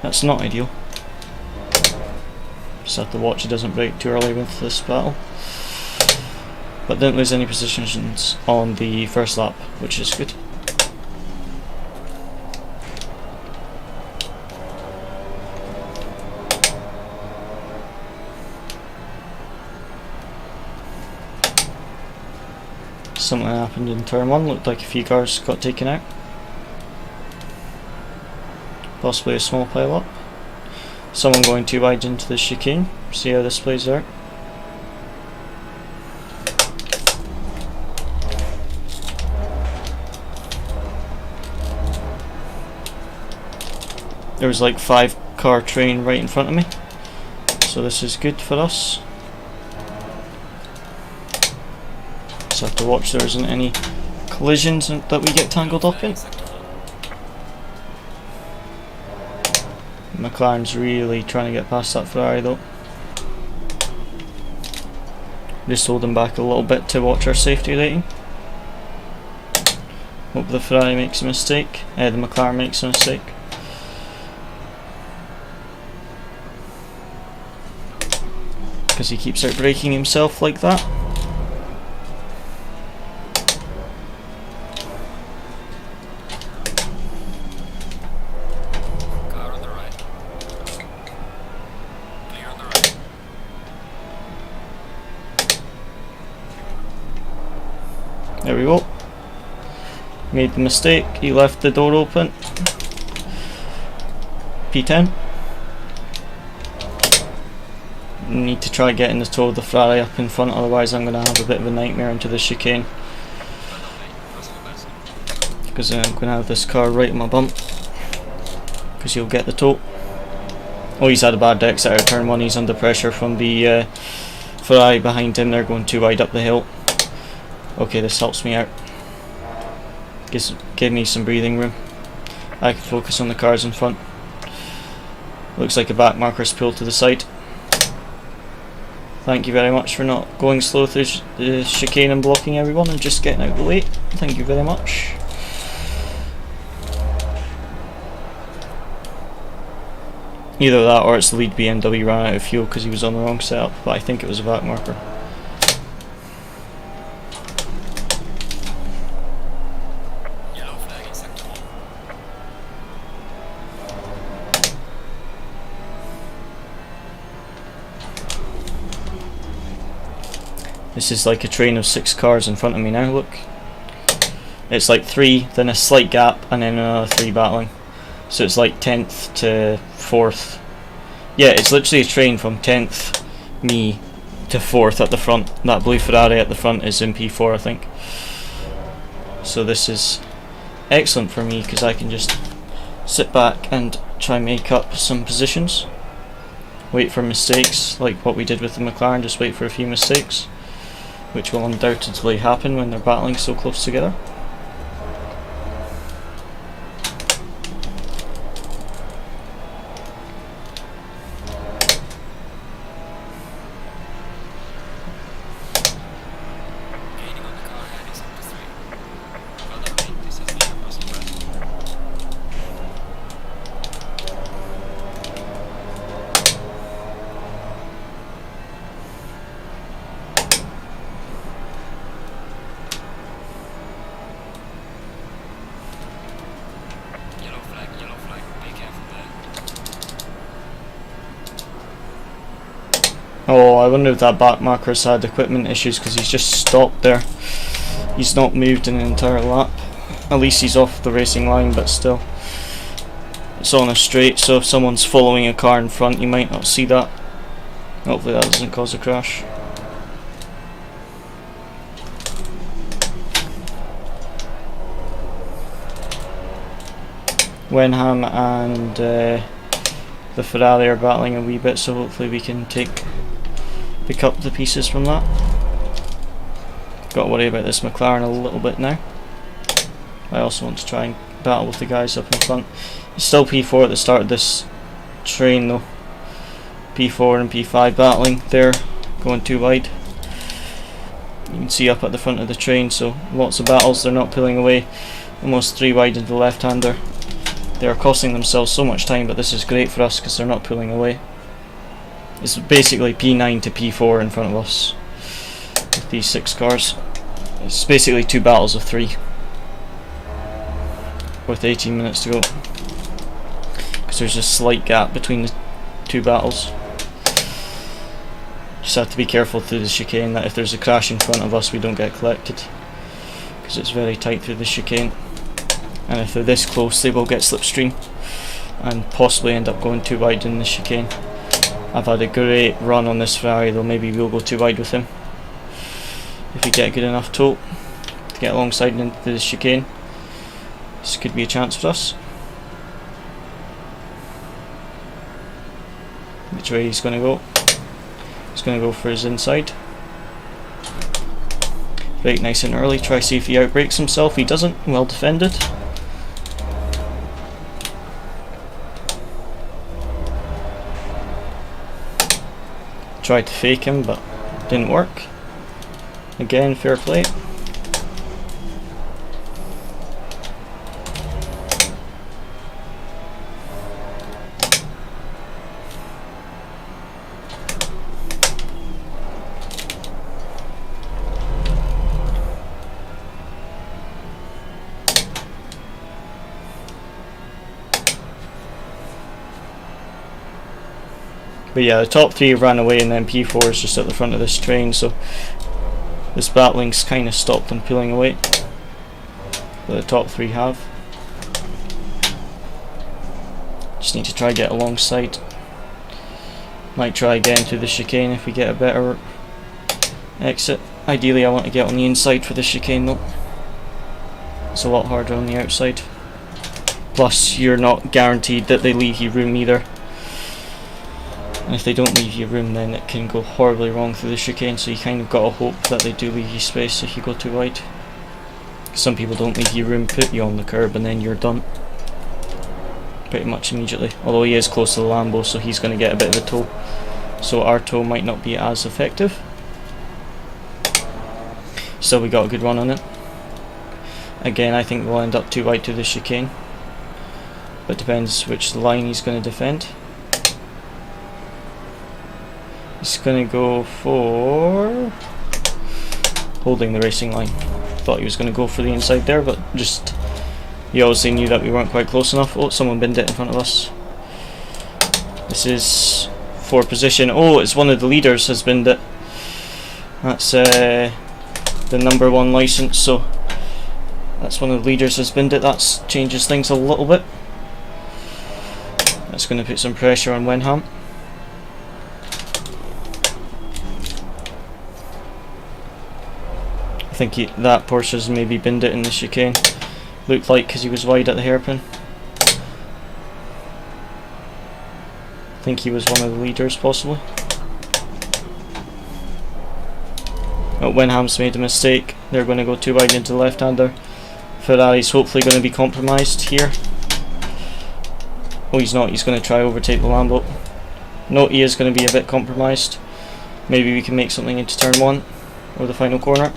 That's not ideal. Just have to watch he doesn't brake too early with this battle. But didn't lose any positions on the first lap, which is good. Something happened in turn 1, looked like a few cars got taken out. Possibly a small pile up. Someone going too wide into the chicane. See how this plays out. There was like 5-car train right in front of me, so this is good for us. Just have to watch there isn't any collisions that we get tangled up in. McLaren's really trying to get past that Ferrari though. Just hold him back a little bit to watch our safety rating. Hope the Ferrari makes a mistake. The McLaren makes a mistake. Because he keeps outbraking himself like that. Car on the right. Clear on the right. There we go. Made the mistake, he left the door open. P10. Need to try getting the toe of the Ferrari up in front, otherwise I'm going to have a bit of a nightmare into the chicane. Because I'm going to have this car right in my bump. Because he'll get the toe. Oh, he's had a bad exit out of turn 1, he's under pressure from the Ferrari behind him, they're going too wide up the hill. Okay, this helps me out. Give me some breathing room. I can focus on the cars in front. Looks like a back marker's pulled to the side. Thank you very much for not going slow through the chicane and blocking everyone and just getting out of the way. Thank you very much. Either that or it's the lead BMW ran out of fuel because he was on the wrong setup, but I think it was a back marker. Yellow flag in sector 1. This is like a train of 6 cars in front of me now, look. It's like 3, then a slight gap, and then another 3 battling. So it's like 10th to 4th. Yeah, it's literally a train from 10th, me, to 4th at the front. That blue Ferrari at the front is in P4, I think. So this is excellent for me, because I can just sit back and try and make up some positions. Wait for mistakes, like what we did with the McLaren, just wait for a few mistakes, which will undoubtedly happen when they're battling so close together. Gaining on the car ahead in sector 3. Further right, this has been a personal best. Yellow flag, be careful there. Oh, I wonder if that back marker's had equipment issues because he's just stopped there. He's not moved in an entire lap. At least he's off the racing line, but still. It's on a straight, so if someone's following a car in front, you might not see that. Hopefully that doesn't cause a crash. Wenham and the Ferrari are battling a wee bit, so hopefully we can pick up the pieces from that. Got to worry about this McLaren a little bit now. I also want to try and battle with the guys up in front. It's still P4 at the start of this train though. P4 and P5 battling, they're going too wide. You can see up at the front of the train, so lots of battles, they're not pulling away. Almost 3 wide into the left-hander. They are costing themselves so much time, but this is great for us because they're not pulling away. It's basically P9 to P4 in front of us with these 6 cars. It's basically 2 battles of 3 with 18 minutes to go because there's a slight gap between the 2 battles. Just have to be careful through the chicane that if there's a crash in front of us we don't get collected because it's very tight through the chicane. And if they're this close they will get slipstream and possibly end up going too wide in the chicane. I've had a great run on this Ferrari though, maybe we'll go too wide with him. If we get a good enough tow to get alongside into the chicane, this could be a chance for us. Which way he's going to go? He's going to go for his inside. Brake nice and early, try see if he outbrakes himself. He doesn't, well defended. Tried to fake him but didn't work. Again, fair play. But yeah, the top three ran away, and then P4 is just at the front of this train, so this battling's kind of stopped them pulling away. But the top three have. Just need to try get alongside. Might try again through the chicane if we get a better exit. Ideally I want to get on the inside for the chicane though. It's a lot harder on the outside. Plus you're not guaranteed that they leave you room either. And if they don't leave you room, then it can go horribly wrong through the chicane, so you kind of got to hope that they do leave you space if you go too wide. Some people don't leave you room, put you on the curb, and then you're done pretty much immediately. Although he is close to the Lambo, so he's going to get a bit of a tow, so our tow might not be as effective. Still, we got a good run on it. Again, I think we'll end up too wide to the chicane, but depends which line he's going to defend. He's going to go for holding the racing line. Thought he was going to go for the inside there, but just he obviously knew that we weren't quite close enough. Oh, someone binned it in front of us. This is for position. Oh, it's one of the leaders has binned it. That's the number 1 license, so that's one of the leaders has binned it. That changes things a little bit. That's going to put some pressure on Wenham. I think that Porsche's maybe binned it in the chicane. Looked like, because he was wide at the hairpin. I think he was one of the leaders possibly. Oh, Wenham's made a mistake. They're going to go too wide into the left-hander. Ferrari's hopefully going to be compromised here. Oh, he's not. He's going to try overtake the Lambo. No, he is going to be a bit compromised. Maybe we can make something into turn 1 or the final corner.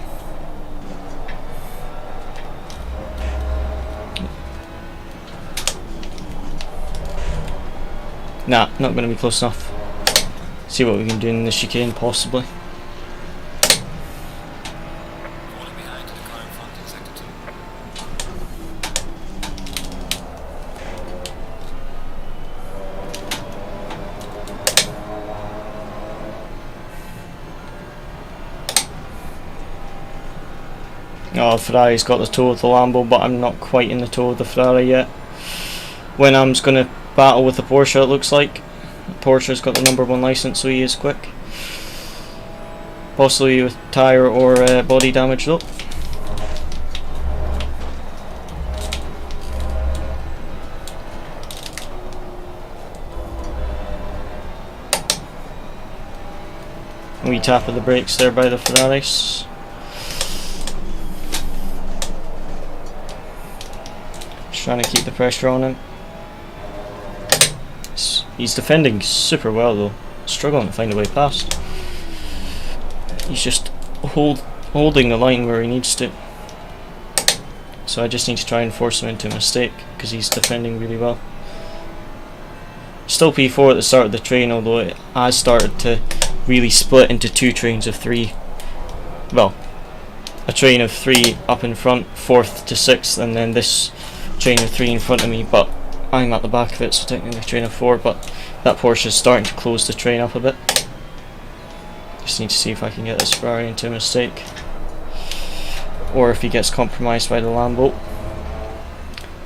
Nah, not going to be close enough. See what we can do in the chicane possibly. Falling behind the car in front in sector 2. Oh, Ferrari's got the toe of the Lambo, but I'm not quite in the toe of the Ferrari yet. Wenham's going to battle with the Porsche, it looks like. Porsche's got the number 1 license, so he is quick. Possibly with tyre or body damage though. Wee tap of the brakes there by the Ferraris. Just trying to keep the pressure on him. He's defending super well though, struggling to find a way past. He's just holding the line where he needs to. So I just need to try and force him into a mistake because he's defending really well. Still P4 at the start of the train, although it has started to really split into 2 trains of 3. Well, a train of 3 up in front, 4th to 6th, and then this train of 3 in front of me, but I'm at the back of it, so technically train of 4, but that Porsche is starting to close the train up a bit. Just need to see if I can get this Ferrari into a mistake, or if he gets compromised by the Lambo,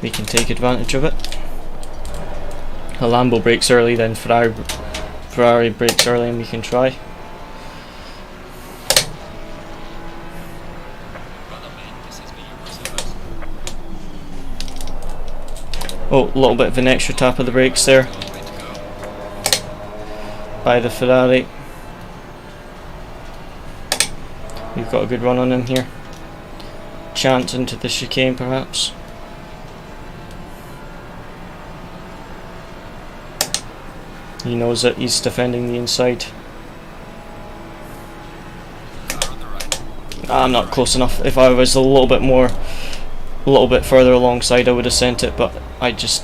we can take advantage of it. The Lambo brakes early, then Ferrari brakes early, and we can try. Oh, a little bit of an extra tap of the brakes there by the Ferrari. We've got a good run on him here. Chance into the chicane perhaps. He knows that he's defending the inside. I'm not close enough. If I was a little bit further alongside, I would have sent it, but I just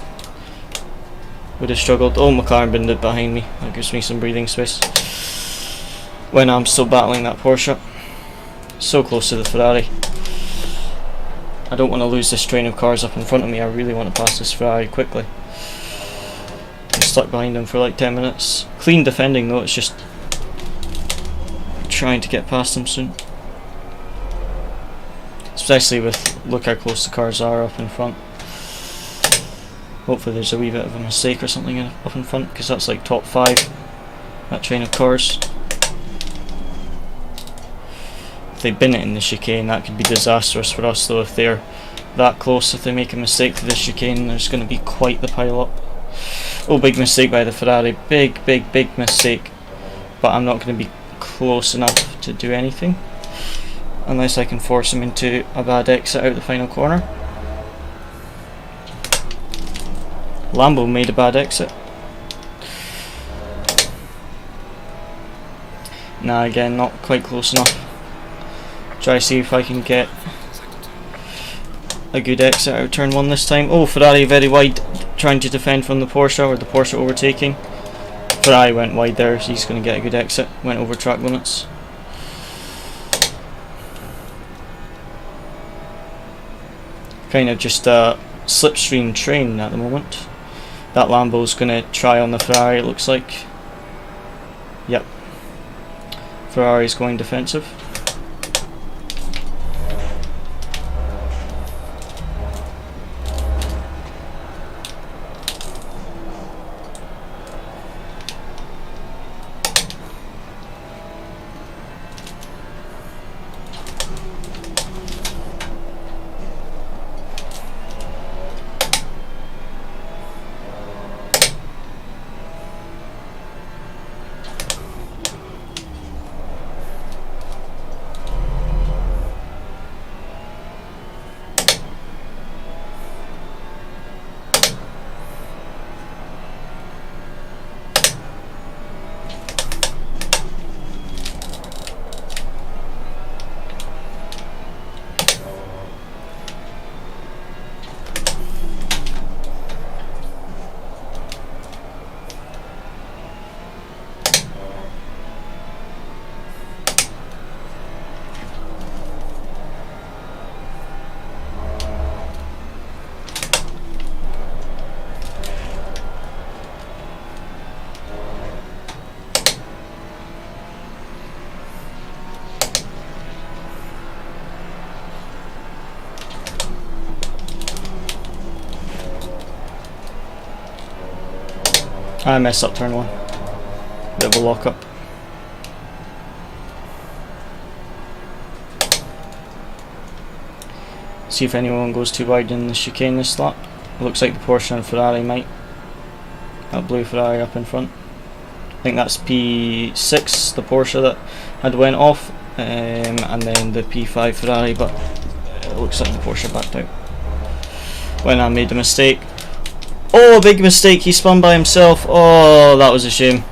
would have struggled. Oh, McLaren binned it behind me. That gives me some breathing space when I'm still battling that Porsche. So close to the Ferrari. I don't want to lose this train of cars up in front of me. I really want to pass this Ferrari quickly. I'm stuck behind him for like 10 minutes. Clean defending though, it's just trying to get past him soon. Especially with, look how close the cars are up in front. Hopefully there's a wee bit of a mistake or something up in front, because that's like top 5, that train of cars. If they bin it in the chicane, that could be disastrous for us though. If they're that close, if they make a mistake to the chicane, there's going to be quite the pile up. Oh, big mistake by the Ferrari, big mistake, but I'm not going to be close enough to do anything unless I can force him into a bad exit out the final corner. Lambo made a bad exit. Nah, again, not quite close enough. Try to see if I can get a good exit out of turn 1 this time. Oh, Ferrari very wide, trying to defend from the Porsche, or the Porsche overtaking. Ferrari went wide there, so he's going to get a good exit. Went over track limits. Kind of just a slipstream train at the moment. That Lambo's going to try on the Ferrari, it looks like. Yep. Ferrari's going defensive. I messed up turn 1. Bit of a lock up. See if anyone goes too wide in the chicane this lap. Looks like the Porsche and Ferrari might. That blue Ferrari up in front. I think that's P6, the Porsche that had went off, and then the P5 Ferrari, but it looks like the Porsche backed out when I made the mistake. Oh, big mistake, he spun by himself. Oh, that was a shame.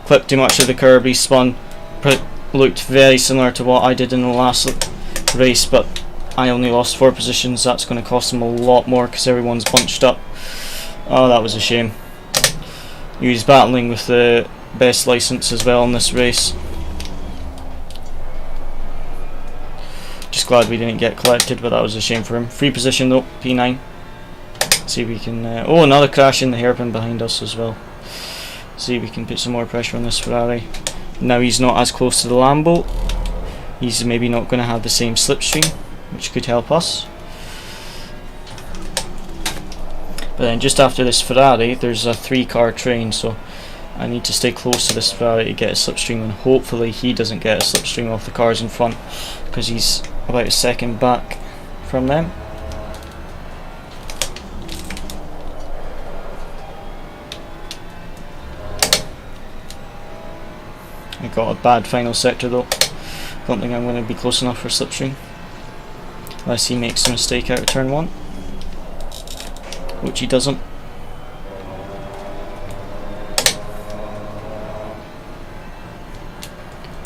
Clipped too much of the curb, he spun. Looked very similar to what I did in the last race, but I only lost 4 positions. That's going to cost him a lot more because everyone's bunched up. Oh, that was a shame. He was battling with the best license as well in this race. Just glad we didn't get collected, but that was a shame for him. Free position though, P9. See if we can. Oh, another crash in the hairpin behind us as well. See if we can put some more pressure on this Ferrari. Now he's not as close to the Lambo. He's maybe not going to have the same slipstream, which could help us. But then just after this Ferrari, there's a 3-car train, so I need to stay close to this Ferrari to get a slipstream, and hopefully he doesn't get a slipstream off the cars in front, because he's about a second back from them. I got a bad final sector though. Don't think I'm going to be close enough for slipstream unless he makes a mistake out of turn 1, which he doesn't.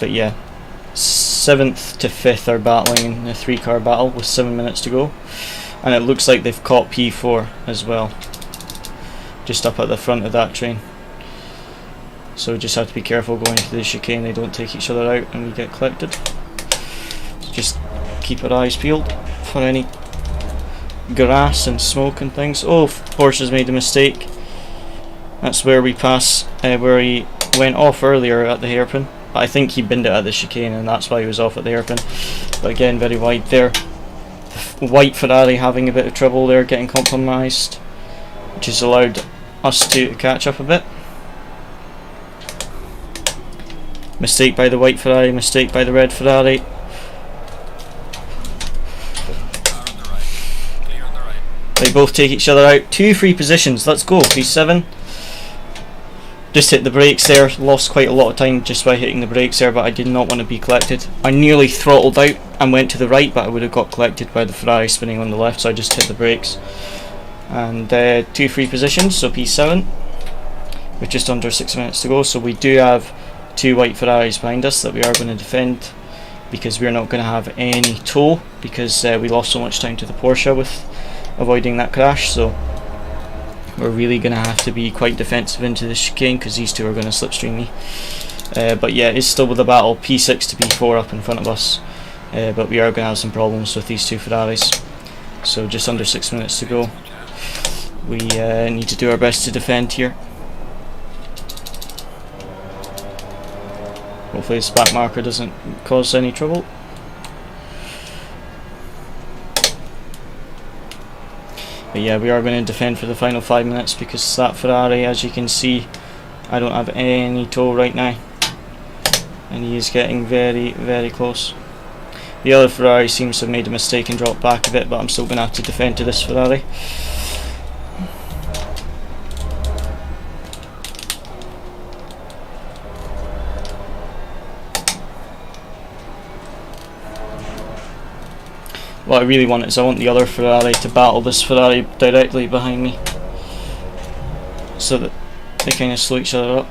But yeah, 7th to 5th are battling in the 3-car battle with 7 minutes to go, and it looks like they've caught P4 as well, just up at the front of that train. So we just have to be careful going into the chicane they don't take each other out and we get collected. So just keep our eyes peeled for any grass and smoke and things. Oh, Porsche's made a mistake. That's where we pass, where he went off earlier at the hairpin. But I think he binned it at the chicane and that's why he was off at the hairpin. But again, very wide there. The white Ferrari having a bit of trouble there, getting compromised, which has allowed us to catch up a bit. Mistake by the white Ferrari, mistake by the red Ferrari. They both take each other out. 2 free positions, let's go. P7. Just hit the brakes there, lost quite a lot of time just by hitting the brakes there, but I did not want to be collected. I nearly throttled out and went to the right, but I would have got collected by the Ferrari spinning on the left, so I just hit the brakes. And 2 free positions, so P7. With just under 6 minutes to go, so we do have 2 white Ferraris behind us that we are going to defend, because we're not going to have any tow, because we lost so much time to the Porsche with avoiding that crash. So we're really going to have to be quite defensive into the chicane, because these 2 are going to slipstream me. But yeah, it's still with the battle, P6 to P4 up in front of us, but we are going to have some problems with these 2 Ferraris. So just under 6 minutes to go. We need to do our best to defend here. Hopefully this back marker doesn't cause any trouble. But yeah, we are going to defend for the final 5 minutes, because that Ferrari, as you can see, I don't have any tow right now, and he is getting very, very close. The other Ferrari seems to have made a mistake and dropped back a bit, but I'm still going to have to defend to this Ferrari. What I really want is I want the other Ferrari to battle this Ferrari directly behind me, so that they kind of slow each other up.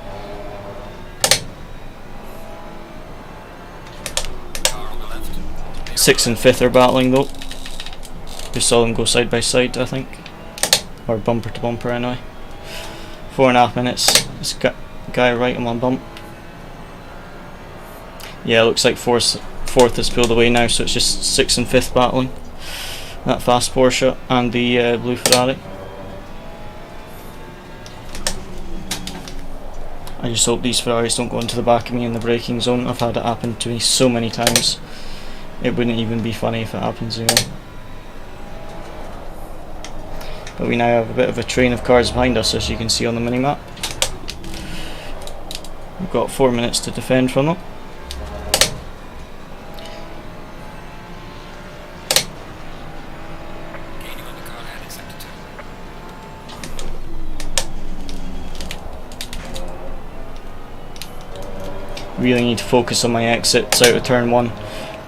Sixth and fifth are battling though. We saw them go side by side, I think, or bumper to bumper anyway. 4.5 minutes. This guy right on my bump. Yeah, it looks like fourth has pulled away now, so it's just 6th and 5th battling. That fast Porsche and the blue Ferrari. I just hope these Ferraris don't go into the back of me in the braking zone. I've had it happen to me so many times. It wouldn't even be funny if it happens again. But we now have a bit of a train of cars behind us, as you can see on the mini-map. We've got 4 minutes to defend from them. Really need to focus on my exits out of turn 1.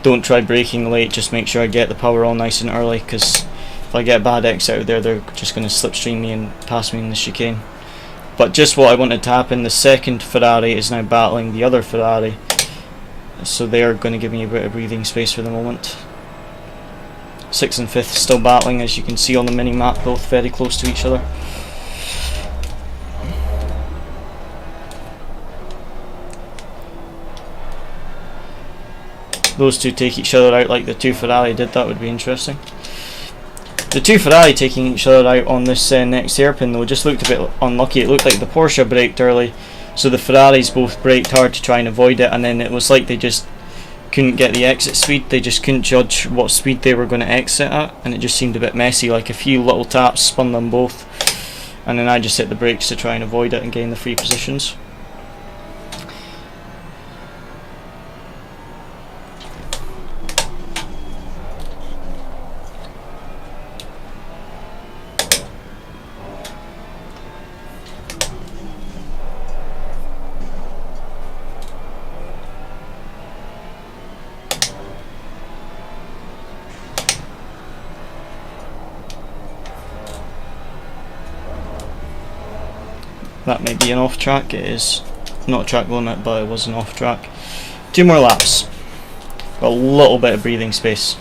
Don't try braking late, just make sure I get the power on nice and early, because if I get a bad exit out of there, they're just going to slipstream me and pass me in the chicane. But just what I wanted to happen, the second Ferrari is now battling the other Ferrari, so they are going to give me a bit of breathing space for the moment. 6th and 5th still battling, as you can see on the mini map, both very close to each other. Those 2 take each other out like the 2 Ferrari did, that would be interesting. The 2 Ferrari taking each other out on this next hairpin though just looked a bit unlucky. It looked like the Porsche braked early, so the Ferraris both braked hard to try and avoid it, and then it was like they just couldn't get the exit speed. They just couldn't judge what speed they were going to exit at, and it just seemed a bit messy. Like a few little taps spun them both, and then I just hit the brakes to try and avoid it and gain the free positions. That may be an off track. It is not track limit, but it was an off track. 2 more laps. Got a little bit of breathing space.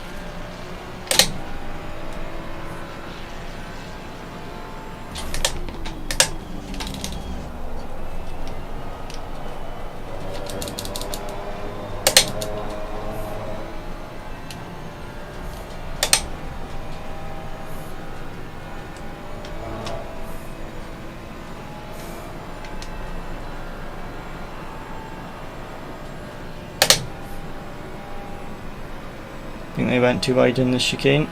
I think they went too wide in the chicane.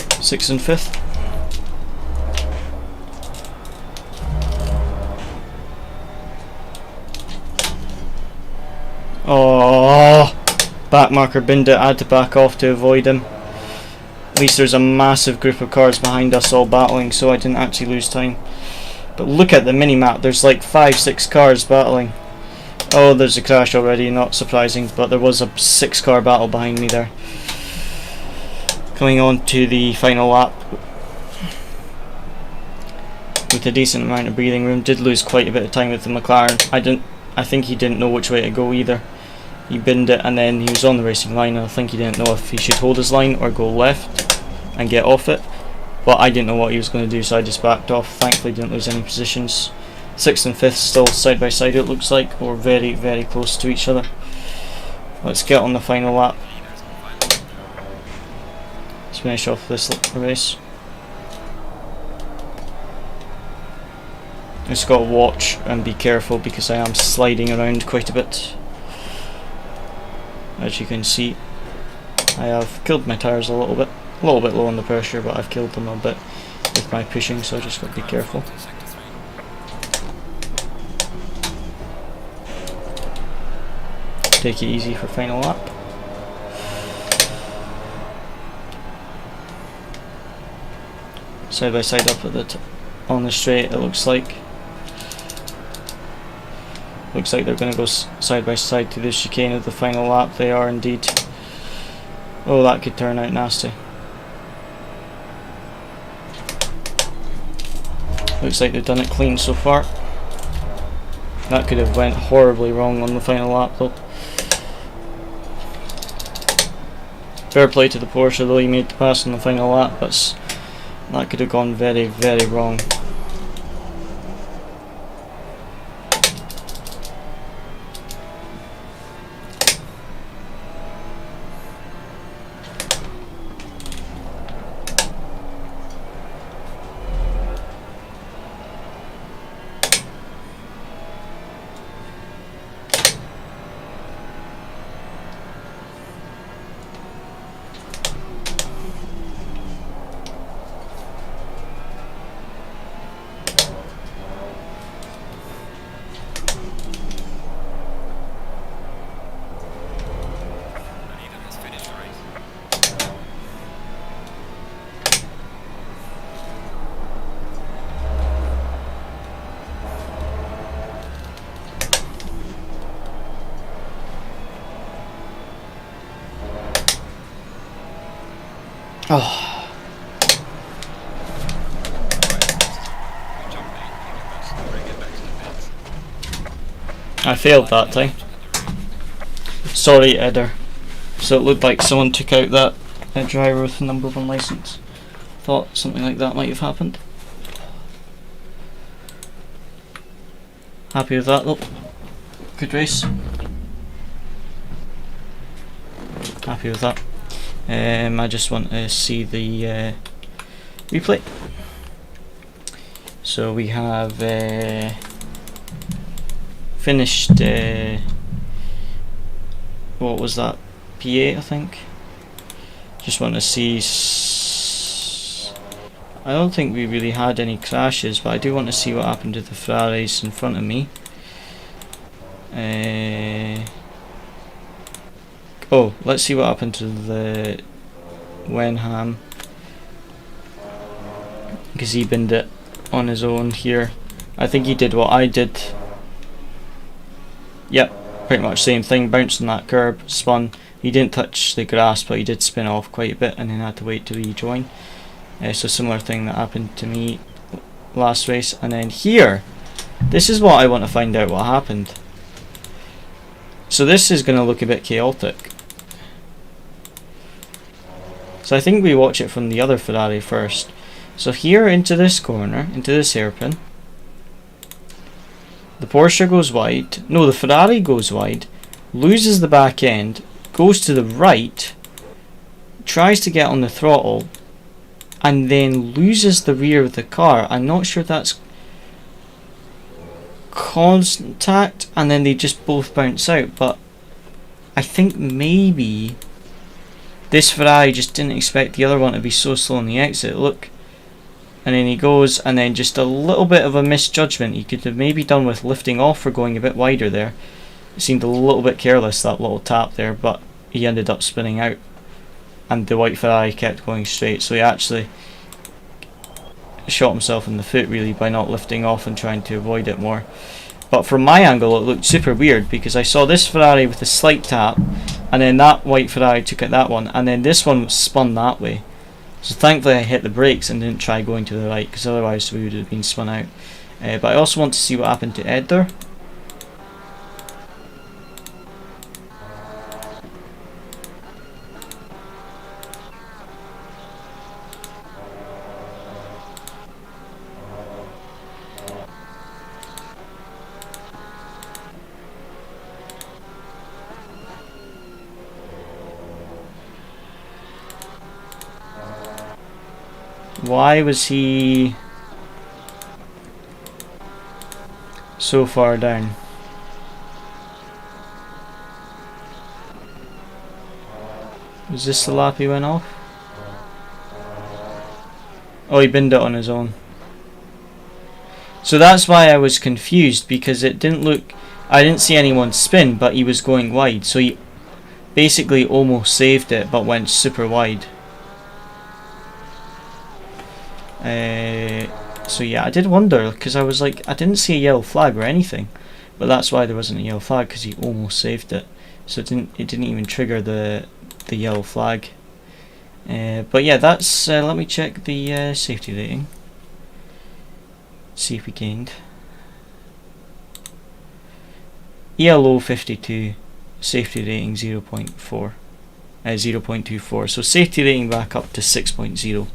6th and 5th. Oh, back marker binned it. I had to back off to avoid him. At least there's a massive group of cars behind us all battling, so I didn't actually lose time. But look at the mini-map, there's like 5-6 cars battling. Oh, there's a crash already, not surprising, but there was a 6-car battle behind me there. Coming on to the final lap with a decent amount of breathing room. Did lose quite a bit of time with the McLaren. I think he didn't know which way to go either. He binned it and then he was on the racing line, and I think he didn't know if he should hold his line or go left and get off it. But I didn't know what he was going to do, so I just backed off. Thankfully didn't lose any positions. 6th and 5th still side by side, it looks like, or very, very close to each other. Let's get on the final lap. Let's finish off this race. Just got to watch and be careful because I am sliding around quite a bit. As you can see, I have killed my tyres a little bit low on the pressure, but I've killed them a bit with my pushing, so I just got to be careful. Take it easy for final lap. Side by side up at the on the straight, it looks like. Looks like they're going to go side by side to the chicane of the final lap. They are indeed. Oh, that could turn out nasty. Looks like they've done it clean so far. That could have went horribly wrong on the final lap though. Fair play to the Porsche though, he made the pass on the final lap, but that could have gone very, very wrong. Oh. I failed that time. Sorry, Edder. So it looked like someone took out that driver with the number 1 license. Thought something like that might have happened. Happy with that though. Good race. Happy with that. I just want to see the replay. So we have finished, what was that, P8 I think. Just want to see, I don't think we really had any crashes, but I do want to see what happened to the Ferraris in front of me. Oh, let's see what happened to the Wenham, because he binned it on his own here. I think he did what I did. Yep, pretty much same thing. Bounced on that curb, spun. He didn't touch the grass, but he did spin off quite a bit and then had to wait to rejoin. So similar thing that happened to me last race. And then here, this is what I want to find out what happened. So this is going to look a bit chaotic. So I think we watch it from the other Ferrari first. So here into this corner, into this hairpin, the Porsche goes wide, no, the Ferrari goes wide, loses the back end, goes to the right, tries to get on the throttle, and then loses the rear of the car. I'm not sure that's contact, and then they just both bounce out, but I think maybe this Ferrari just didn't expect the other one to be so slow on the exit. Look, and then he goes, and then just a little bit of a misjudgment he could have maybe done with lifting off or going a bit wider there. It seemed a little bit careless, that little tap there, but he ended up spinning out, and the white Ferrari kept going straight, so he actually shot himself in the foot really by not lifting off and trying to avoid it more. But from my angle it looked super weird, because I saw this Ferrari with a slight tap, and then that white Ferrari took out that one, and then this one was spun that way. So thankfully I hit the brakes and didn't try going to the right, because otherwise we would have been spun out. But I also want to see what happened to Ed there. Why was he so far down? Was this the lap he went off? Oh, he binned it on his own. So that's why I was confused, because it didn't look, I didn't see anyone spin, but he was going wide, so he basically almost saved it but went super wide. So yeah, I did wonder, because I was like, I didn't see a yellow flag or anything, but that's why there wasn't a yellow flag, because he almost saved it, so it didn't even trigger the yellow flag. But yeah, that's let me check the safety rating, see if we gained. ELO 52, safety rating 0.4, 0.24, so safety rating back up to 6.0.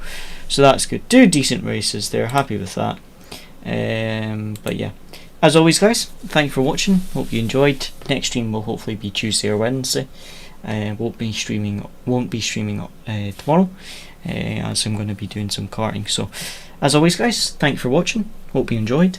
So that's good. Two decent races there, happy with that. But yeah, as always guys, thank you for watching, hope you enjoyed. Next stream will hopefully be Tuesday or Wednesday. Won't be streaming tomorrow, as I'm going to be doing some karting. So as always guys, thank you for watching, hope you enjoyed.